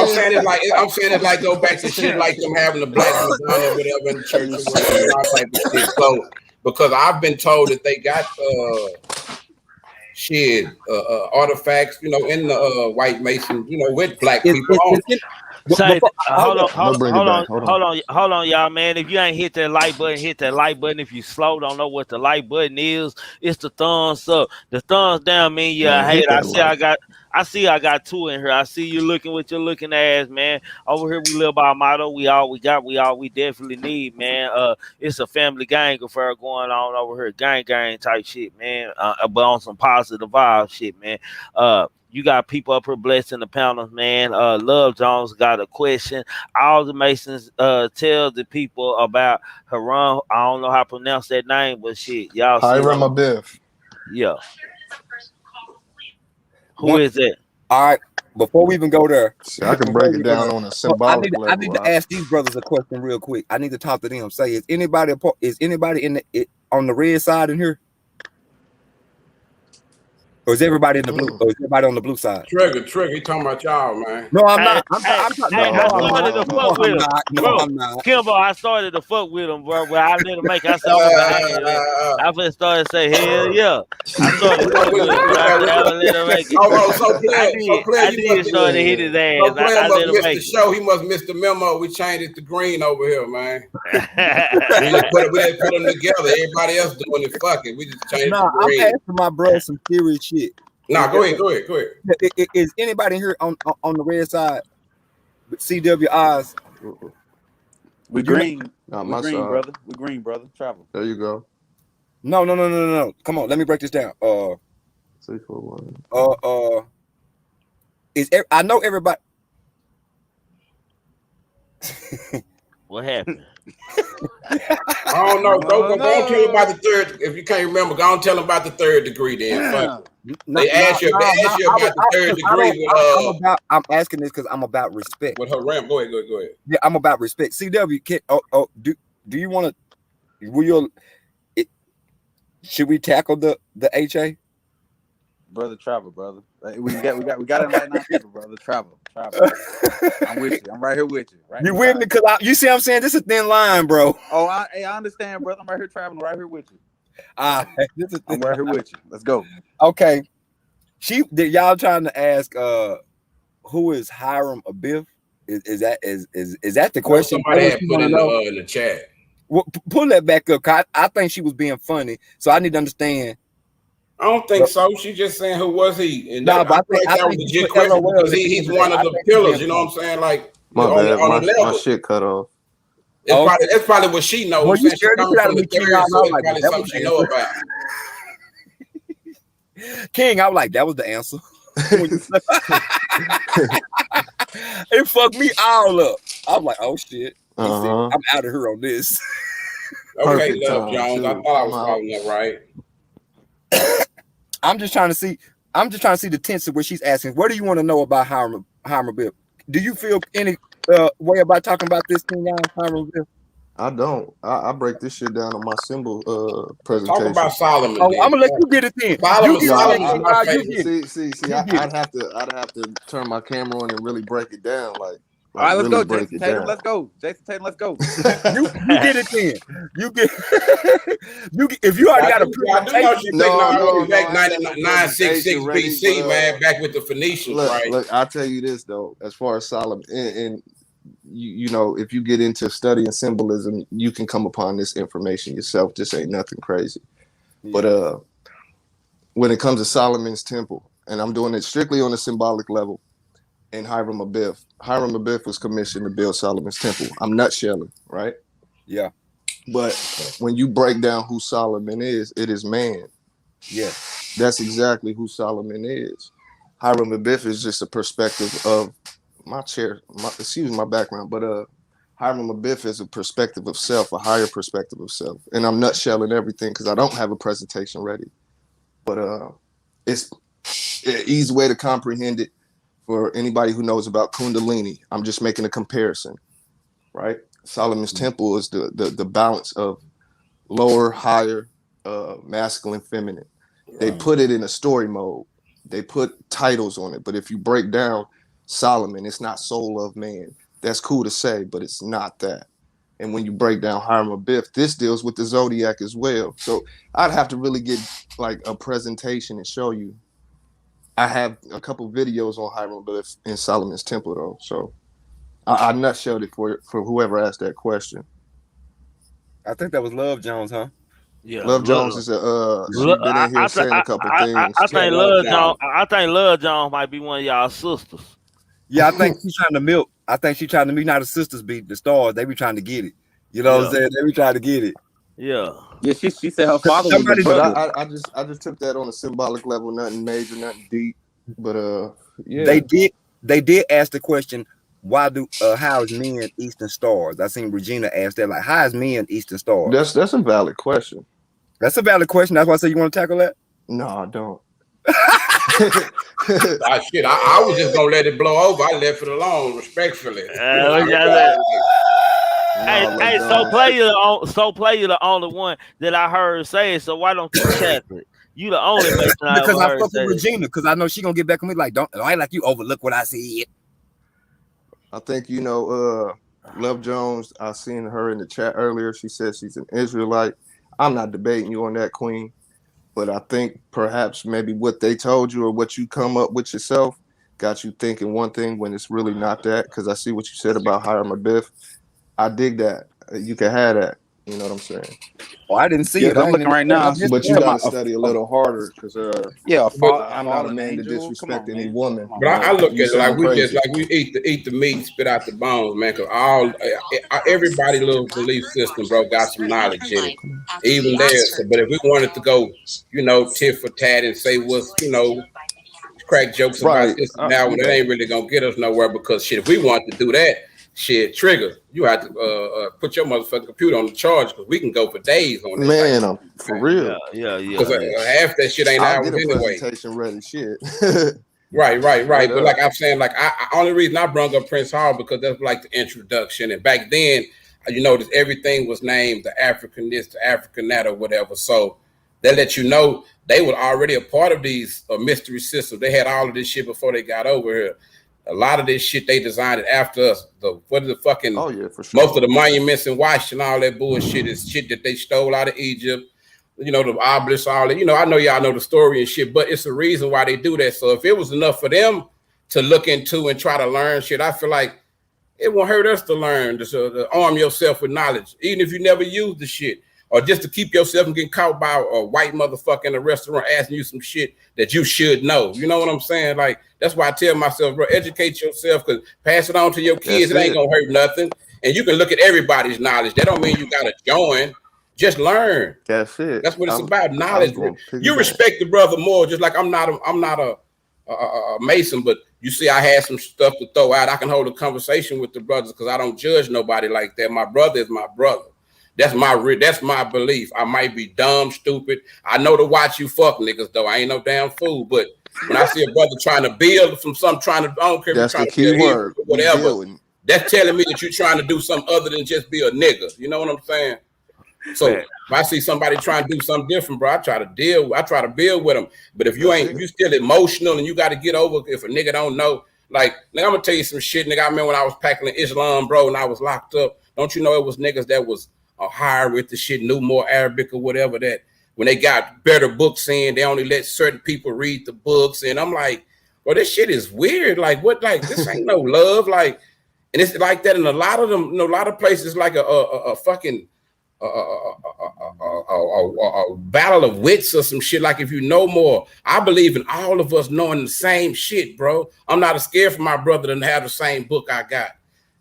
I'm saying it like go back to shit like them having the black Madonna or whatever in the church or whatever, and all type of shit. So because I've been told that they got artifacts, you know, in the white Mason, you know, with black people on. Say, hold on, y'all, man. If you ain't hit that like button, hit that like button. If you slow, don't know what the like button is, it's the thumbs up. The thumbs down mean you're a hater. I see I got two in here. I see you looking with your looking ass, man. Over here we live by a motto. We definitely need, man. It's a family gang affair going on over here. Gang type shit, man. But on some positive vibe shit, man. You got people up here blessing the panels, man. Love Jones got a question. All the Masons tell the people about Haram. I don't know how to pronounce that name, but shit, y'all see. Hiram Abiff. Yeah. Who is it? All right. Before we even go there, see, I can break it down on a symbolic level. I need to ask these brothers a question real quick. I need to talk to them. Say, is anybody on the red side in here? Or is everybody in the blue? Or is everybody on the blue side? Trigger, he talking about y'all, man. No, I'm not. I started to fuck with him. No, I'm not. Kimbo, I started to fuck with him, bro. Where I let him make. I said, I first started to say, hell yeah. I started to fuck with him. I let him make it. I did start to hit his ass. I let him make the show. He must miss the memo. We changed it to green over here, man. we didn't put them together. Everybody else doing it. Fuck it. We just changed it to green. I'm asking my bro some serious shit. Nah, go ahead. Is anybody here on the red side? CWIs. We green. No, we green, side. brother. We green, brother. Travel. There you go. No. Come on, let me break this down. 3, 4, 1. I know everybody. What happened? I don't know. Don't tell him about the third. If you can't remember, go and tell him about the third degree. Then they ask you about the third degree. I'm asking this because I'm about respect. With Haram, go ahead. Yeah, I'm about respect. CW, do you want to? Should we tackle the HA? Brother, travel, brother. We got it right now, people, brother. Travel. I'm with you. I'm right here with you. Right. You with me? Because you see what I'm saying? This is a thin line, bro. Oh, I understand, brother. I'm right here traveling, right here with you. I'm right here with you. Let's go. Okay. Y'all trying to ask who is Hiram Abiff? Is that the question? Somebody had put in the chat. Well, pull that back up. I think she was being funny, so I need to understand. I don't think so. She's just saying, who was he? And I think that was a legit question because he's one of the pillars. You know what I'm saying? Like on the level. My shit cut off. That's probably what she knows. Well, she's coming from the third, so it's probably something she know about. King, I was like, that was the answer. It fucked me all up. I was like, oh shit. Said, I'm out of here on this. Okay, Love Jones. I thought I was following that right. I'm just trying to see the tense of where she's asking, what do you want to know about Hiram Abiff? Do you feel any way about talking about this thing on Hiram Abiff? I don't. I break this shit down on my symbol presentation. Talk about Solomon. I'm gonna let you get it in. See, I'd have to turn my camera on and really break it down. Like all right, let's go, Jason Tatum. Let's go, Jason Tatum. Let's go. you get it in. You get. If you already got a presentation. No, back 966 BC, man, back with the Phoenicians, right? Look, I'll tell you this though, as far as Solomon, and you know, if you get into studying symbolism, you can come upon this information yourself. This ain't nothing crazy. Yeah. But when it comes to Solomon's temple, and I'm doing it strictly on a symbolic level, and Hiram Abiff was commissioned to build Solomon's temple. I'm nutshelling, right? Yeah. But when you break down who Solomon is, it is man. Yeah. That's exactly who Solomon is. Hiram Abiff is just a perspective of my background, but Hiram Abiff is a perspective of self, a higher perspective of self. And I'm nutshelling everything because I don't have a presentation ready. But it's an easy way to comprehend it for anybody who knows about Kundalini. I'm just making a comparison, right? Solomon's temple is the balance of lower, higher, masculine, feminine. They put it in a story mode. They put titles on it, but if you break down Solomon, it's not soul of man. That's cool to say, but it's not that. And when you break down Hiram Abiff, this deals with the zodiac as well. So I'd have to really get like a presentation and show you. I have a couple videos on Hiram Abiff in Solomon's Temple though. So I nutshelled it for whoever asked that question. I think that was Love Jones, huh? Yeah, Love Jones is she been in here saying a couple things. I think Love Jones might be one of y'all sisters. Yeah, I think she's trying to milk. I think she's trying to milk. Now the sisters beat the stars. They be trying to get it. You know what I'm saying? They be trying to get it. Yeah. Yeah, she said her father was But the brother. I just took that on a symbolic level, nothing major, nothing deep. But yeah. They did ask the question, why do how is men Eastern Stars? I seen Regina ask that, like, how is men Eastern Stars? That's a valid question. That's a valid question. That's why I said you want to tackle that? No, I don't. Shit, I was just gonna let it blow over. I left it alone, respectfully. Hey, so play you the only one that I heard say it. So why don't you tackle it? You the only person because I fuck with say Regina, because I know she gonna get back on me like, don't I like you overlook what I said. I think Love Jones, I seen her in the chat earlier. She said she's an Israelite. I'm not debating you on that, Queen. But I think perhaps maybe what they told you or what you come up with yourself got you thinking one thing when it's really not that. Because I see what you said about Hiram Abiff. I dig that. You can have that. You know what I'm saying? Oh, I didn't see it. I'm looking right now. But you got to study a little harder because I'm not a man to angel. disrespect any woman. But I look at it like we eat the meat, spit out the bones, man. Because everybody little belief system, bro, got some knowledge in it. Even there. But if we wanted to go, tit for tat and say what's, crack jokes about this and now, it ain't really gonna get us nowhere because shit, if we want to do that. Shit, Trigger, you have to put your motherfucking computer on the charge because we can go for days on this. Man, I'm for real. Yeah. Because half that shit ain't ours anyway. Presentation ready, shit. Right. But like I'm saying, like I only reason I brung up Prince Hall because that's like the introduction, and back then, everything was named the African this, the African that, or whatever. So they let you know they were already a part of these mystery systems. They had all of this shit before they got over here. A lot of this shit they designed it after us. For sure. Most of the monuments in Washington, all that bullshit is shit that they stole out of Egypt. The obelisks, all that. I know y'all know the story and shit, but it's the reason why they do that. So if it was enough for them to look into and try to learn shit, I feel like it won't hurt us to learn, to arm yourself with knowledge, even if you never use the shit. Or just to keep yourself from getting caught by a white motherfucker in a restaurant asking you some shit that you should know. You know what I'm saying? Like, that's why I tell myself, bro, educate yourself, because pass it on to your kids. It ain't going to hurt nothing. And you can look at everybody's knowledge. That don't mean you got to join. Just learn. That's it. That's what it's about, knowledge. You respect the brother more, just like I'm not a Mason, but you see I had some stuff to throw out. I can hold a conversation with the brothers because I don't judge nobody like that. My brother is my brother. That's my belief. I might be dumb, stupid. I know to watch you fuck niggas though. I ain't no damn fool. But when I see a brother trying to build from something, I don't care if you're trying to build whatever. That's telling me that you're trying to do something other than just be a nigga. You know what I'm saying? So if I see somebody trying to do something different, bro, I try to build with them. But if you still emotional and you got to get over if a nigga don't know, like, nigga, I'm gonna tell you some shit, nigga. I remember when I was packing in Islam, bro, and I was locked up. Don't you know it was niggas that was higher with the shit, knew more Arabic or whatever, that when they got better books in, they only let certain people read the books. And I'm like, well, this shit is weird. Like, what? Like, this ain't no love. Like, and it's like that in a lot of them, a lot of places, like a fucking battle of wits or some shit. Like, if you know more, I believe in all of us knowing the same shit, bro. I'm not scared for my brother to have the same book I got.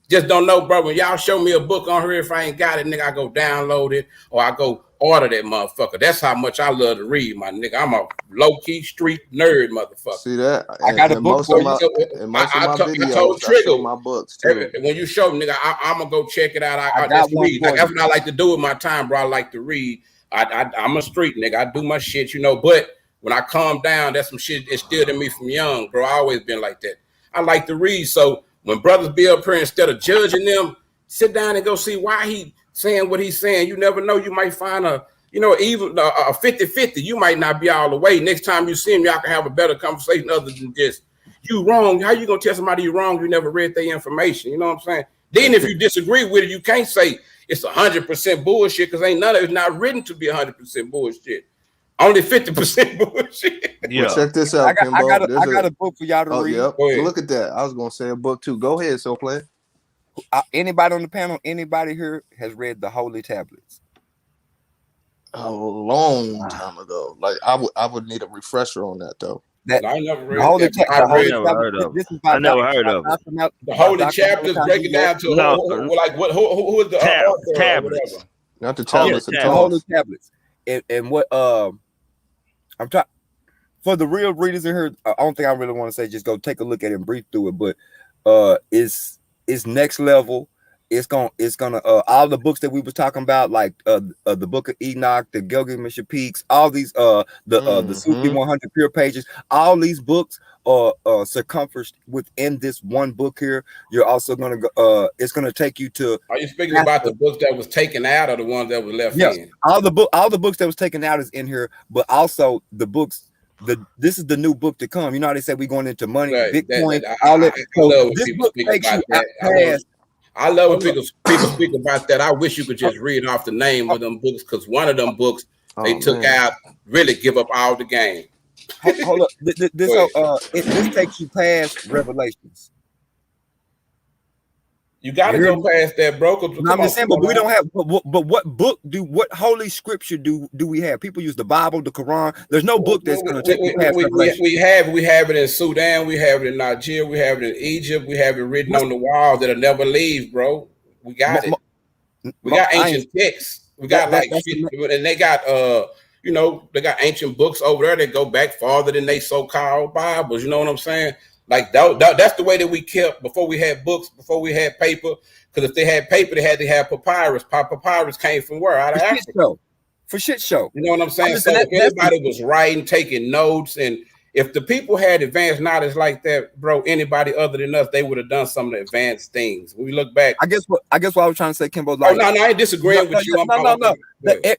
Just don't know, bro. When y'all show me a book on here, if I ain't got it, nigga, I go download it or I go order that motherfucker. That's how much I love to read, my nigga. I'm a low-key street nerd, motherfucker. See that? I got a book for you. I told Trigger my books too. When you show me, nigga, I'm gonna go check it out. I just read. Like, that's what I like to do with my time, bro. I like to read. I'm a street nigga. I do my shit, But when I calm down, that's some shit instilled in me from young, bro. I always been like that. I like to read, so when brothers be up here, instead of judging them, sit down and go see why he saying what he's saying. You never know. You might find a you know, even 50-50, you might not be all the way. Next time you see him, y'all can have a better conversation other than just you wrong. How you gonna tell somebody you wrong? You never read their information. You know what I'm saying? Then if you disagree with it, you can't say it's 100% bullshit because ain't none of it's not written to be 100% bullshit. Only 50% bullshit. Yeah. Well, check this out, Kimbo. I got a book for y'all to read. Yep. Look at that. I was gonna say a book too. Go ahead, so play. Anybody on the panel? Anybody here has read the Holy Tablets? A long time ago. Like I would need a refresher on that though. I never read that. I never heard of it. The Holy Chapters break it down to like what? Who is the tablets? Not the tablets. The Holy Tablets. And what I'm trying for the real readers in here. I don't think I really want to say just go take a look at it and brief through it, but it's next level. It's gonna all the books that we was talking about, like the Book of Enoch, the Gilgamesh Peaks, all these the Sufi 100 pure pages, all these books are circumferenced within this one book here. You're also gonna go it's gonna take you to. Are you speaking about the books that was taken out or the ones that were left in? All the books that was taken out is in here, but also the books. This is the new book to come. You know how they say we're going into money, right. Bitcoin, all that. So this book takes you past. I love when people speak about that. I wish you could just read off the name of them books because one of them books they took out really give up all the game. Hold up, this takes you past Revelations. You got to go past that, bro. No, I'm just saying, but we don't have. But what book what holy scripture do we have? People use the Bible, the Quran. There's no book that's going to take you past Revelation. We have it in Sudan. We have it in Nigeria. We have it in Egypt. We have it written on the walls that'll never leave, bro. We got it. We got ancient texts. We got and they got you know, they got ancient books over there that go back farther than they so-called Bibles. You know what I'm saying? Like that's the way that we kept before we had books, before we had paper. Because if they had paper, they had to have papyrus. Papyrus came from where? Out of Africa. For shit show. You know what I'm saying? So if anybody was writing, taking notes, and if the people had advanced knowledge like that, bro, anybody other than us, they would have done some of the advanced things. When we look back, I guess what I was trying to say, Kimbo. Like, no, I ain't disagreeing with you. No, it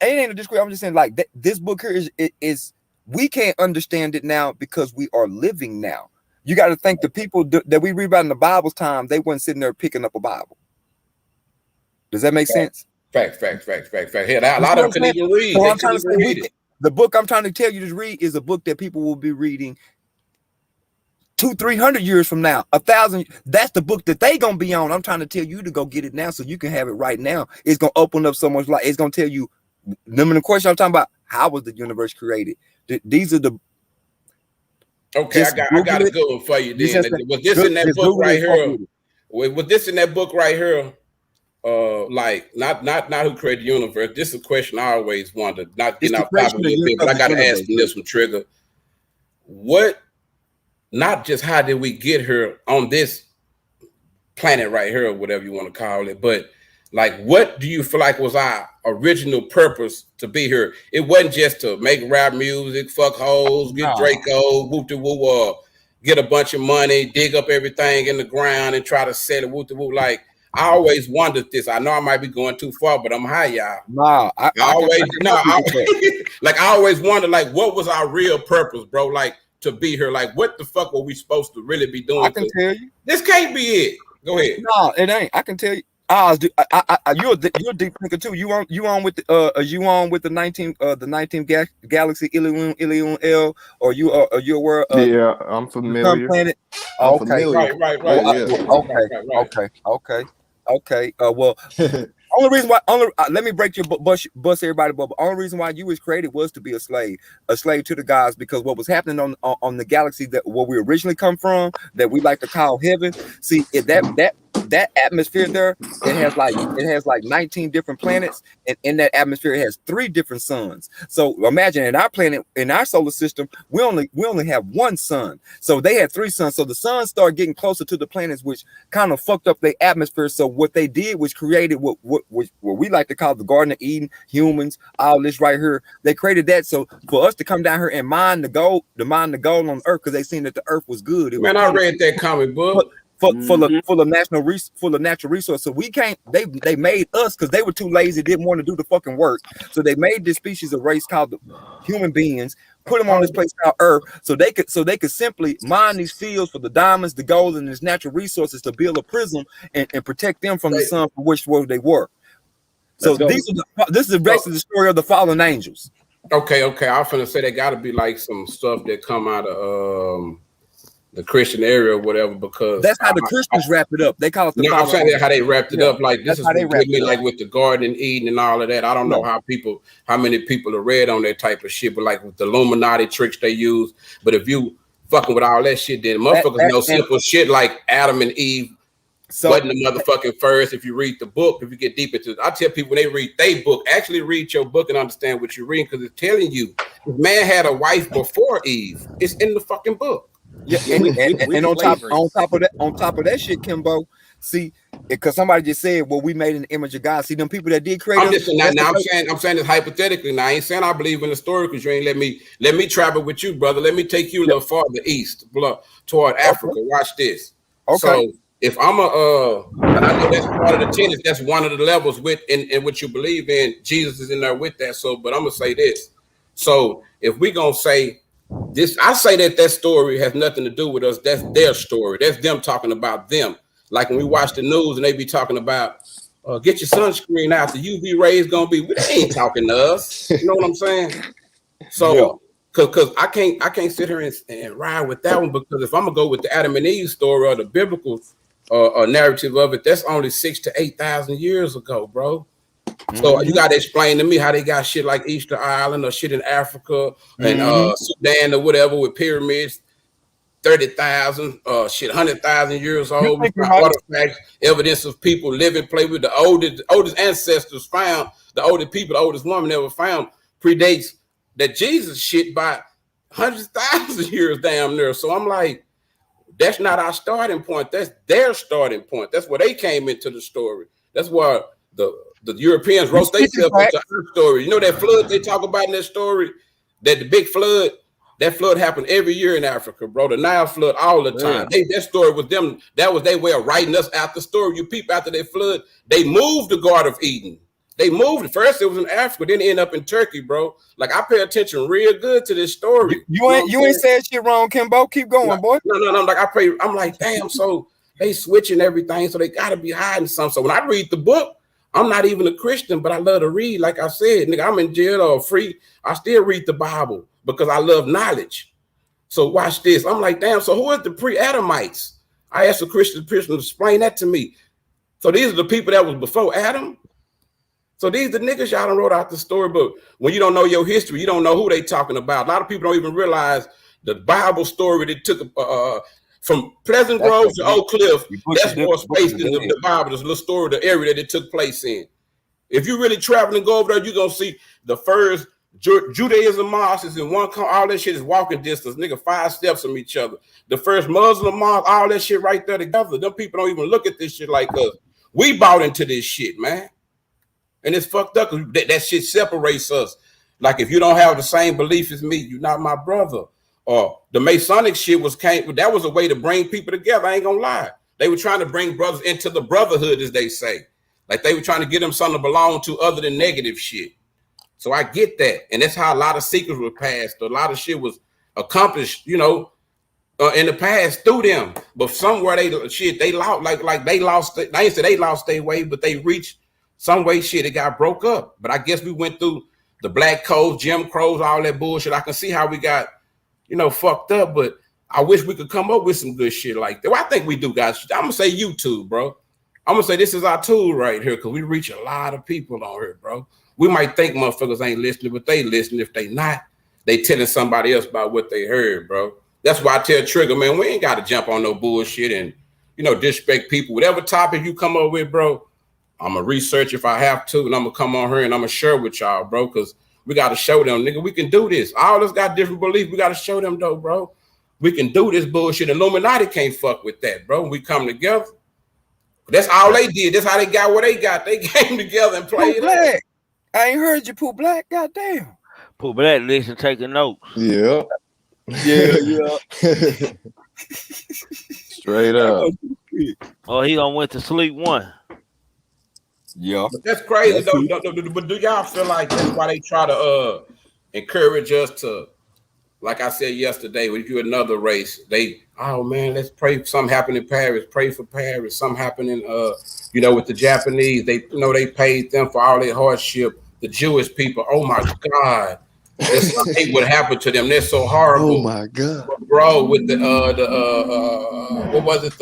ain't a disagreement. I'm just saying, like this book here is. We can't understand it now because we are living now. You got to think the people that we read about in the Bible's time, they weren't sitting there picking up a Bible. Does that make sense? Fact. Here, a lot of them can even read. So I'm trying to say, the book I'm trying to tell you to read is a book that people will be reading 200-300 years from now, 1,000. That's the book that they gonna be on. I'm trying to tell you to go get it now so you can have it right now. It's gonna open up so much light. It's gonna tell you. The question I'm talking about: how was the universe created? These are the. Okay, I got a good one for you. Then was this in that book right here? Was this in that book right here? Like not who created the universe. This is a question I always wondered. Not getting off topic a little bit, but I got to ask you this one, Trigger. What? Not just how did we get here on this planet right here, or whatever you want to call it, but like, what do you feel like was our original purpose to be here? It wasn't just to make rap music, fuck hoes, get Draco, whoop de woo, get a bunch of money, dig up everything in the ground and try to sell it, whoop de woo. Like, I always wondered this. I know I might be going too far, but I'm high, y'all. I always wondered, like, what was our real purpose, bro? Like, to be here, like, what the fuck were we supposed to really be doing? I can tell you. This can't be it. Go ahead. No, it ain't. I can tell you. You're a deep thinker too. You on with the 19th galaxy Ilion L, or you aware of? Yeah, I'm familiar. Planet. I'm okay, familiar. Right. Okay. Well, only reason why. Let me break your bust everybody. But the only reason why you was created was to be a slave to the gods, because what was happening on the galaxy that where we originally come from, that we like to call heaven. See, that atmosphere there, it has like 19 different planets, and in that atmosphere it has 3 different suns. So imagine in our planet, in our solar system, we only have 1 sun. So they had 3 suns. So the suns started getting closer to the planets, which kind of fucked up their atmosphere. So what they did was created what we like to call the Garden of Eden. Humans, all this right here, they created that so for us to come down here and mine the gold on Earth, because they seen that the Earth was good. I read that comic book. for the natural resource. So we can't. They made us because they were too lazy, didn't want to do the fucking work. So they made this species of race called the human beings, put them on this place called Earth, so they could simply mine these fields for the diamonds, the gold, and these natural resources to build a prism and protect them from the sun for which world they were. So this is basically the story of the fallen angels. Okay. I was finna say they got to be like some stuff that come out of the Christian area or whatever, because that's how the Christians wrap it up. They call it the. No, I'm saying that how they wrapped it up. Like this is what with me, like with the Garden of Eden and all of that. I don't know how many people are read on that type of shit, but like with the Illuminati tricks they use. But if you fucking with all that shit, then motherfuckers know simple shit like Adam and Eve. Wasn't the motherfucking first. If you read the book, if you get deep into it, I tell people when they read their book, actually read your book and understand what you're reading, because it's telling you man had a wife before Eve. It's in the fucking book. Yeah, and on top of that shit, Kimbo. See, because somebody just said, "Well, we made an image of God." See, them people that did create. I'm saying this hypothetically. Now I ain't saying I believe in the story, because you ain't let me travel with you, brother. Let me take you a little farther east, toward Africa. Watch this. Okay. So if I'm and I know that's part of the tenets. That's one of the levels in what you believe in. Jesus is in there with that. So, but I'm gonna say this. So if we gonna say this, I say that story has nothing to do with us. That's their story. That's them talking about them. Like when we watch the news and they be talking about, get your sunscreen out. The UV rays gonna be. They ain't talking to us. You know what I'm saying? So, because I can't sit here and ride with that one, because if I'm gonna go with the Adam and Eve story or the biblical narrative of it, that's only 6,000 to 8,000 years ago, bro. So you got to explain to me how they got shit like Easter Island or shit in Africa and Sudan or whatever with pyramids, 30,000, 100,000 years old. Artifacts, evidence of people living, play with the oldest ancestors found, the oldest woman ever found predates that Jesus shit by 100,000 years damn near. So I'm like, that's not our starting point. That's their starting point. That's where they came into the story. That's why the Europeans wrote themselves into our story. You know that flood they talk about in that story, that the big flood, that flood happened every year in Africa, bro. The Nile flood all the time. That story was them. That was their way of writing us out the story. You peep after that flood, they moved the Garden of Eden. They moved it. First it was in Africa, then it ended up in Turkey, bro. Like I pay attention real good to this story. You ain't said shit wrong, Kimbo. Keep going, boy. No. Like I'm like, damn, so they switching everything, so they gotta be hiding something. So when I read the book, I'm not even a Christian, but I love to read. Like I said, nigga, I'm in jail or free. I still read the Bible because I love knowledge. So watch this. I'm like, damn, so who is the pre-Adamites? I asked a Christian to explain that to me. So these are the people that was before Adam. So these the niggas y'all done wrote out the storybook. When you don't know your history, you don't know who they talking about. A lot of people don't even realize the Bible story that took from Pleasant Grove to Oak Cliff. That's more space than the Bible. There's a little story of the area that it took place in. If you really travel and go over there, you're gonna see the first Judaism mosque is in one corner. All that shit is walking distance, nigga, 5 steps from each other. The first Muslim mosque, all that shit right there together. Them people don't even look at this shit like us. We bought into this shit, man. And it's fucked up because that shit separates us. Like if you don't have the same belief as me, you're not my brother. Or the Masonic shit that was a way to bring people together. I ain't gonna lie. They were trying to bring brothers into the brotherhood, as they say. Like they were trying to get them something to belong to other than negative shit. So I get that. And that's how a lot of secrets were passed. A lot of shit was accomplished, in the past through them. But somewhere they lost, like they lost, I ain't say they lost their way, but they reached some way shit, it got broke up. But I guess we went through the Black Codes, Jim Crows, all that bullshit. I can see how we got, fucked up, but I wish we could come up with some good shit like that. Well, I think we do, guys. I'm gonna say YouTube, bro. I'm gonna say this is our tool right here, because we reach a lot of people on here, bro. We might think motherfuckers ain't listening, but they listen. If they not, they telling somebody else about what they heard, bro. That's why I tell Trigger, man, we ain't got to jump on no bullshit and, disrespect people. Whatever topic you come up with, bro, I'm going to research if I have to, and I'm going to come on here and I'm going to share with y'all, bro, because we got to show them, nigga, we can do this. All of us got different beliefs. We got to show them, though, bro. We can do this bullshit. Illuminati can't fuck with that, bro. We come together. That's all they did. That's how they got what they got. They came together and played it. I ain't heard you, Pooh Black. Goddamn. Pooh Black, listen, taking notes. Yeah. Yeah. Straight up. Or he done went to sleep one. Yeah. But that's crazy though. But do y'all feel like that's why they try to encourage us to, like I said yesterday, when you another race, oh man, let's pray something happen in Paris, pray for Paris, something happening with the Japanese, they paid them for all their hardship. The Jewish people, oh my God. That's I hate what happened to them. They're so horrible. Oh my God. But bro, with the what was it?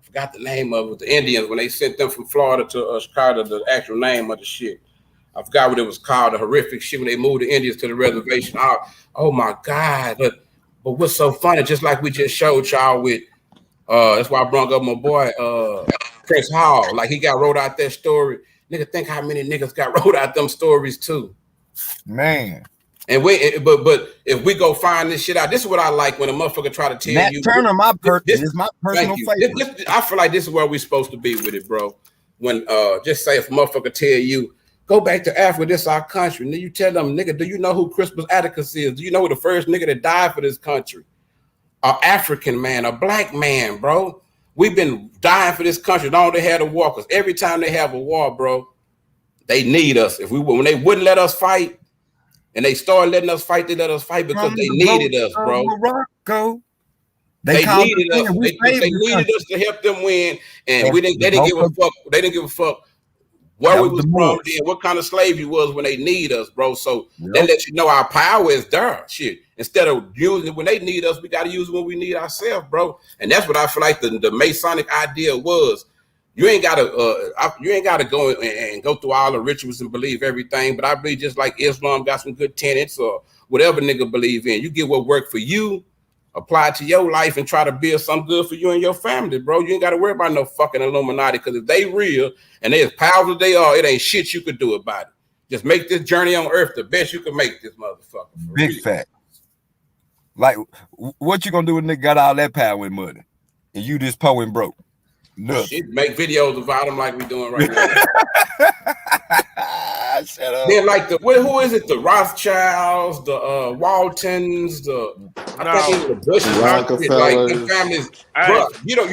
Forgot the name of it. The Indians, when they sent them from Florida to Chicago, the actual name of the shit. I forgot what it was called, the horrific shit when they moved the Indians to the reservation. Oh my God. But what's so funny, just like we just showed y'all with, that's why I brought up my boy, Prince Hall. Like he got wrote out that story. Nigga, think how many niggas got wrote out them stories too. Man. And but if we go find this shit out, this is what I like when a motherfucker try to tell Nat you. Turner, this is my personal favorite. I feel like this is where we're supposed to be with it, bro. When just say if a motherfucker tell you, go back to Africa, this is our country. And then you tell them, nigga, do you know who Crispus Attucks is? Do you know who the first nigga that died for this country? An African man, a black man, bro. We've been dying for this country. Don't they had a war? Because every time they have a war, bro, they need us. When they wouldn't let us fight, and they started letting us fight, they let us fight because they needed us, bro. Morocco. They needed us. They needed us to help them win, and they didn't give a fuck. They didn't give a fuck where we was from, then what kind of slave you was when they need us, bro. So they let you know our power is there. Shit. Instead of using it when they need us, we got to use it when we need ourselves, bro. And that's what I feel like the Masonic idea was. You ain't gotta go and go through all the rituals and believe everything. But I believe just like Islam got some good tenets or whatever nigga believe in, you get what worked for you, apply it to your life, and try to build something good for you and your family, bro. You ain't got to worry about no fucking Illuminati, because if they real and they as powerful as they are, it ain't shit you could do about it. Just make this journey on Earth the best you can make this motherfucker. Big fact. Like, what you gonna do when nigga got all that power and money, and you just poor and broke? No. Shit, make videos about them like we doing right now. Shut up. Then like who is it? The Rothschilds, the Waltons, the Bushes, like the families. Bro, you don't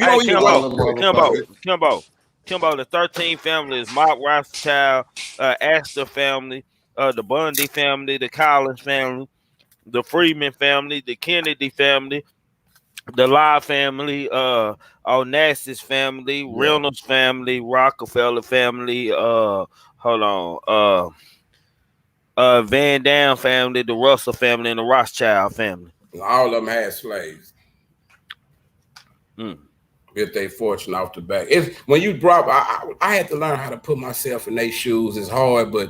Kimbo, the 13th family is Mark Rothschild, Astor family, the Bundy family, the Collins family, the Freeman family, the Kennedy family, the Lye family, Onassis family, Reynolds family, Rockefeller family, Van Dam family, the Russell family, and the Rothschild family. All of them had slaves. Get their fortune off the back. When you drop, I had to learn how to put myself in their shoes. It's hard, but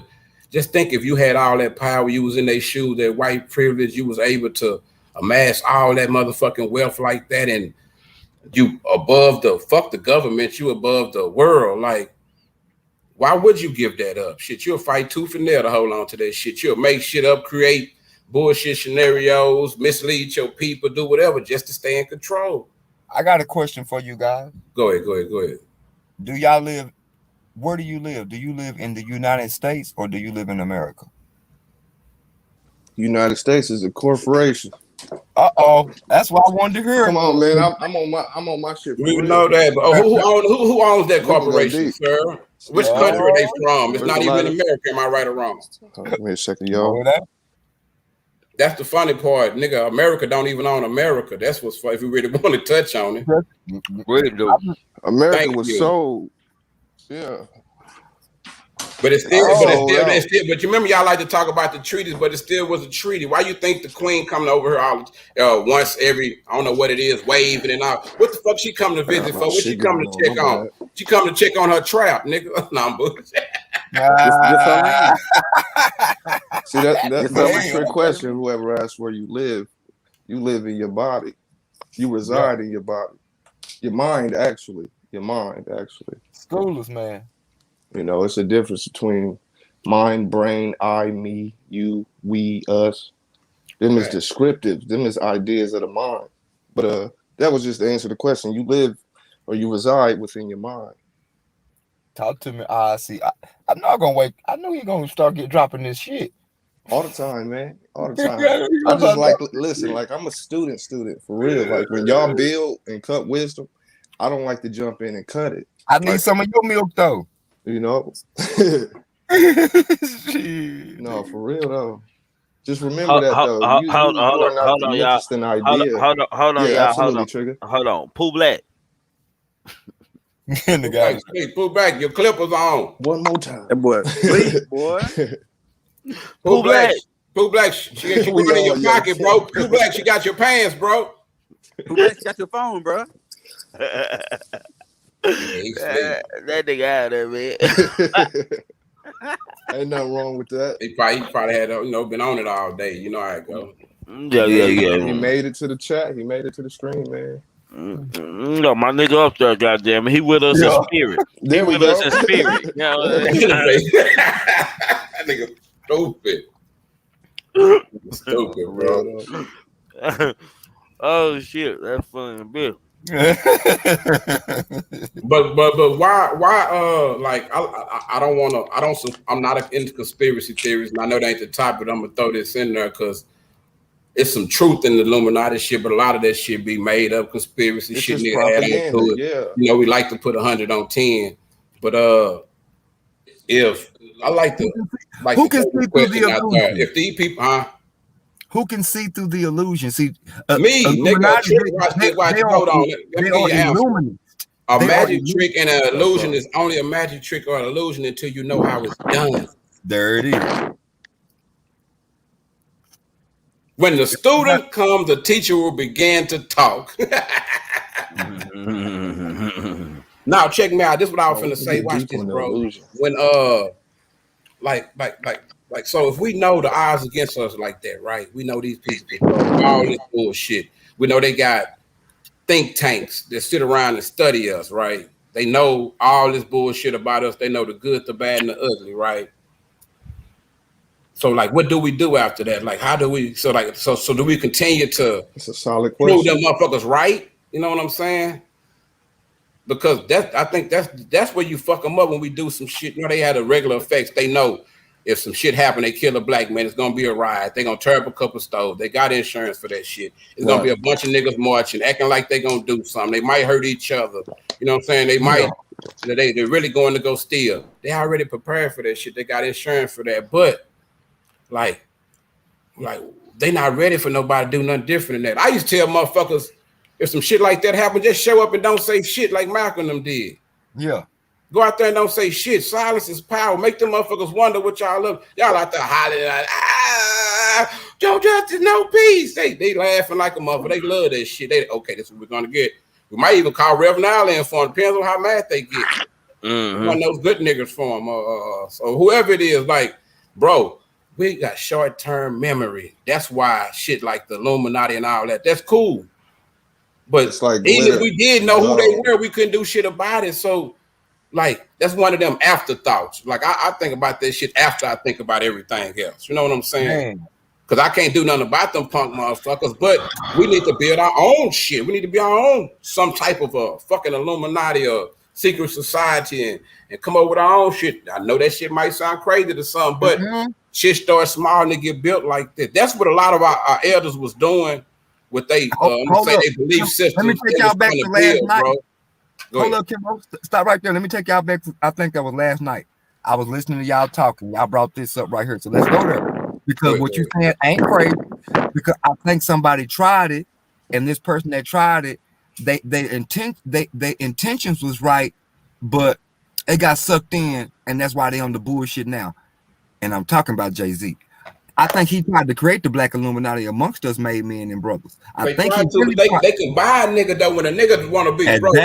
just think if you had all that power, you was in their shoes, that white privilege, you was able to amass all that motherfucking wealth like that, and you above the government, you above the world. Like, why would you give that up? Shit, you'll fight tooth and nail to hold on to that shit. You'll make shit up, create bullshit scenarios, mislead your people, do whatever just to stay in control. I got a question for you guys. Go ahead. Do y'all live? Where do you live? Do you live in the United States or do you live in America? United States is a corporation. That's what I wanted to hear. Come on, man. I'm on my shit. We know that, but who owns that corporation, sir? Which country are they from? It's not even America. Am I right or wrong? Wait a second, y'all. That's the funny part, nigga. America don't even own America. That's what's funny. If we really want to touch on it, America was sold. Yeah. But it's still, but you remember y'all like to talk about the treaties, but it still was a treaty. Why you think the queen coming over here all once every, I don't know what it is, waving and all? What the fuck she come to visit for? What she come to check on? She come to check on her trap, nigga. No, I'm bullshit. See, that's a trick question. Whoever asks where you live in your body. You reside in your body. Your mind, actually. Schoolers, man. You know, it's a difference between mind, brain, I, me, you, we, us. Them is descriptive. Them is ideas of the mind. But that was just to answer the question. You live or you reside within your mind. Talk to me. See, I'm not gonna wait. I know you're gonna start dropping this shit. All the time, man. All the time. I just like listen. Like I'm a student for real. Like when y'all build and cut wisdom, I don't like to jump in and cut it. I need some of your milk though. You know. No, for real though. Just remember that though. You are not the interesting idea. Hold on, yeah, y'all. absolutely, Trigger. Hold on. Pooh Black. Pull back. Your clippers on. One more time. That boy, sleep, boy. Pooh Black. Pooh Black. She got your money in your pocket, bro. Pooh Black. She got your pants, bro. Pooh Black, she got your phone, bro. That nigga out there, man. Ain't nothing wrong with that. He probably had been on it all day. You know how it go. Yeah. He made it to the chat. He made it to the stream, man. No, my nigga up there, goddamn, he with us in spirit. There we go. Us in spirit. You know, that nigga stupid, bro. Oh shit, that's funny a bit. but why like I don't want to I'm not into conspiracy theories, and I know that ain't the topic. I'm gonna throw this in there because it's some truth in the Illuminati shit, but a lot of that shit be made up conspiracy shit. Propaganda, yeah. You know, we like to put 100 on 10, but if I like to like who can see through the illusion? If these people, who can see through the illusion? See, me, nigga, hold on. Let me give you an answer. A magic trick and an illusion is only a magic trick or an illusion until you know how it's done. There it is. When the student comes, the teacher will begin to talk. Now, check me out. This is what I was finna say. Watch this, bro. When like, so if we know the odds against us like that, right? We know these people all this bullshit. We know they got think tanks that sit around and study us, right? They know all this bullshit about us. They know the good, the bad, and the ugly, right? So, like, what do we do after that? Like, how do we? So do we continue to? It's a solid question. Prove them motherfuckers right? You know what I'm saying? Because I think that's where you fuck them up when we do some shit. You know, they had a regular effects. They know if some shit happen, they kill a black man, it's gonna be a riot. They gonna tear up a couple stores. They got insurance for that shit. It's gonna be a bunch of niggas marching, acting like they gonna do something. They might hurt each other. You know what I'm saying? They might. They're really going to go steal. They already prepared for that shit. They got insurance for that. But like they not ready for nobody to do nothing different than that. I used to tell motherfuckers, if some shit like that happen, just show up and don't say shit like Malcolm them did. Yeah. Go out there and don't say shit. Silence is power. Make them motherfuckers wonder what y'all look. Y'all out there hollering like, Joe Justice, no peace. They laughing like a motherfucker. They love that shit. Okay, this is what we're gonna get. We might even call Reverend Allen for them. Depends on how mad they get. One of those good niggas for them. So whoever it is, like, bro, we got short-term memory. That's why shit like the Illuminati and all that, that's cool. But it's like even if we did know who they were, we couldn't do shit about it. So, like, that's one of them afterthoughts. Like, I think about that shit after I think about everything else. You know what I'm saying? Because I can't do nothing about them punk motherfuckers, but we need to build our own shit. We need to be our own, some type of a fucking Illuminati or secret society and come up with our own shit. I know that shit might sound crazy to some, but shit starts small and they get built like that. That's what a lot of our elders was doing with they belief system. Let me take y'all back to last night. Hold up, Kim. Stop right there. Let me take y'all back to, I think that was last night. I was listening to y'all talking. Y'all brought this up right here. So let's go there. Because what you saying ain't crazy. Because I think somebody tried it, and this person that tried it, they intentions was right, but they got sucked in, and that's why they on the bullshit now. And I'm talking about Jay-Z. I think he tried to create the Black Illuminati amongst us made men and brothers. They can buy a nigga though when a nigga want to be broke.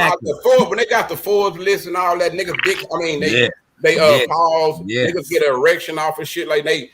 When they got the Forbes list and all that, niggas dick. I mean, they pause. Niggas get an erection off of shit like they.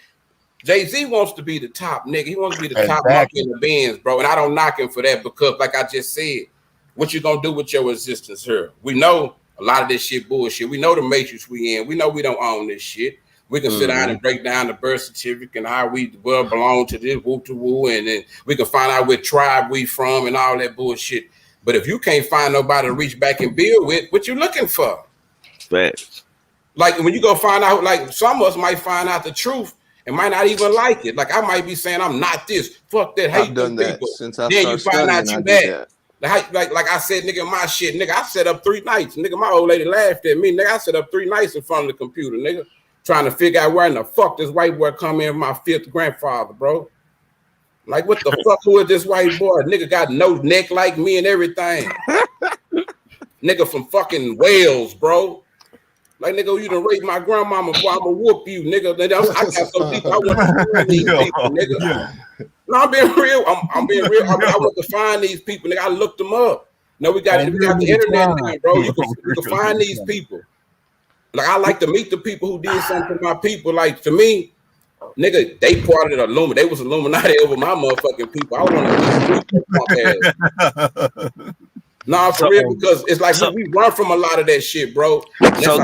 Jay-Z wants to be the top nigga. He wants to be the top monkey in the Benz, bro. And I don't knock him for that because, like I just said, what you gonna do with your existence here? We know a lot of this shit bullshit. We know the matrix we in. We know we don't own this shit. We can sit down and break down the birth certificate and how we belong to this woo, and then we can find out what tribe we from and all that bullshit. But if you can't find nobody to reach back and build with, what you looking for? Facts. Like when you go find out, like some of us might find out the truth and might not even like it. Like I might be saying I'm not this, fuck that, hate I've them done that people. since I Then you started find out studying. you I did that. that. Like I said, nigga, my shit, nigga, I set up 3 nights. Nigga, my old lady laughed at me. Nigga, I set up 3 nights in front of the computer, nigga, trying to figure out where in the fuck this white boy come in, my 5th grandfather, bro. Like, what the fuck, who is this white boy? Nigga got no neck like me and everything. Nigga from fucking Wales, bro. Like, nigga, you done raped my grandmama, boy, I'ma whoop you, nigga. I got so deep, I want to find these people, nigga. No, I'm being real. I'm being real. I want to find these people, nigga. I looked them up. No, we got the internet now, bro. You can find these people. Like, I like to meet the people who did something to my people. Like, to me, nigga, they part of the Illuminati. They was Illuminati over my motherfucking people. I want to meet these punk ass. Nah, for real, because it's like we run from a lot of that shit, bro. So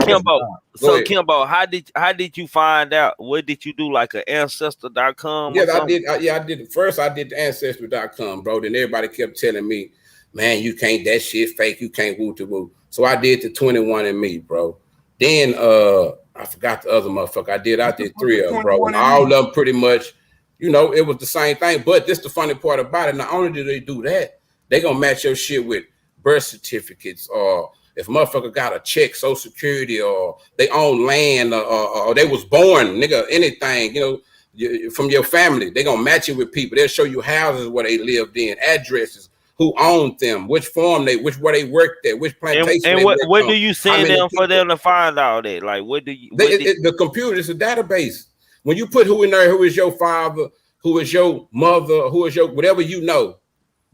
Kimbo, how did you find out? What did you do? Like an ancestor.com? Yeah, I did. I did. First, I did the ancestry.com, bro. Then everybody kept telling me, man, you can't, that shit fake. You can't woo to woo. So I did the 21andMe, bro. Then I forgot the other motherfucker. I did 3 of them, bro. And all of them pretty much, you know, it was the same thing. But this the funny part about it. Not only do they do that, they gonna match your shit with birth certificates, or if motherfucker got a check, Social Security, or they own land, or they was born, nigga, anything, you know, from your family, they gonna match it with people. They'll show you houses where they lived in, addresses, who owned them, which farm where they worked at, which plantation. And what do you send them for them to find all that? Like, what do you? The computer is a database. When you put who in there, who is your father, who is your mother, who is your whatever you know,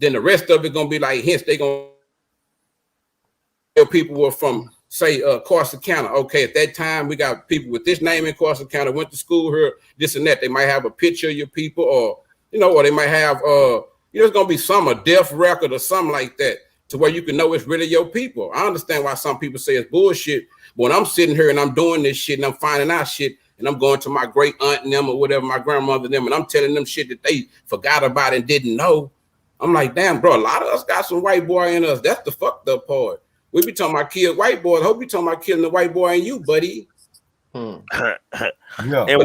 then the rest of it gonna be like hints. They gonna people were from, say, Corsicana. Okay, at that time, we got people with this name in Corsicana, went to school here, this and that. They might have a picture of your people, or, you know, or they might have, you know, it's going to be a death record or something like that, to where you can know it's really your people. I understand why some people say it's bullshit, but when I'm sitting here and I'm doing this shit and I'm finding out shit, and I'm going to my great aunt and them or whatever, my grandmother and them, and I'm telling them shit that they forgot about and didn't know, I'm like, damn, bro, a lot of us got some white boy in us. That's the fucked up part. We be talking about kill white boys. I hope you talking about killing the white boy and you, buddy. Yeah. And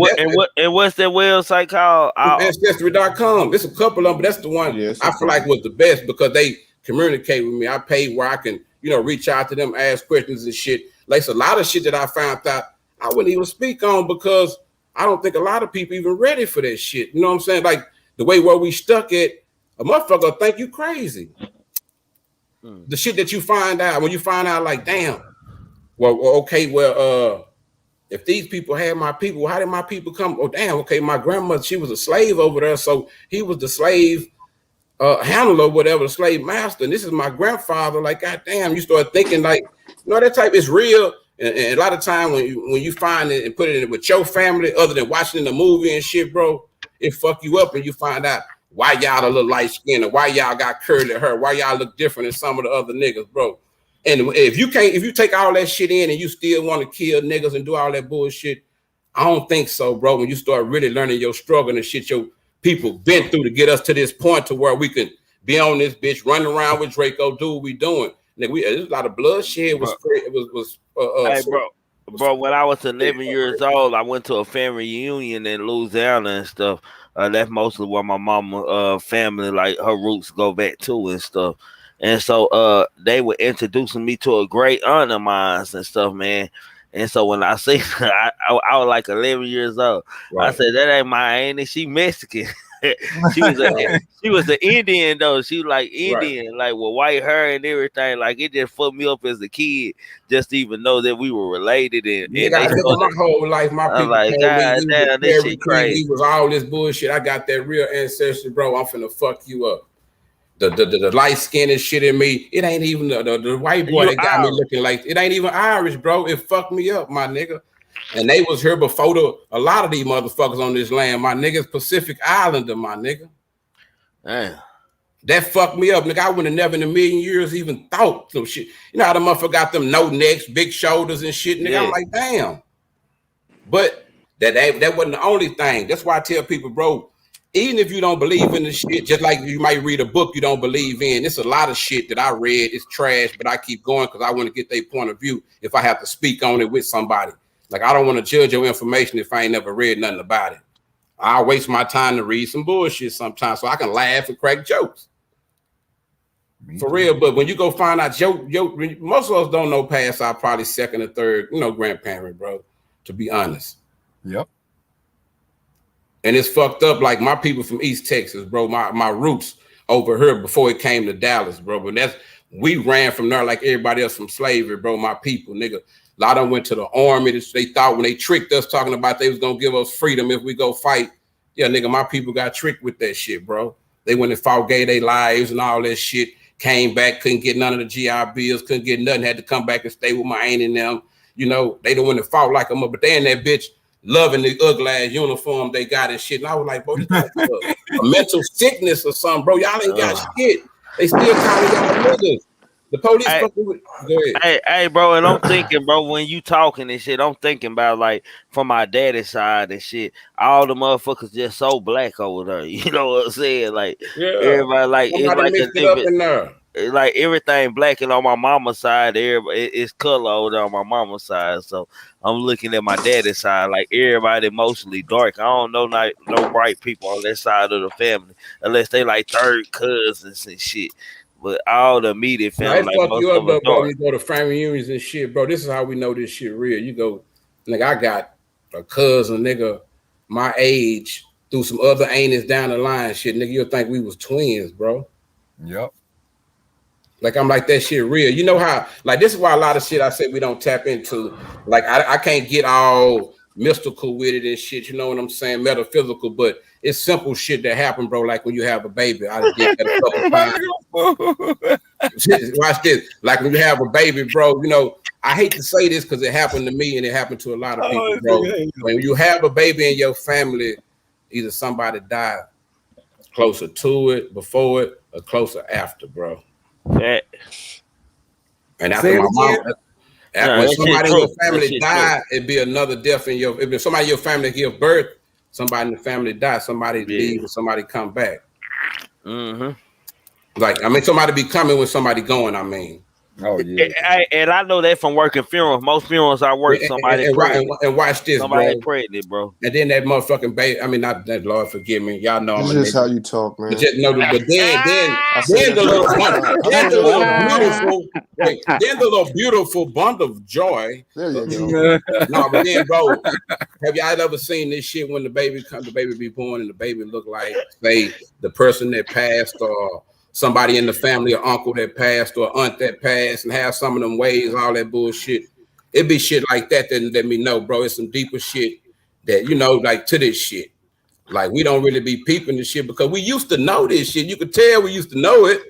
what's that website called? Ancestry.com. There's a couple of them, but that's the one I feel like was the best, because they communicate with me. I paid where I can, you know, reach out to them, ask questions and shit. Like, it's a lot of shit that I found out I wouldn't even speak on, because I don't think a lot of people even ready for that shit. You know what I'm saying? Like, the way where we stuck at, a motherfucker think you crazy. The shit that you find out, when you find out, like, damn, well, okay, well, if these people had my people, how did my people come? Oh, damn, okay, my grandmother, she was a slave over there, so he was the slave handler, whatever, the slave master, and this is my grandfather. Like, goddamn, you start thinking, like, you know, that type is real. And a lot of time when you find it and put it in with your family, other than watching the movie and shit, bro, it fuck you up, and you find out why y'all a little light skinned, or why y'all got curly hair, why y'all look different than some of the other niggas, bro. And if you take all that shit in and you still want to kill niggas and do all that bullshit, I don't think so, bro. When you start really learning your struggle and shit your people been through to get us to this point to where we can be on this bitch, running around with Draco, do what we doing. And there's a lot of bloodshed. Hey, bro, when I was 11 years old, I went to a family reunion in Louisiana and stuff. That's mostly where my mama family, like her roots, go back to and stuff. And so they were introducing me to a great aunt of mine and stuff, man. And so when I see I was like 11 years old. Right. I said, that ain't my auntie, she Mexican. she was an Indian though. She was like Indian, right, like with white hair and everything. Like, it just fucked me up as a kid just to even know that we were related. And I my whole life, my people like, God damn, this shit crazy. We was all this bullshit. I got that real ancestry, bro. I'm finna fuck you up. The light skin and shit in me. It ain't even the white boy that got me looking like. It ain't even Irish, bro. It fucked me up, my nigga. And they was here before a lot of these motherfuckers on this land. My niggas Pacific Islander, my nigga. Damn. That fucked me up, nigga. I would have never in a million years even thought some shit. You know how the motherfucker got them no necks, big shoulders and shit, nigga. Yeah. I'm like, damn. But that wasn't the only thing. That's why I tell people, bro, even if you don't believe in the shit, just like you might read a book you don't believe in, it's a lot of shit that I read. It's trash, but I keep going because I want to get their point of view if I have to speak on it with somebody. Like, I don't want to judge your information if I ain't never read nothing about it. I waste my time to read some bullshit sometimes so I can laugh and crack jokes. For real, but when you go find out most of us don't know past our probably second or third, grandparent, bro, to be honest. Yep. And it's fucked up. Like my people from East Texas, bro, my roots over here before it came to Dallas, bro. But we ran from there like everybody else from slavery, bro. My people, nigga. A lot of them went to the army. They thought when they tricked us talking about they was gonna give us freedom if we go fight. Yeah, nigga, my people got tricked with that shit, bro. They went and fought, gave their lives and all that shit. Came back, couldn't get none of the GI bills, couldn't get nothing, had to come back and stay with my aunt and them. They don't want to fought like them, but they in that bitch loving the ugly ass uniform they got and shit. And I was like, bro, this a mental sickness or something, bro. Y'all ain't got shit. They still calling y'all niggas. The police go ahead. Hey, bro, and I'm thinking, bro, when you talking and shit, I'm thinking about like from my daddy's side and shit, all the motherfuckers just so black over there. You know what I'm saying? Like everybody, like it's like mixed it up in there. It's like everything black, and on my mama's side, it's color over there on my mama's side. So I'm looking at my daddy's side, like everybody mostly dark. I don't know no bright people on that side of the family, unless they like third cousins and shit. But all the immediate family, like fuck you up, though, bro. You go to family reunions and shit, bro. This is how we know this shit real. You go, like I got a cousin, nigga, my age, through some other aunties down the line, shit, nigga. You'll think we was twins, bro. Yep. Like I'm like that shit real. You know how? Like this is why a lot of shit I say we don't tap into. Like I can't get all mystical with it and shit. You know what I'm saying? Metaphysical, but it's simple shit that happen, bro. Like when you have a baby, I did that a couple times. Watch this. Like when you have a baby, bro. I hate to say this because it happened to me and it happened to a lot of people, bro. When you have a baby in your family, either somebody died closer to it, before it, or closer after, bro. That. And after my mom. When somebody in your family died, it'd be another death in your. If somebody in your family give birth, somebody in the family died, somebody leave, and somebody come back. Mm-hmm. Like somebody be coming when somebody going. Oh yeah. And I know that from working funerals. Most funerals I work, somebody and watch this, somebody bro. pregnant, bro. And then that motherfucking baby. Not that. Lord forgive me. Y'all know. It's just how you talk, man. But then the little beautiful bond of joy. There you go. No, but then, bro, have y'all ever seen this shit when the baby be born and the baby look like, say, the person that passed or somebody in the family, or uncle that passed or aunt that passed, and have some of them ways, all that bullshit. It be shit like that let me know, bro. It's some deeper shit that, like to this shit. Like we don't really be peeping this shit because we used to know this shit. You could tell we used to know it.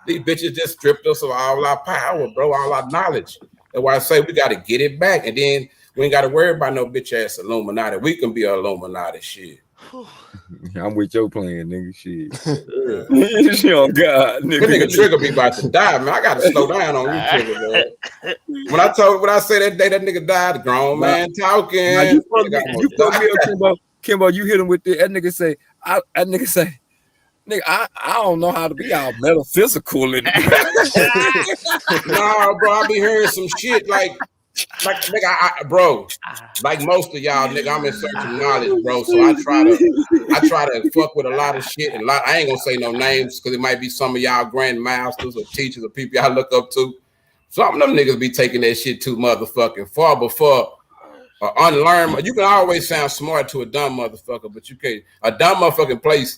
These bitches just stripped us of all our power, bro, all our knowledge. That's why I say we got to get it back. And then we ain't got to worry about no bitch ass Illuminati. We can be an Illuminati shit. I'm with your plan, nigga. Shit. Shit on God, nigga. That nigga Trigger be about to die, man. I gotta slow down on you, Trigger, man. When I say that day that nigga died, the grown man talking. Now you fuck me up, Kimbo. You hit him with that nigga say. Nigga, I don't know how to be all metaphysical in it. Nah, bro, I be hearing some shit like nigga, bro, like most of y'all, nigga, I'm in search of knowledge, bro. So I try to fuck with a lot of shit, and I ain't gonna say no names because it might be some of y'all grandmasters or teachers or people y'all look up to. Some of them niggas be taking that shit too motherfucking far before unlearn. You can always sound smart to a dumb motherfucker, but you can't. A dumb motherfucker plays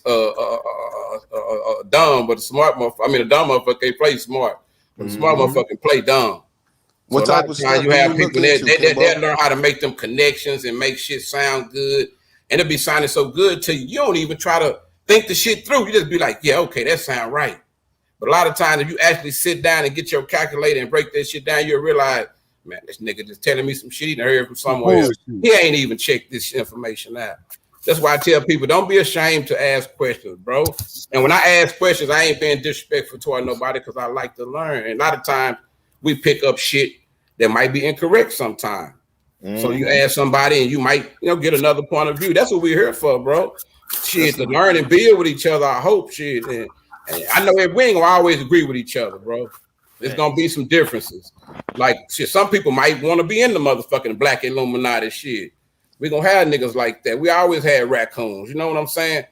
dumb, but a smart motherfucker. A dumb motherfucker can't play smart, but a smart motherfucker play dumb. What so type of stuff you have people that learn how to make them connections and make shit sound good, and it'll be sounding so good to you. You don't even try to think the shit through. You just be like, yeah, okay, that sound right. But a lot of times, if you actually sit down and get your calculator and break that shit down, you'll realize, man, this nigga just telling me some shit he done heard from somewhere else. He ain't even checked this information out. That's why I tell people, don't be ashamed to ask questions, bro. And when I ask questions, I ain't being disrespectful toward nobody because I like to learn. And a lot of times, we pick up shit that might be incorrect sometimes. So you ask somebody and you might, get another point of view. That's what we're here for, bro. Shit, to learn and build with each other, I hope, shit. And I know we ain't gonna always agree with each other, bro. There's gonna be some differences. Like, shit, some people might want to be in the motherfucking black Illuminati shit. We gonna have niggas like that. We always had raccoons. You know what I'm saying?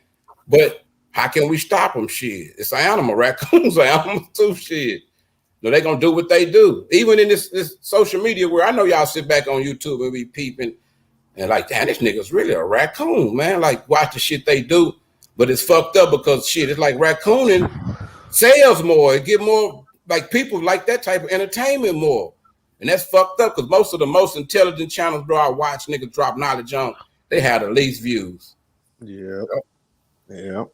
But how can we stop them? Shit, it's an animal. Raccoons are animals too. Shit. No, they gonna do what they do. Even in this social media where I know y'all sit back on YouTube and be peeping and like, damn, this nigga's really a raccoon, man. Like, watch the shit they do. But it's fucked up because shit, it's like raccooning sells more. It get more, like, people like that type of entertainment more. And that's fucked up because most of the most intelligent channels, bro, I watch niggas drop knowledge on, they have the least views. Yeah. Yeah.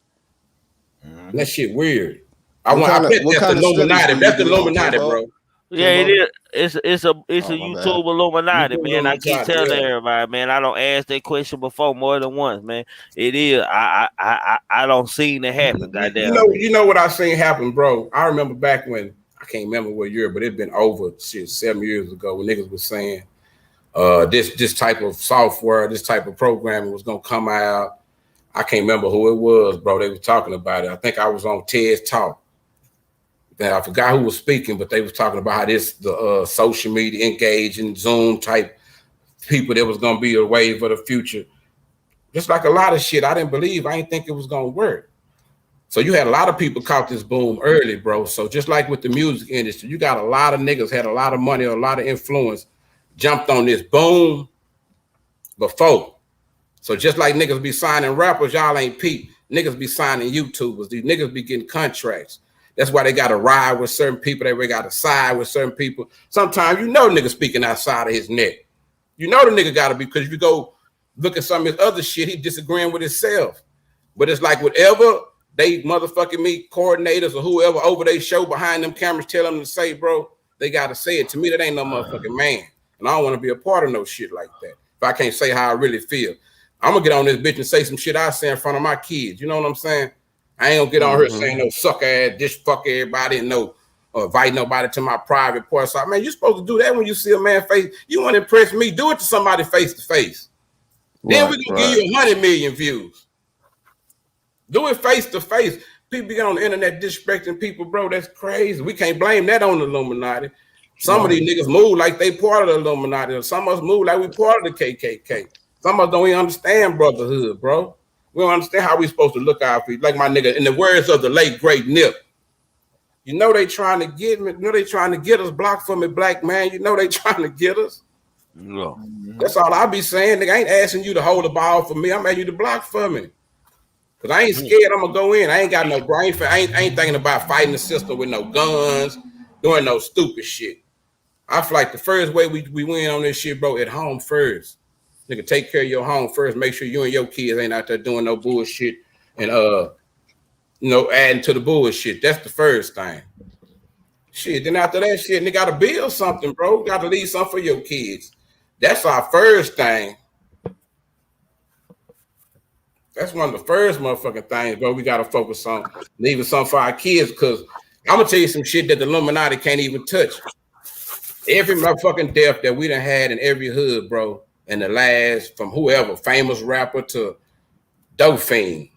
And that shit weird. What I bet what that's kind the of studies Illuminati. do you That's the do on Illuminati, Kimbo? bro. Yeah, it Kimbo? is. It's a Oh, my YouTube bad. Illuminati, YouTube man. I keep Illuminati, telling yeah. everybody, man. I don't ask that question before more than once, man. It is. I don't seen it happen. Goddamn. You know what I seen happen, bro. I remember back when I can't remember what year, but it's been over shit 7 years ago when niggas was saying this type of software, this type of programming was gonna come out. I can't remember who it was, bro. They was talking about it. I think I was on Ted's Talk. And I forgot who was speaking, but they was talking about how the social media engaging Zoom type people that was gonna be a wave of the future. Just like a lot of shit, I didn't believe. I didn't think it was gonna work. So you had a lot of people caught this boom early, bro. So just like with the music industry, you got a lot of niggas had a lot of money or a lot of influence, jumped on this boom before. So just like niggas be signing rappers, y'all ain't peep. Niggas be signing YouTubers. These niggas be getting contracts. That's why they got to ride with certain people. They got to side with certain people. Sometimes you know nigga speaking outside of his neck. You know the nigga got to be, because if you go look at some of his other shit, he disagreeing with himself. But it's like whatever they motherfucking me coordinators or whoever over they show behind them cameras tell them to say, bro, they got to say it. To me, that ain't no motherfucking man. And I don't want to be a part of no shit like that. If I can't say how I really feel. I'm going to get on this bitch and say some shit I say in front of my kids. You know what I'm saying? I ain't going to get on here saying no suck ass, this fuck everybody and no invite nobody to my private part. So, man, you're supposed to do that when you see a man face. You want to impress me, do it to somebody face to face. Then we're going to give you 100 million views. Do it face to face. People get on the internet disrespecting people, bro. That's crazy. We can't blame that on the Illuminati. Some of these niggas move like they part of the Illuminati, or some of us move like we part of the KKK. Some of us don't even understand brotherhood, bro. We don't understand how we supposed to look out for you. Like my nigga, in the words of the late great Nip, you know they trying to get me. You know they trying to get us. Block for me, black man. You know they trying to get us. No. That's all I be saying. Nigga, I ain't asking you to hold the ball for me. I'm asking you to block for me. Cause I ain't scared. I'm gonna go in. I ain't got no brain. I ain't thinking about fighting the system with no guns, doing no stupid shit. I feel like the first way we win on this shit, bro, at home first. Nigga, take care of your home first. Make sure you and your kids ain't out there doing no bullshit and adding to the bullshit. That's the first thing. Shit. Then after that shit, nigga gotta build something, bro. Got to leave something for your kids. That's our first thing. That's one of the first motherfucking things, bro. We gotta focus on leaving something for our kids, because I'm gonna tell you some shit that the Illuminati can't even touch. Every motherfucking death that we done had in every hood, bro, in the last, from whoever, famous rapper to dope fiend.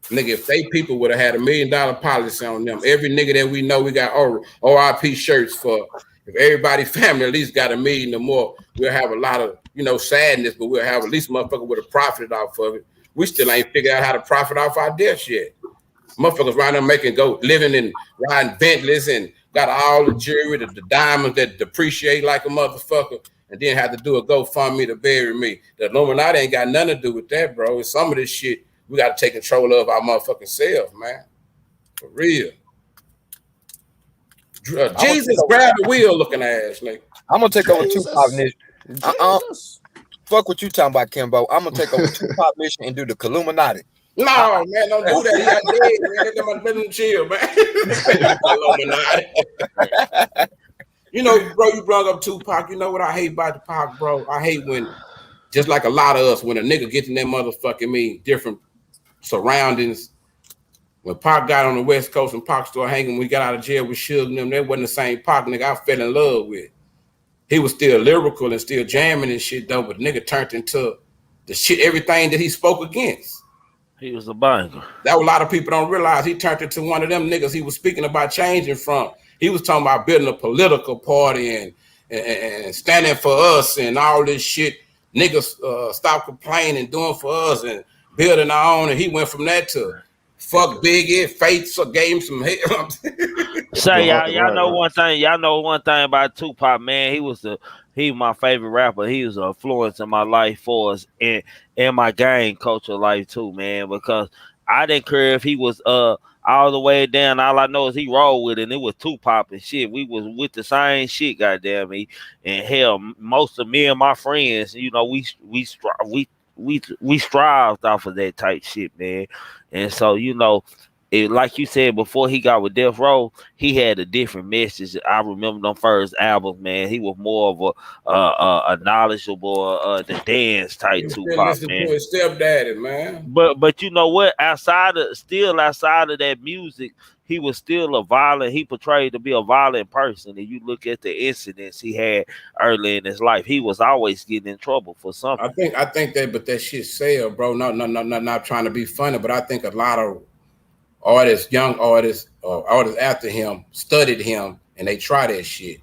Nigga, if they people would have had $1 million policy on them, every nigga that we know, we got ORP shirts for. If everybody family at least got $1 million or more, we'll have a lot of, sadness, but we'll have at least motherfucker would have profited off of it. We still ain't figured out how to profit off our deaths yet. Motherfuckers around there living and riding Bentleys and got all the jewelry, the diamonds that depreciate like a motherfucker, and then have to do a GoFundMe to bury me. The Illuminati ain't got nothing to do with that, bro. It's some of this shit we got to take control of our motherfucking self, man. For real. Jesus, grab the wheel looking ass, nigga. I'm going to take over Tupac Nation. Fuck what you talking about, Kimbo. I'm going to take over Tupac Nation and do the Illuminati. No, man, don't do that. He got dead, man. Let them chill, man. Bro, you brought up Tupac. You know what I hate about the Pac, bro? I hate when, just like a lot of us, when a nigga gets in that motherfucking different surroundings. When Pac got on the West Coast and Pac started hanging, when we got out of jail with Suge and them, that wasn't the same Pac nigga I fell in love with. He was still lyrical and still jamming and shit, though, but nigga turned into the shit, everything that he spoke against. He was a banger. That a lot of people don't realize. He turned into one of them niggas he was speaking about changing from. He was talking about building a political party and standing for us and all this shit. niggas stop complaining, doing for us, and building our own. And he went from that to fuck Biggie, Faith, so gave him some hell. Say y'all know Right. one thing. Y'all know one thing about Tupac, man. He was my favorite rapper. He was an influence in my life for us and my gang culture life too, man. Because I didn't care if he was all the way down. All I know is he rolled with it. And it was Tupac and shit. We was with the same shit, goddamn me. And hell, most of me and my friends, you know, we strived off of that type shit, man. And so, you know, like you said before he got with Death Row, he had a different message. I remember them first albums, man. He was more of a knowledgeable, the dance He type was still Tupac, listening to man. his stepdaddy, man. But you know what? Outside of that music, he was still he portrayed to be a violent person. And you look at the incidents he had early in his life, he was always getting in trouble for something. I think that, but that shit sell, bro. Not trying to be funny, but I think a lot of artists, young artists, artists after him, studied him, and they try that shit.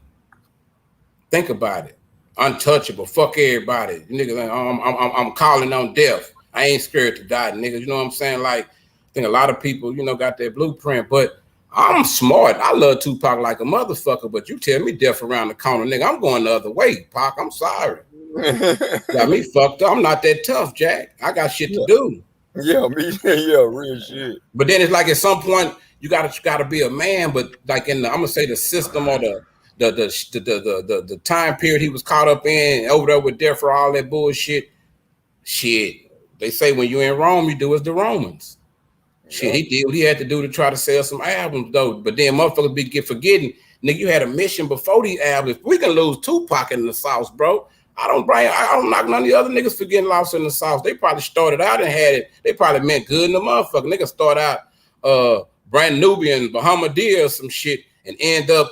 Think about it. Untouchable. Fuck everybody. Niggas, I'm calling on death. I ain't scared to die, niggas. You know what I'm saying? Like, I think a lot of people, you know, got their blueprint, but I'm smart. I love Tupac like a motherfucker, but you tell me death around the corner, nigga, I'm going the other way, Pac. I'm sorry. Got me fucked up. I'm not that tough, Jack. I got shit to do. Yeah, me. Yeah, real shit. But then it's like at some point you gotta be a man. But like in the, I'm gonna say the system or the time period he was caught up in over there with death for all that bullshit. Shit, they say when you're in Rome, you do as the Romans. Shit, he did what he had to do to try to sell some albums though. But then motherfuckers get forgetting, nigga, you had a mission before these albums. We can lose Tupac in the South, bro. I don't knock none of the other niggas for getting lost in the South. They probably started out and had it. They probably meant good in the motherfucker. Niggas start out Brand Nubian, Bahamadia or some shit and end up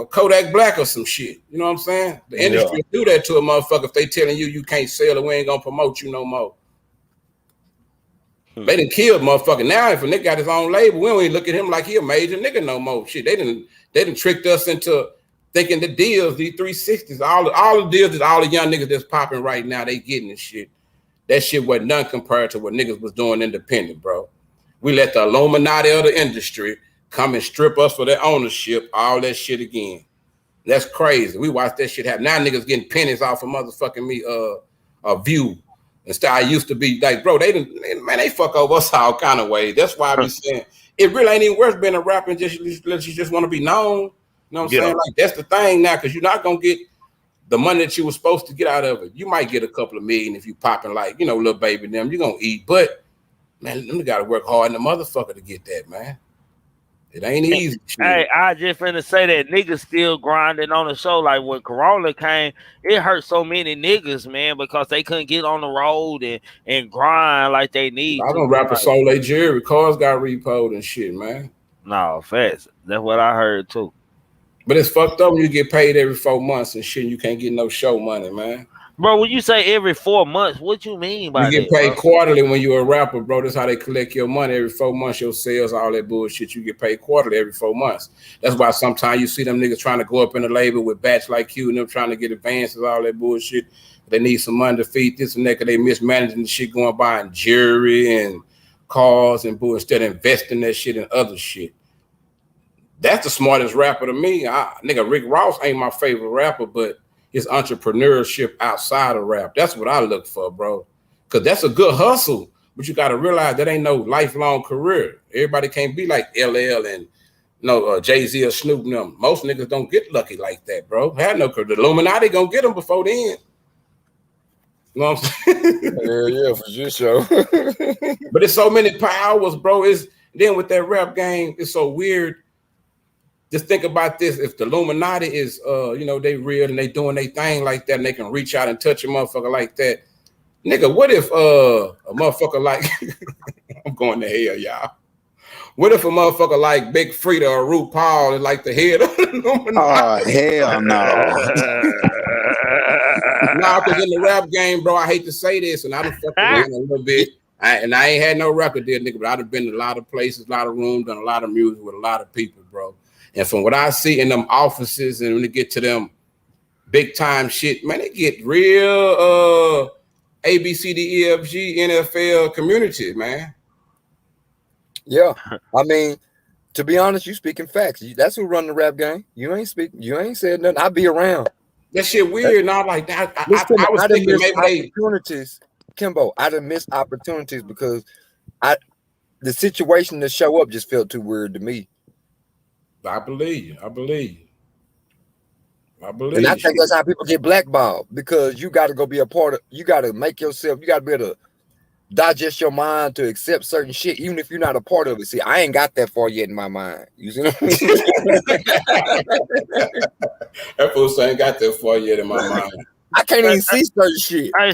Kodak Black or some shit. You know what I'm saying? The industry do that to a motherfucker if they telling you can't sell it, we ain't gonna promote you no more. They done killed motherfucker. Now if a nigga got his own label, we don't even look at him like he a major nigga no more. Shit, they done tricked us into thinking the deals, these 360s, all the deals that all the young niggas that's popping right now, they getting this shit. That shit wasn't none compared to what niggas was doing independent, bro. We let the Illuminati of the industry come and strip us for their ownership, all that shit again. That's crazy. We watch that shit happen. Now niggas getting pennies off of motherfucking me a view. Instead, I used to be like, bro, they fuck over us all kind of ways. That's why I be saying it really ain't even worth being a rapper and just want to be known. You know what I'm saying? Like that's the thing now, because you're not gonna get the money that you were supposed to get out of it. You might get a couple of million if you popping like, you know, little baby them. You're gonna eat, but man, them gotta work hard in the motherfucker to get that, man. It ain't easy. Hey, I just finna say that niggas still grinding on the show. Like when Corona came, it hurt so many niggas, man, because they couldn't get on the road and grind like they need I to. don't rap a soul like Jerry. Cars got repoed and shit, man. No, facts. That's what I heard too. But it's fucked up when you get paid every 4 months and shit. And you can't get no show money, man. Bro, when you say every 4 months, what you mean by that? You get paid bro? quarterly when you're a rapper, bro. That's how they collect your money every 4 months. Your sales, all that bullshit. You get paid quarterly every 4 months. That's why sometimes you see them niggas trying to go up in the label with Batch Like You and them trying to get advances, all that bullshit. They need some money to feed this and that because they mismanaging the shit, going buying jewelry and cars and bull instead of investing that shit in other shit. That's the smartest rapper to me. Nigga, Rick Ross ain't my favorite rapper, but his entrepreneurship outside of rap. That's what I look for, bro. Because that's a good hustle, but you got to realize that ain't no lifelong career. Everybody can't be like LL and Jay-Z or Snoop and them. Most niggas don't get lucky like that, bro. Had no career. The Illuminati gonna get them before then. You know what I'm saying? Yeah, for sure. But it's so many powers, bro. Then with that rap game, it's so weird. Just think about this. If the Illuminati is, they real and they doing their thing like that and they can reach out and touch a motherfucker like that. Nigga, what if a motherfucker like, I'm going to hell, y'all. What if a motherfucker like Big Frida or RuPaul is like the head of the Illuminati? Oh, hell no. Nah, because in the rap game, bro, I hate to say this, and I done fucked around a little bit. I ain't had no record deal, nigga, but I done been in a lot of places, a lot of rooms, done a lot of music with a lot of people, bro. And from what I see in them offices and when you get to them big time shit, man, they get real A, B, C, D, E, F, G, NFL community, man. Yeah. I mean, to be honest, you speaking facts. That's who run the rap game. You ain't said nothing. I be around. That shit weird. Not like that. I was I done thinking missed maybe opportunities, Kimbo. I done missed opportunities because the situation to show up just felt too weird to me. I believe you. And I think that's how people get blackballed, because you got to go be a part of. You got to make yourself. You got to be able to digest your mind to accept certain shit, even if you're not a part of it. See, I ain't got that far yet in my mind. You see what I mean? That fool ain't got that far yet in my mind. I can't even see certain shit. Hey,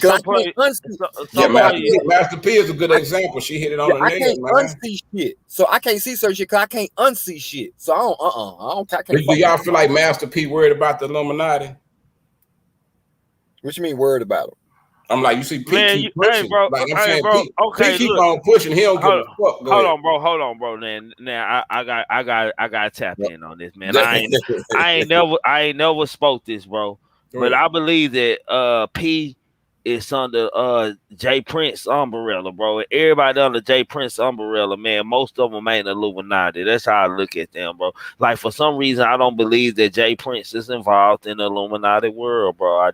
Master P is a good example. She hit it on the nail, man. I can't unsee shit. So I can't see certain shit because I can't unsee shit. So I can't. Do y'all feel like Master P worried about the Illuminati? What you mean worried about them? I'm like, you see, P keep pushing. Hey, bro. Like I'm hey, saying, bro. P keep on pushing. He don't give a fuck. Hold on, bro. Now I got to tap in on this, man. I ain't never spoke this, bro. But I believe that P is under J Prince umbrella, bro. Everybody under J Prince umbrella, man. Most of them ain't Illuminati. That's how I look at them, bro. Like, for some reason, I don't believe that J Prince is involved in the Illuminati world, bro. I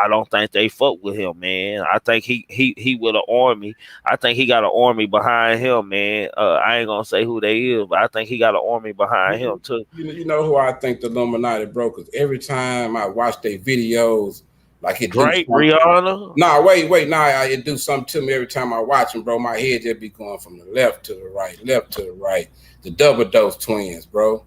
don't think they fuck with him, man. I think he with an army. I think he got an army behind him, man. I ain't gonna say who they is, but I think he got an army behind him too. You know who I think the Illuminati, bro? Because every time I watch their videos, like it Drake, Rihanna. Nah, wait. It do something to me every time I watch them, bro. My head just be going from the left to the right. The Double Dose twins, bro.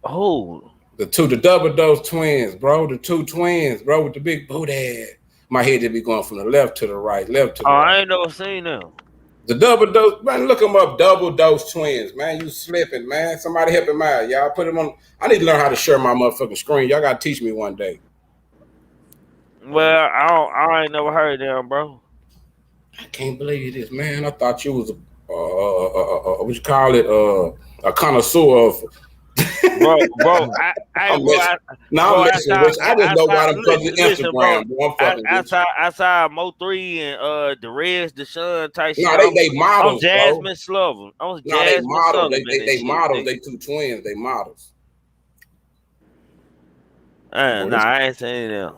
Oh, the Double Dose twins, bro. The two twins, bro, with the big booty. My head just be going from the left to the right, right. I ain't never seen them. The Double Dose, man, look them up. Double Dose twins, man. You slipping, man. Somebody help him out, y'all. Put him on. I need to learn how to share my motherfucking screen. Y'all gotta teach me one day. Well, I ain't never heard of them, bro. I can't believe this, man. I thought you was what you call it, a connoisseur of. bro, I'm messing with you. I just know why I'm fucking Instagram, bro. I'm fucking outside Mo3 and the Reds, Deshaun type shit. No, they models, I'm Jasmine Slover. They models. They models. They two twins. They models. Nah, I ain't seen them.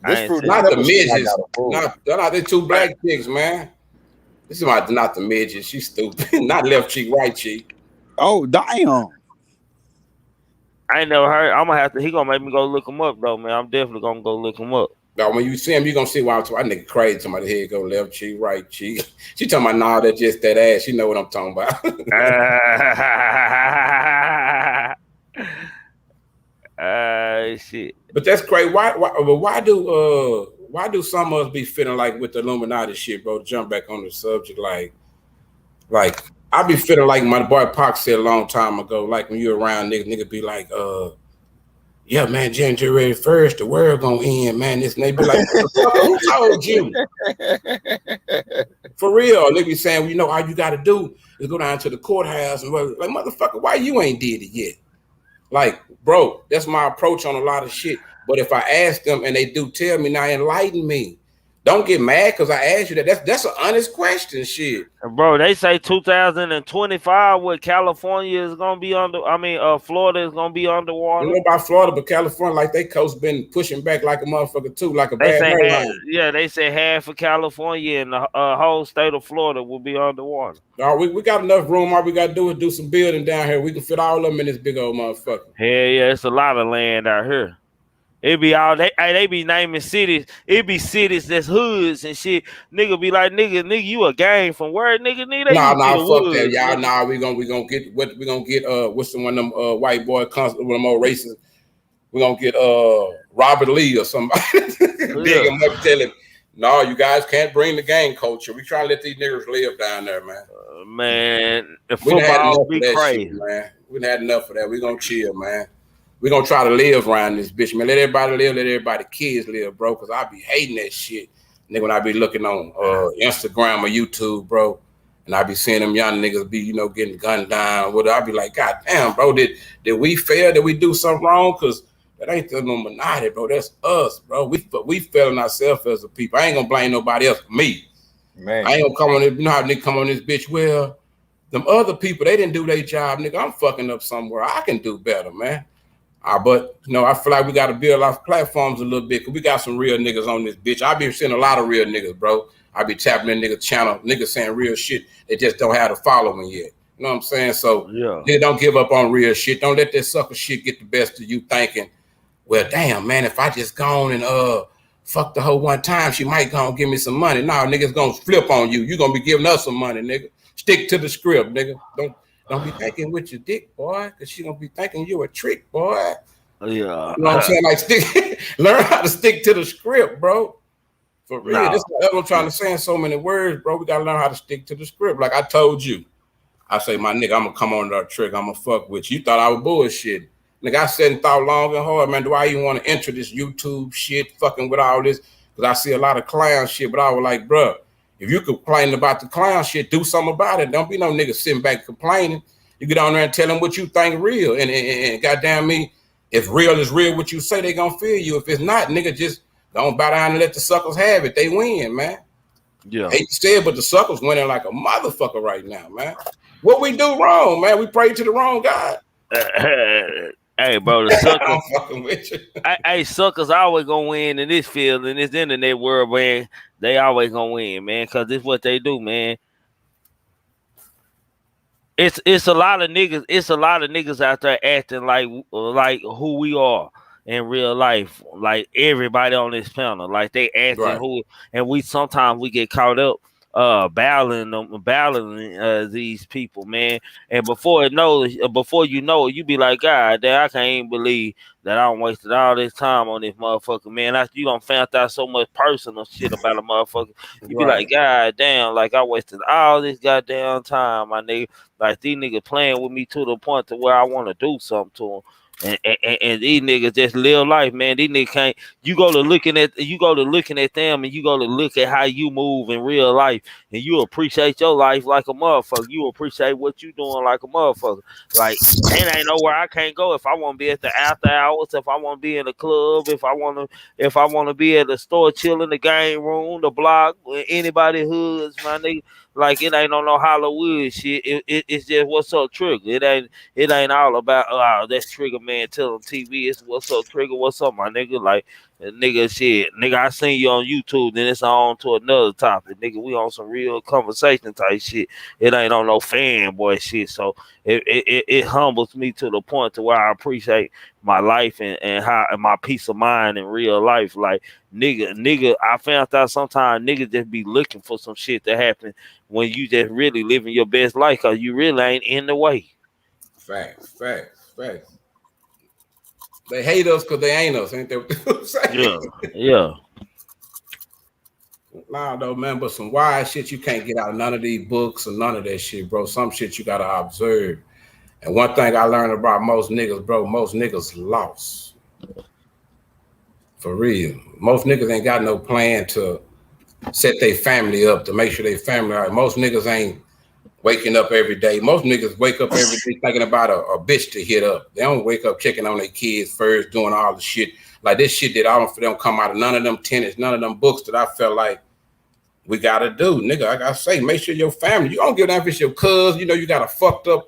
Not the midgets. Not the two black chicks, man. This is not the midgets. She's stupid. Not left cheek, right cheek. Oh, damn. I ain't never heard. I'm gonna have to. He gonna make me go look him up, though, man. I'm definitely gonna go look him up. Now, when you see him, you gonna see why I'm talking. That nigga crazy. Somebody here go left cheek, right cheek. She talking about nah, that's just that ass. She know what I'm talking about. Shit. But that's crazy. Why do some of us be feeling like with the Illuminati shit, bro? Jump back on the subject, like I be feeling like my boy Pac said a long time ago. Like when you're around nigga be like, yeah, man, January 1st, the world gonna end, man. This and they be like, who told you? For real, they be saying, well, you know, all you gotta do is go down to the courthouse and like, motherfucker, why you ain't did it yet? Like, bro, that's my approach on a lot of shit. But if I ask them and they do tell me, now enlighten me. Don't get mad because I asked you that. That's an honest question, shit. Bro, they say 2025 what California is gonna be under. I mean, Florida is gonna be underwater. I don't know about Florida, but California, like they coast been pushing back like a motherfucker too, like a bad airline. They say half of California and the whole state of Florida will be underwater. No, we got enough room. All we gotta do is do some building down here. We can fit all of them in this big old motherfucker. Hell yeah, it's a lot of land out here. It be all they be naming cities. It be cities that's hoods and shit. Nigga be like, nigga, you a gang from where, nigga? Nah, fuck that, y'all. Nah, we gonna get what's the one of them white boy constantly with them old racist. We gonna get Robert Lee or somebody. Dig him up, tell him, no, you guys can't bring the gang culture. We try to let these niggas live down there, man. Man, the football be crazy, shit, man. We done had enough of that. We gonna chill, man. We're gonna try to live around this bitch, man. Let everybody live, let everybody kids live, bro. Cause I be hating that shit. Nigga, when I be looking on Instagram or YouTube, bro, and And I be seeing them young niggas be, you know, getting gunned down. What I be like, God damn, bro, did we fail? Did we do something wrong? Because that ain't the Illuminati, bro. That's us, bro. We failing ourselves as a people. I ain't gonna blame nobody else. Me, Man. I ain't gonna come on this. You know how nigga come on this bitch? Well, them other people, they didn't do their job, nigga. I'm fucking up somewhere. I can do better, man. But you know, I feel like we got to build our platforms a little bit because we got some real niggas on this bitch. I be seeing a lot of real niggas, bro. I be tapping in niggas channel, niggas saying real shit. They just don't have the following yet. You know what I'm saying? So they don't give up on real shit. Don't let that sucker shit get the best of you thinking, well, damn, man, if I just gone and fuck the hoe one time, she might gonna give me some money. No, niggas gonna flip on you. You gonna be giving us some money, nigga. Stick to the script, nigga. Don't be thinking with your dick, boy, because she gonna be thinking you a trick, boy. Yeah. You know what I'm saying? Like, learn how to stick to the script, bro. For real. That's what I'm trying to say in so many words, bro. We gotta learn how to stick to the script. Like I told you, I say, my nigga, I'm gonna come on that trick. I'm gonna fuck with you. You thought I was bullshit. Nigga, I said and thought long and hard, man. Do I even want to enter this YouTube shit, fucking with all this? Because I see a lot of clown shit, but I was like, bro, if you complain about the clown shit, do something about it. Don't be no nigga sitting back complaining. You get on there and tell them what you think real. And goddamn me, if real is real, what you say, they gonna feel you. If it's not, nigga, just don't bow down and let the suckers have it. They win, man. Yeah. Hate to say it, but the suckers winning like a motherfucker right now, man. What we do wrong, man? We pray to the wrong God. Hey, bro, the suckers. I'm fucking with you. Hey, suckers always gonna win in this field, in this internet world, man. They always gonna win, man, because it's what they do, man. It's a lot of niggas. It's a lot of niggas out there acting like who we are in real life. Like everybody on this panel, like they acting who, and we sometimes we get caught up battling these people, man. And before you know it, you be like, God damn, I can't even believe that I wasted all this time on this motherfucker, man. You don't found out so much personal shit about a motherfucker. You be like, God damn, like I wasted all this goddamn time, my nigga. Like these niggas playing with me to the point to where I want to do something to them. And these niggas just live life, man. These niggas can't. You go to looking at them, and you go to look at how you move in real life, and you appreciate your life like a motherfucker. You appreciate what you doing like a motherfucker. Like it ain't nowhere I can't go if I want to be at the after hours, if I want to be in the club, if I want to be at the store, chilling, the game room, the block, anybody hoods, my nigga. Like it ain't on no Hollywood shit. It's just what's up, Trigger. It ain't all about that's Trigger man telling TV. It's what's up, Trigger. What's up, my nigga? Like nigga, shit, nigga. I seen you on YouTube. Then it's on to another topic, nigga. We on some real conversation type shit. It ain't on no fanboy shit. So it humbles me to the point to where I appreciate my life and how and my peace of mind in real life. Like nigga, I found out sometimes niggas just be looking for some shit to happen when you just really living your best life because you really ain't in the way. Facts. They hate us because they ain't us, ain't they? What I'm saying? Yeah. Nah, though, man, but some wild shit you can't get out of none of these books or none of that shit, bro. Some shit you gotta observe. And one thing I learned about most niggas, bro, most niggas lost. For real. Most niggas ain't got no plan to set their family up, to make sure their family all right. Most niggas ain't waking up every day. Most niggas wake up every day thinking about a bitch to hit up. They don't wake up checking on their kids first, doing all the shit. Like this shit that they don't come out of none of them tenets, none of them books that I felt like we gotta do. Nigga, like I say, make sure your family, you don't give a damn if it's your cuz, you know, you got a fucked up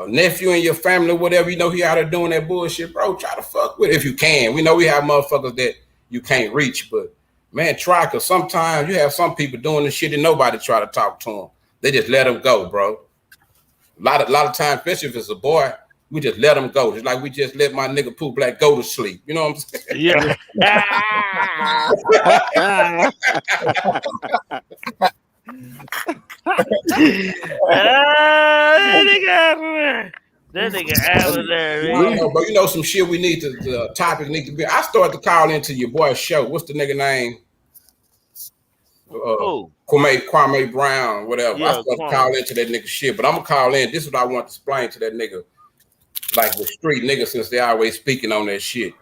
nephew in your family, whatever, you know, he out there doing that bullshit, bro, try to fuck with it if you can. We know we have motherfuckers that you can't reach, but man, try, because sometimes you have some people doing the shit and nobody try to talk to them. They just let them go, bro. A lot of times, especially if it's a boy, we just let them go. Just like we just let my nigga Pooh Black go to sleep. You know what I'm saying? Yeah. That nigga out of there, man. But you know some shit we need to topic need to be. I started to call into your boy's show. What's the nigga name? Kwame Brown, whatever. Yeah, I started to call into that nigga shit, but I'm gonna call in. This is what I want to explain to that nigga. Like the street niggas, since they always speaking on that shit.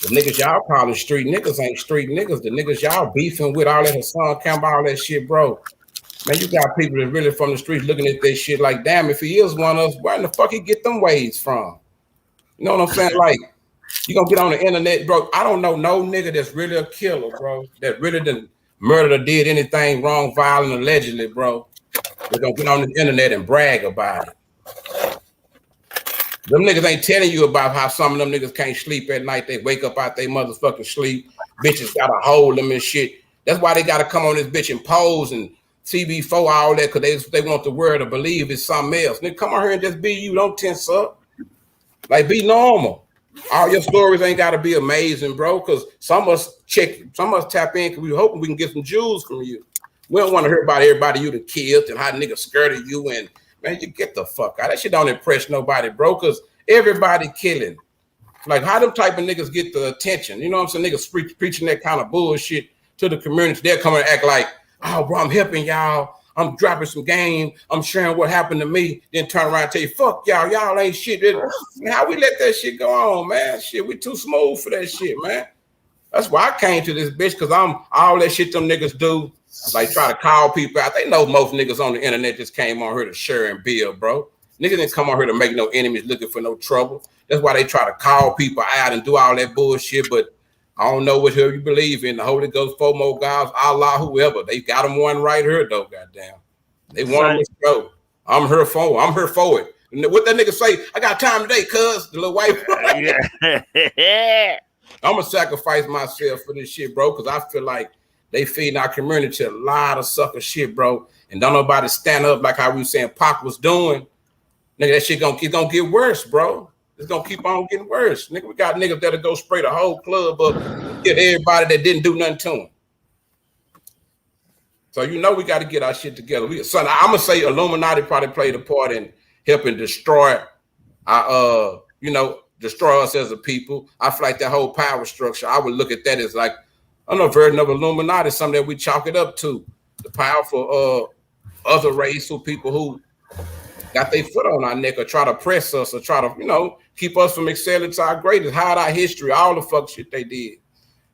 The niggas y'all calling street niggas ain't street niggas. The niggas y'all beefing with all that Hassan Campbell, all that shit, bro. Man, you got people that really from the streets looking at this shit like, damn, if he is one of us, where in the fuck he get them ways from? You know what I'm saying? Like, you gonna get on the internet, bro. I don't know no nigga that's really a killer, bro, that really done murdered or did anything wrong, violent, allegedly, bro. They're gonna get on the internet and brag about it. Them niggas ain't telling you about how some of them niggas can't sleep at night. They wake up out they motherfucking sleep. Bitches gotta hold them and shit. That's why they gotta come on this bitch and pose and CB4, all that, because they want the world to believe it's something else. Nigga, come on here and just be you. Don't tense up. Like, be normal. All your stories ain't gotta be amazing, bro, because some of us tap in because we hoping we can get some jewels from you. We don't want to hear about everybody you done killed and how niggas scared of you. And man, you get the fuck out. That shit don't impress nobody, bro, because everybody killing. Like, how them type of niggas get the attention? You know what I'm saying? Niggas preaching that kind of bullshit to the community. They'll come and act like, oh, bro, I'm helping y'all. I'm dropping some game. I'm sharing what happened to me. Then turn around and tell you, fuck y'all. Y'all ain't shit. How we let that shit go on, man? Shit, we too smooth for that shit, man. That's why I came to this bitch, because I'm all that shit them niggas do. Like, try to call people out. They know most niggas on the internet just came on here to share and build, bro. Niggas didn't come on here to make no enemies looking for no trouble. That's why they try to call people out and do all that bullshit. But I don't know what hell you believe in. The Holy Ghost, FOMO gods, Allah, whoever. They got them one right here, though, goddamn. They want them to show. I'm here for it. And what that nigga say? I got time today, cuz. The little white boy. I'm going to sacrifice myself for this shit, bro, because I feel like they feeding our community a lot of sucker shit, bro. And don't nobody stand up like how we saying Pac was doing. Nigga, that shit gonna get worse, bro. It's gonna keep on getting worse. Nigga, we got niggas that'll go spray the whole club up and get everybody that didn't do nothing to them. So you know we got to get our shit together. I'm gonna say Illuminati probably played a part in helping destroy our, destroy us as a people. I feel like that whole power structure, I would look at that as like, I don't know, version of Illuminati, something that we chalk it up to. The powerful other race or people who got their foot on our neck or try to press us or try to, keep us from excelling to our greatest, hide our history, all the fuck shit they did.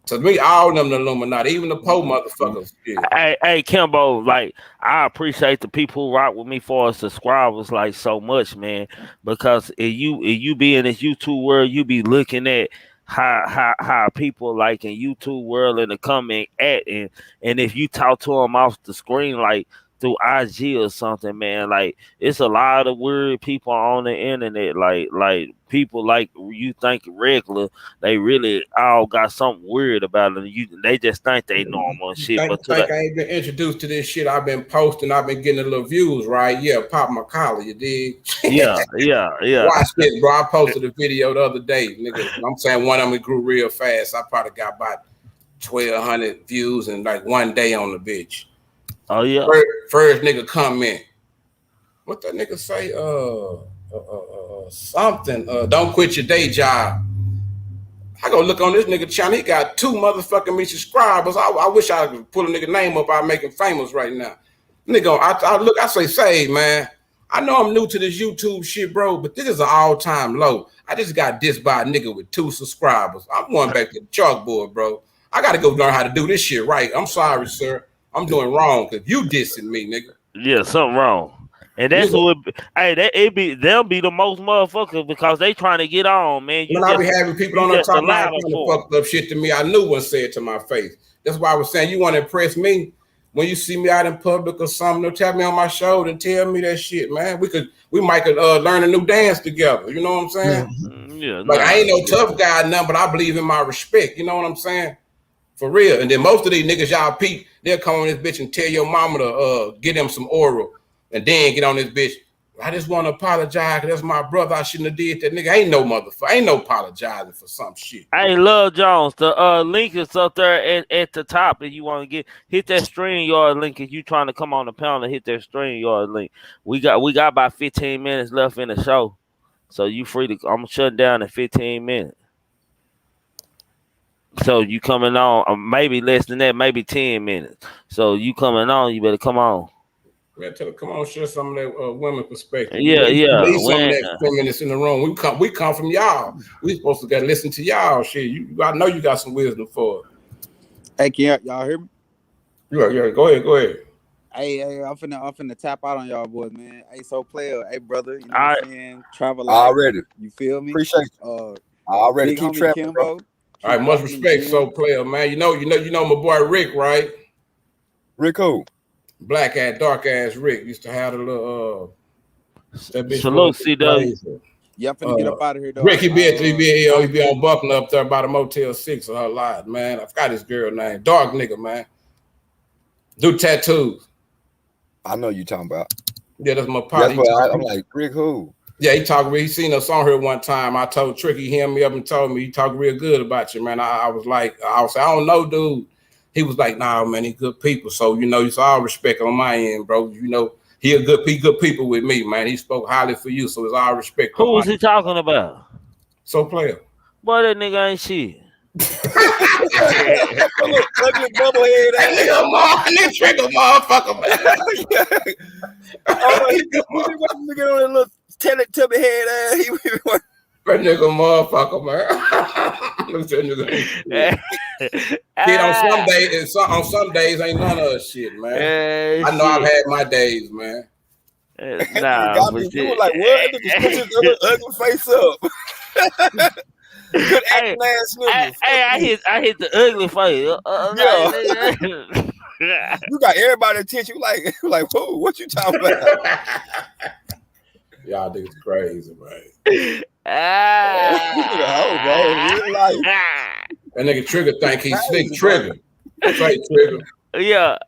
To me, all of them the Illuminati, even the Poe motherfuckers. Yeah. Hey, Kimbo, like, I appreciate the people who rock with me for subscribers like so much, man. Because if you be in this YouTube world, you be looking at how people like in YouTube world in the comment and if you talk to them off the screen, like through IG or something, man, like it's a lot of weird people on the internet, like people like you think regular, they really all got something weird about them. They just think they normal and shit. But I ain't been introduced to this shit. I've been posting, I've been getting a little views, right? Yeah, pop my collar, you dig? Yeah. Watch this, bro. I posted a video the other day, nigga. I'm saying one of them grew real fast. I probably got about 1,200 views in like one day on the bitch. Oh yeah. First nigga comment. What that nigga say? Something. Don't quit your day job. I go look on this nigga channel. He got 2 motherfucking me subscribers. I wish I could pull a nigga name up. I'd make him famous right now. Nigga, I look. I say, man. I know I'm new to this YouTube shit, bro, but this is an all-time low. I just got dissed by a nigga with 2 subscribers. I'm going back to the chalkboard, bro. I got to go learn how to do this shit right. I'm sorry, sir. I'm doing wrong because you dissing me, nigga. Yeah, something wrong. And that's what they'll be the most motherfuckers because they trying to get on, man. When I be having people on the top line trying to fuck up shit to me, I knew one said to my face. That's why I was saying, you want to impress me when you see me out in public or something, they'll tap me on my shoulder and tell me that shit, man. We might could learn a new dance together. You know what I'm saying? Yeah. Like I ain't no tough guy, nothing, but I believe in my respect. You know what I'm saying? For real. And then most of these niggas y'all peep, they'll come on this bitch and tell your mama to get them some oral and then get on this bitch. I just want to apologize because that's my brother. I shouldn't have did that. Nigga, ain't no motherfucker. Ain't no apologizing for some shit. Hey, Love Jones, the link is up there at the top if you want to hit that StreamYard link if you trying to come on the panel and hit that StreamYard link. We got about 15 minutes left in the show. So you free to I'm shutting down in 15 minutes. So you coming on, maybe less than that, maybe 10 minutes. So you coming on, you better come on. Man, tell her, come on, share some of that women perspective. Yeah. Leave some of that feminists in the room. We come from y'all. We supposed to listen to y'all. Shit, I know you got some wisdom for it. Hey, can y'all hear me? Yeah, go ahead. Hey, I'm finna tap out on y'all boys, man. Hey, so player, hey brother, you know All what right. I'm saying? Travel light. Already. You feel me? Appreciate you. Already Big keep homie trapping, bro. Kimbo. All right, Keep much rocking them respect, so gems. player, man. You know my boy Rick, right? Rick who? Black ass, dark ass Rick used to have a little that bitch Salute, was CW. crazy. Yeah, I'm finna get up out of here though. Rick, he be I'll on Buckner up there by the Motel 6 or her lot, man. I forgot his girl name. Dark nigga, man. Do tattoos. I know you talking about. Yeah, that's my That's partner. why I'm like, Rick who? Yeah, he seen us on here one time. I told Tricky, he hit me up and told me he talked real good about you, man. I was like, I don't know, dude. He was like, nah, man, he good people. So, it's all respect on my end, bro. He good people with me, man. He spoke highly for you, so it's all respect on Who my was he talking about? So player. Boy, that nigga ain't shit. Look, ugly bubblehead ass. Nigga trigger motherfucker, man. Oh, he been watching me get on that little Teletubby head ass. That nigga motherfucker, man. Look at that nigga. Kid, on some days ain't none of us shit, man. I know I've had my days, man. Nah, got me. You were like, what? That nigga switch his ugly face up. Good acting ass nigga. Hey, I hit the ugly face. You got everybody attention. Like, who? What you talking about? Y'all niggas crazy, man. That nigga Trigger think he's slick. Trigger. Say Trigger. Yeah.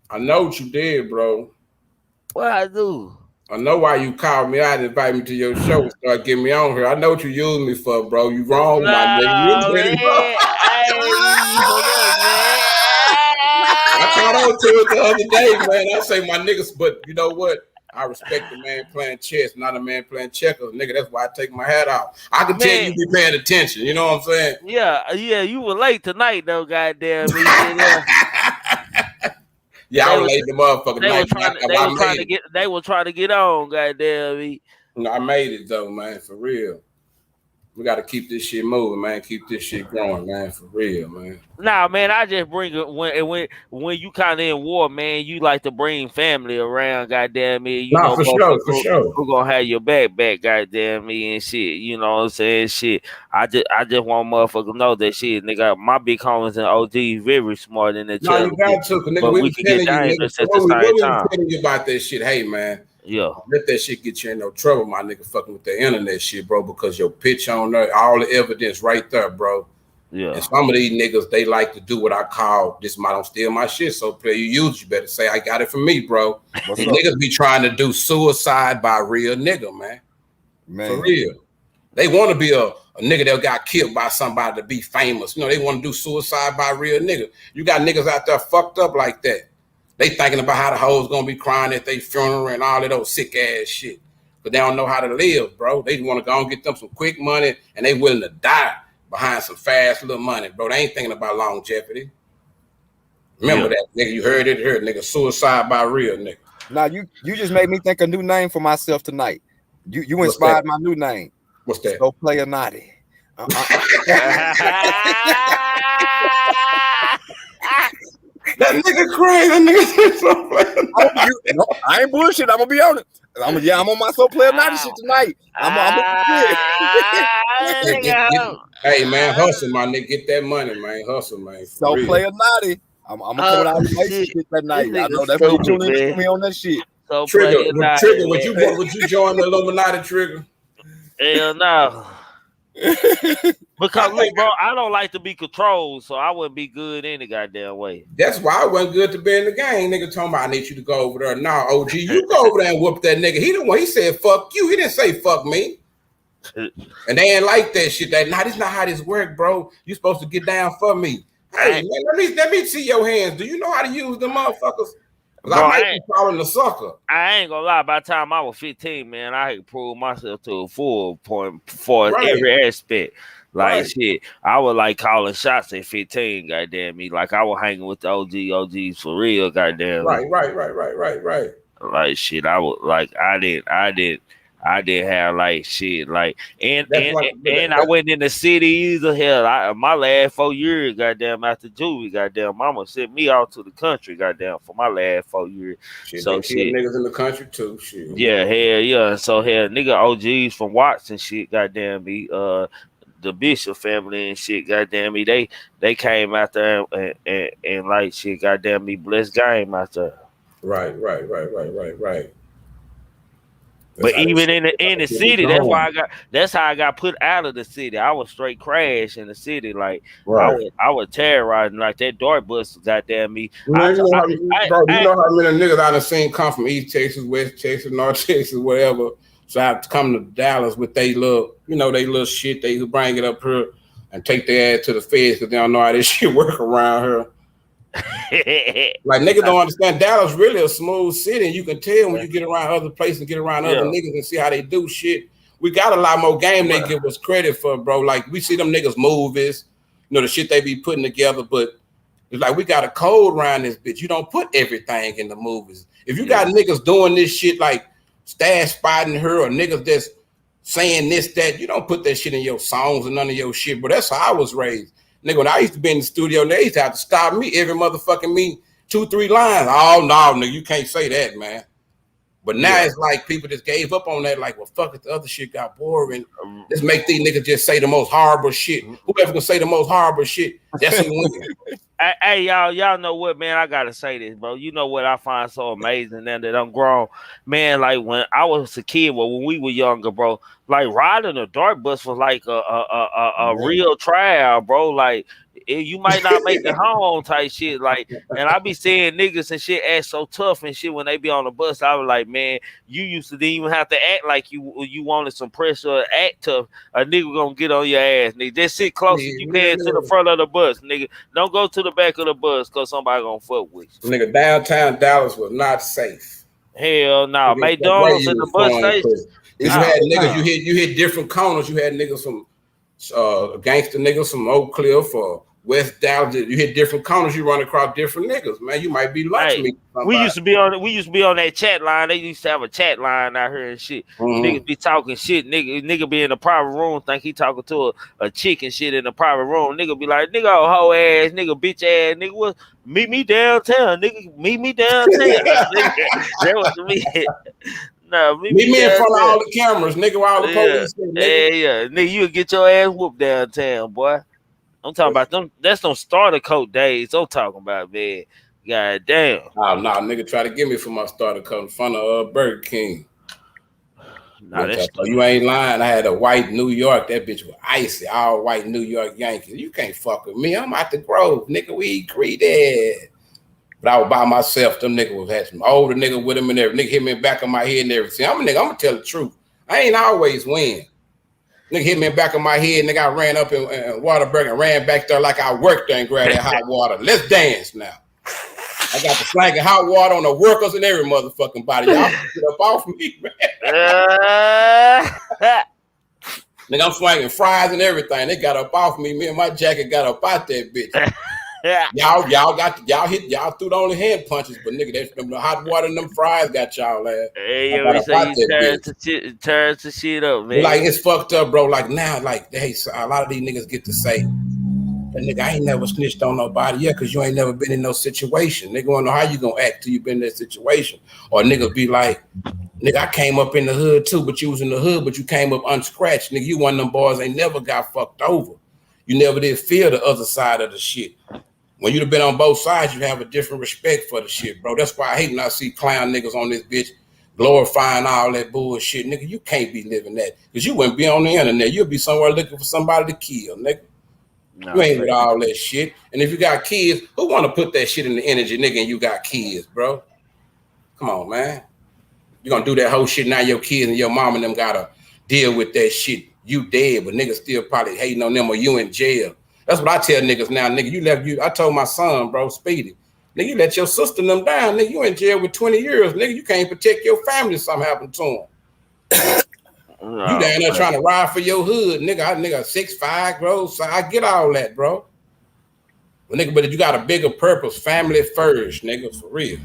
I know what you did, bro. What I do? I know why you called me out and invited me to your show and start getting me on here. I know what you used me for, bro. You wrong, my nigga. I caught on to it the other day, man. I say my niggas, but you know what? I respect the man playing chess, not a man playing checkers. Nigga, that's why I take my hat off. I can tell you be paying attention. You know what I'm saying? Yeah, you were late tonight, though, goddamn. Yeah, I was late the motherfucker. They were trying to get on, goddamn. No, I made it though, man, for real. We got to keep this shit moving, man. Keep this shit growing, man, for real, man. Nah, man, I just bring it when you kind of in war, man. You like to bring family around, goddamn me. You know, for sure. Who gonna have your back, goddamn me and shit. You know what I'm saying? Shit. I just want motherfuckers to know that shit, nigga. My big homies and OG very smart in the No, you got to, nigga. But we can get dangerous at the same time. Telling you about that shit, hey, man. Yeah. Let that shit get you in no trouble, my nigga, fucking with the internet shit, bro, because your pitch on there, all the evidence right there, bro. Yeah. And some of these niggas, they like to do what I call, this might don't steal my shit, so player you use, you better say, I got it from me, bro. These niggas be trying to do suicide by real nigga, man. For real. They want to be a nigga that got killed by somebody to be famous. You know, they want to do suicide by real nigga. You got niggas out there fucked up like that. They thinking about how the hoes gonna be crying at their funeral and all of those sick ass shit. But they don't know how to live, bro. They want to go and get them some quick money and they willing to die behind some fast little money, bro. They ain't thinking about longevity. Remember that, nigga. You heard it, nigga. Suicide by real nigga. Now you just made me think a new name for myself tonight. You inspired my new name. What's that? So Player Naughty. That nigga crazy. That nigga I ain't bullshit. I'm gonna be on it. I'm on my So Player Naughty shit tonight. Hey man, hustle, my nigga. Get that money, man. Hustle, man. So Player Naughty. I'm gonna come out with shit that night. I know that's why you tune in to me on that shit. So Trigger, would you join the Illuminati, Trigger? Hell no. Because look, bro, I don't like to be controlled, so I wouldn't be good any goddamn way. That's why I wasn't good to be in the game. Nigga talking about I need you to go over there. Nah, OG, you go over there and whoop that nigga. He the one. He said fuck you. He didn't say fuck me. And they ain't like that shit. This not how this work, bro. You supposed to get down for me. Hey man, let me see your hands. Do you know how to use them motherfuckers? Bro, I might be calling the sucker. I ain't gonna lie. By the time I was 15, man, I had proved myself to a full point for every aspect. Like shit, I was like calling shots at 15. Goddamn me, like I was hanging with the OGs for real. Goddamn. Right. Like shit, I was like I didn't I didn't have like shit like That's one. and I went in the city either. Hell, my last 4 years, goddamn, after juvie, goddamn, mama sent me out to the country, goddamn, for my last 4 years. Shit, So they kill shit, niggas in the country too. Shit. yeah, hell yeah. So hell, nigga, OGs from Watson, shit, goddamn me, the Bishop family and shit, goddamn me, they came out there and like shit, goddamn me, blessed game out there. Right. That's But how they even in the get me city, going. that's how I got put out of the city. I was straight crash in the city, like Right. I was terrorizing like that dark bus. Goddamn me, Man, you know how, bro, you I know how many niggas I done seen come from East Texas, West Texas, North Texas, whatever. So I have to come to Dallas with they little, they little shit. They bring it up here and take their ass to the feds because they don't know how this shit work around here. Like niggas don't understand Dallas really a smooth city, and you can tell when you get around other places and get around other niggas and see how they do shit. We got a lot more game they give us credit for, bro. Like we see them niggas movies, the shit they be putting together, but it's like we got a code around this bitch. You don't put everything in the movies. If you got niggas doing this shit like stash spotting her or niggas that's saying this, that, you don't put that shit in your songs and none of your shit, but that's how I was raised. Nigga, when I used to be in the studio, they used to have to stop me every motherfucking me 2-3 lines. Oh no, nigga, you can't say that, man. But now it's like people just gave up on that. Like, well, fuck it, the other shit got boring. Let's make these niggas just say the most horrible shit. Whoever can say the most horrible shit, that's who wins. Hey, y'all know what, man? I gotta say this, bro. You know what I find so amazing now that I'm grown, man. Like when I was a kid, when we were younger, bro. Like riding a dark bus was like a real trial, bro. Like you might not make it home type shit. Like, and I be seeing niggas and shit act so tough and shit when they be on the bus. I was like, man, you used to didn't even have to act like you wanted some pressure or act tough. A nigga gonna get on your ass, nigga. Just sit close as you can to the front of the bus, nigga. Don't go to the back of the bus because somebody gonna fuck with you. Nigga, downtown Dallas was not safe. Hell no. McDonald's in the bus station. You had niggas, you hit different corners. You had niggas from gangster niggas from Oak Cliff or West Dallas. You hit different corners, you run across different niggas, man. You might be lunch meat. We used to be on that chat line. They used to have a chat line out here and shit. Niggas be talking shit. Nigga be in the private room, think he talking to a chick and shit in the private room. Nigga be like, nigga, hoe ass, nigga, bitch ass, nigga, what? Meet me downtown, nigga. Meet me downtown. That was me. No, meet me in front of all the cameras, nigga. While all the police, nigga, you would get your ass whooped downtown, boy. I'm talking about them. That's them starter coat days. I'm talking about, man. God damn. Oh, no, nigga try to get me for my starter coat in front of Burger King. Nah, that's you ain't lying. I had a white New York. That bitch was icy. All white New York Yankees. You can't fuck with me. I'm out the Grove, nigga. We greedy. But I was by myself. Them niggas had some older nigga with him and everything. Nigga hit me in the back of my head and everything. I'm a nigga. I'm gonna tell the truth. I ain't always win. Nigga hit me in the back of my head. Nigga, I ran up in Waterburg and ran back there like I worked there and grabbed that hot water. Let's dance now. I got the slanging hot water on the workers and every motherfucking body. Y'all get up off me, man. Nigga, I'm slanging fries and everything. They got up off me. Me and my jacket got up out that bitch. Y'all threw the only hand punches, but nigga, the hot water and them fries got y'all ass. Hey, we say you turn to shit up, man. Like it's fucked up, bro. Like now, like hey, so a lot of these niggas get to say, "But nigga, I ain't never snitched on nobody yet, cause you ain't never been in no situation. Nigga, wanna know how you gonna act till you been in that situation." Or niggas be like, "Nigga, I came up in the hood too, but you was in the hood, but you came up unscratched. Nigga, you one of them boys ain't never got fucked over. You never did feel the other side of the shit." When you've been on both sides, you have a different respect for the shit, bro. That's why I hate when I see clown niggas on this bitch glorifying all that bullshit. Nigga, you can't be living that. Because you wouldn't be on the internet. You'll be somewhere looking for somebody to kill, nigga. No, you ain't with all that shit. And if you got kids, who want to put that shit in the energy, nigga, and you got kids, bro? Come on, man. You're going to do that whole shit now your kids and your mom and them got to deal with that shit. You dead, but niggas still probably hating on them or you in jail. That's what I tell niggas now, nigga. I told my son, bro, Speedy, nigga, you let your sister and them down, nigga. You in jail with 20 years, nigga. You can't protect your family if something happened to them. You down there trying to ride for your hood, nigga. I 6'5", bro. So I get all that, bro. But nigga, but you got a bigger purpose, family first, nigga, for real.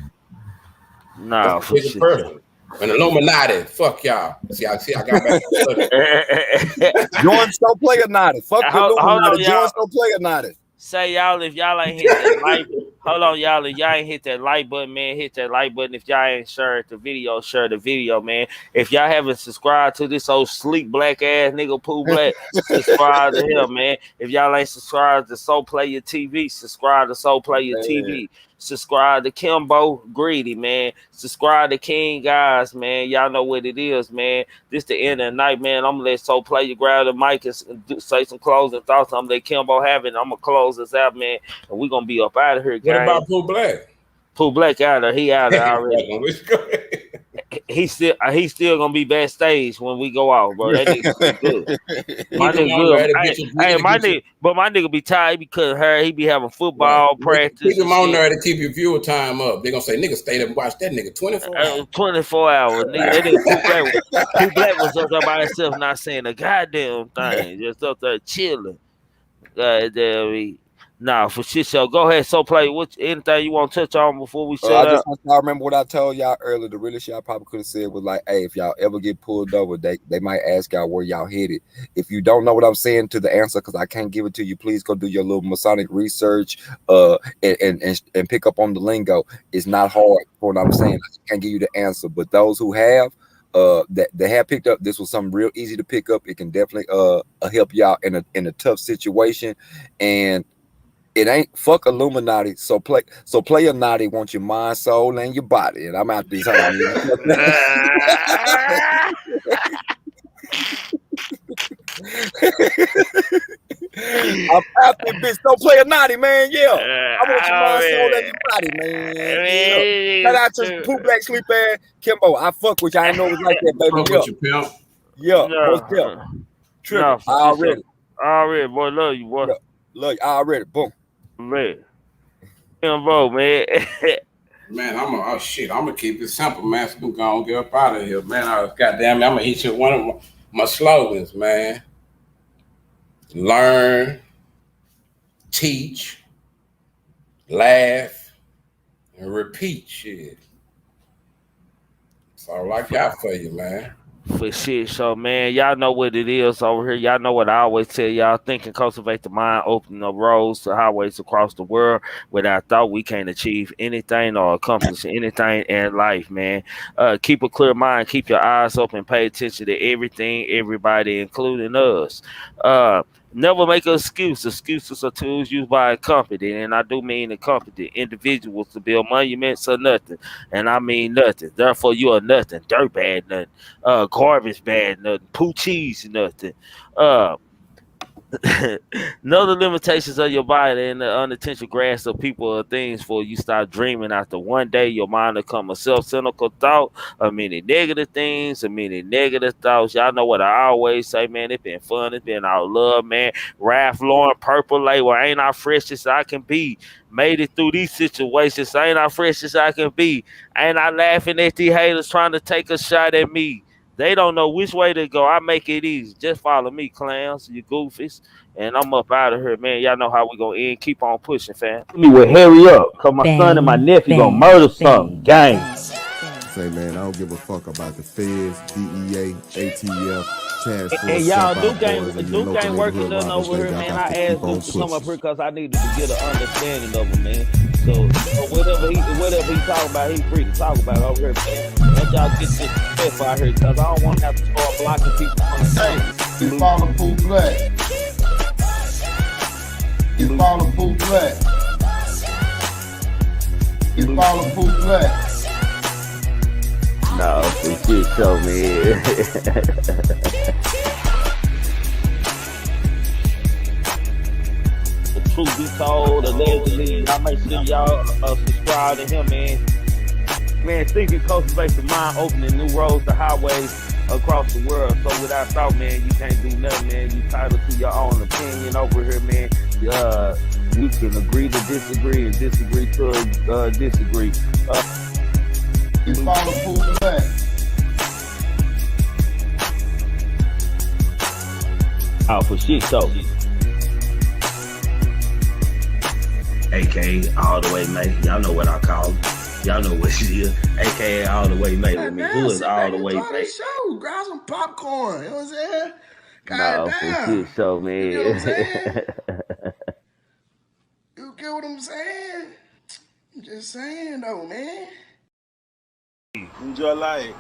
No, for sure. An Illuminati. Fuck y'all. See, I got back on subject. Join So Player Naughty. Fuck the Hold on, Illuminati. Join y'all. So Player Naughty. Say y'all, if y'all ain't hit that like, hold on, y'all. If y'all ain't hit that like button, man, hit that like button. If y'all ain't shared the video, share the video, man. If y'all haven't subscribed to this old sleek black ass nigga Pooh Black, subscribe to him, man. If y'all ain't subscribed to Soul Player TV, subscribe to Soul Player TV. Subscribe to Kimbo Greedy, man. Subscribe to King Guys, man. Y'all know what it is, man. This the end of the night, man. I'm gonna let Soul Player grab the mic and say some closing thoughts. I'm gonna let Kimbo have it. I'm gonna close this out, man. And we're gonna be up out of here, guys. What about Pooh Black? Pooh Black out of there. He out of there already. He's still gonna be backstage when we go out, bro. That nigga good. My nigga good. My nigga be tired because he be having football practice. Keep him on there to keep your viewer time up. They gonna say nigga stay there and watch that nigga 24 hours. 24 hours, nigga. That nigga Pooh Black was up there by himself, not saying a goddamn thing, just up there chilling. Goddamn. Nah, for shit show. Go ahead, So Play. Anything you want to touch on before we shut up? I just want y'all remember what I told y'all earlier. The realest shit I probably could have said was like, hey, if y'all ever get pulled over, they might ask y'all where y'all headed. If you don't know what I'm saying to the answer, because I can't give it to you, please go do your little Masonic research and pick up on the lingo. It's not hard for what I'm saying. I can't give you the answer. But those who have that they have picked up, this was something real easy to pick up. It can definitely help y'all in a tough situation. And it ain't fuck Illuminati. So Player Naughty wants your mind, soul, and your body. And I'm out these hoes. I'm out there, bitch. Don't play a naughty, man. Yeah. I want your mind, soul, and your body, man. Shout out to Pooh Black Sleep Ass Kimbo. I fuck with you. I didn't know it was like that, baby. Yeah. Yeah. Trigger. Already, boy. Love you, boy. Love you. Already. Boom. Man. Kimbo, man. Man, I'm gonna keep it simple, man. So we're gonna get up out of here, man. Goddamn, I'm gonna hit you with one of my slogans, man. Learn, teach, laugh, and repeat shit. That's all I got for you, man. For shit, so man, y'all know what it is over here. Y'all know what I always tell y'all: think and cultivate the mind, open the roads to highways across the world. Without thought, we can't achieve anything or accomplish anything in life, man. Keep a clear mind, keep your eyes open, pay attention to everything, everybody, including us. Never make an excuse. Excuses are tools used by incompetent, and I do mean incompetent individuals to build monuments or nothing, and I mean nothing. Therefore, you are nothing. Dirt bad nothing. Garbage bad nothing. Poo cheese nothing. Know the limitations of your body and the unintentional grasp of people or things for you start dreaming after one day your mind will come a self-cynical thought, a many negative things, a many negative thoughts. Y'all know what I always say, man. It's been fun. It's been all love, man. Ralph Lauren, Purple Label. Ain't I fresh as I can be? Made it through these situations. Ain't I fresh as I can be? Ain't I laughing at these haters trying to take a shot at me? They don't know which way to go. I make it easy. Just follow me, clowns, you goofies. And I'm up out of here, man. Y'all know how we gonna end. Keep on pushing, fam. Me will hurry up, cause my son and my nephew gonna murder something. Gang. Say, man, I don't give a fuck about the feds, DEA, ATF, task force. And y'all, Duke ain't working nothing over here, man. I asked Duke to come up here because I needed to get an understanding of him, man. So whatever he talking about, he free to talk about over here, man. Let y'all get this stuff out here, because I don't want to have to start blocking people from the same. You follow Pooh Black. You follow Pooh Black. You follow Pooh Black. No, this shit show me. The truth be told, allegedly, I make sure y'all subscribe to him, man. Man, think and cultivate the mind, opening new roads to highways across the world. So without thought, man, you can't do nothing, man. You entitled to your own opinion over here, man. You can agree to disagree and disagree to disagree. You follow Pooh Black. Out for shit show. AK all the way, man. Y'all know what I call it. Y'all know what it is. AKA all the way made with me. Damn, Who is sit all back the and way enjoy made? the show. Grab some popcorn. You know what I'm saying? God No, for damn. shit show, You get what I'm man. saying? You get what I'm saying? I'm just saying though, man. Enjoy life.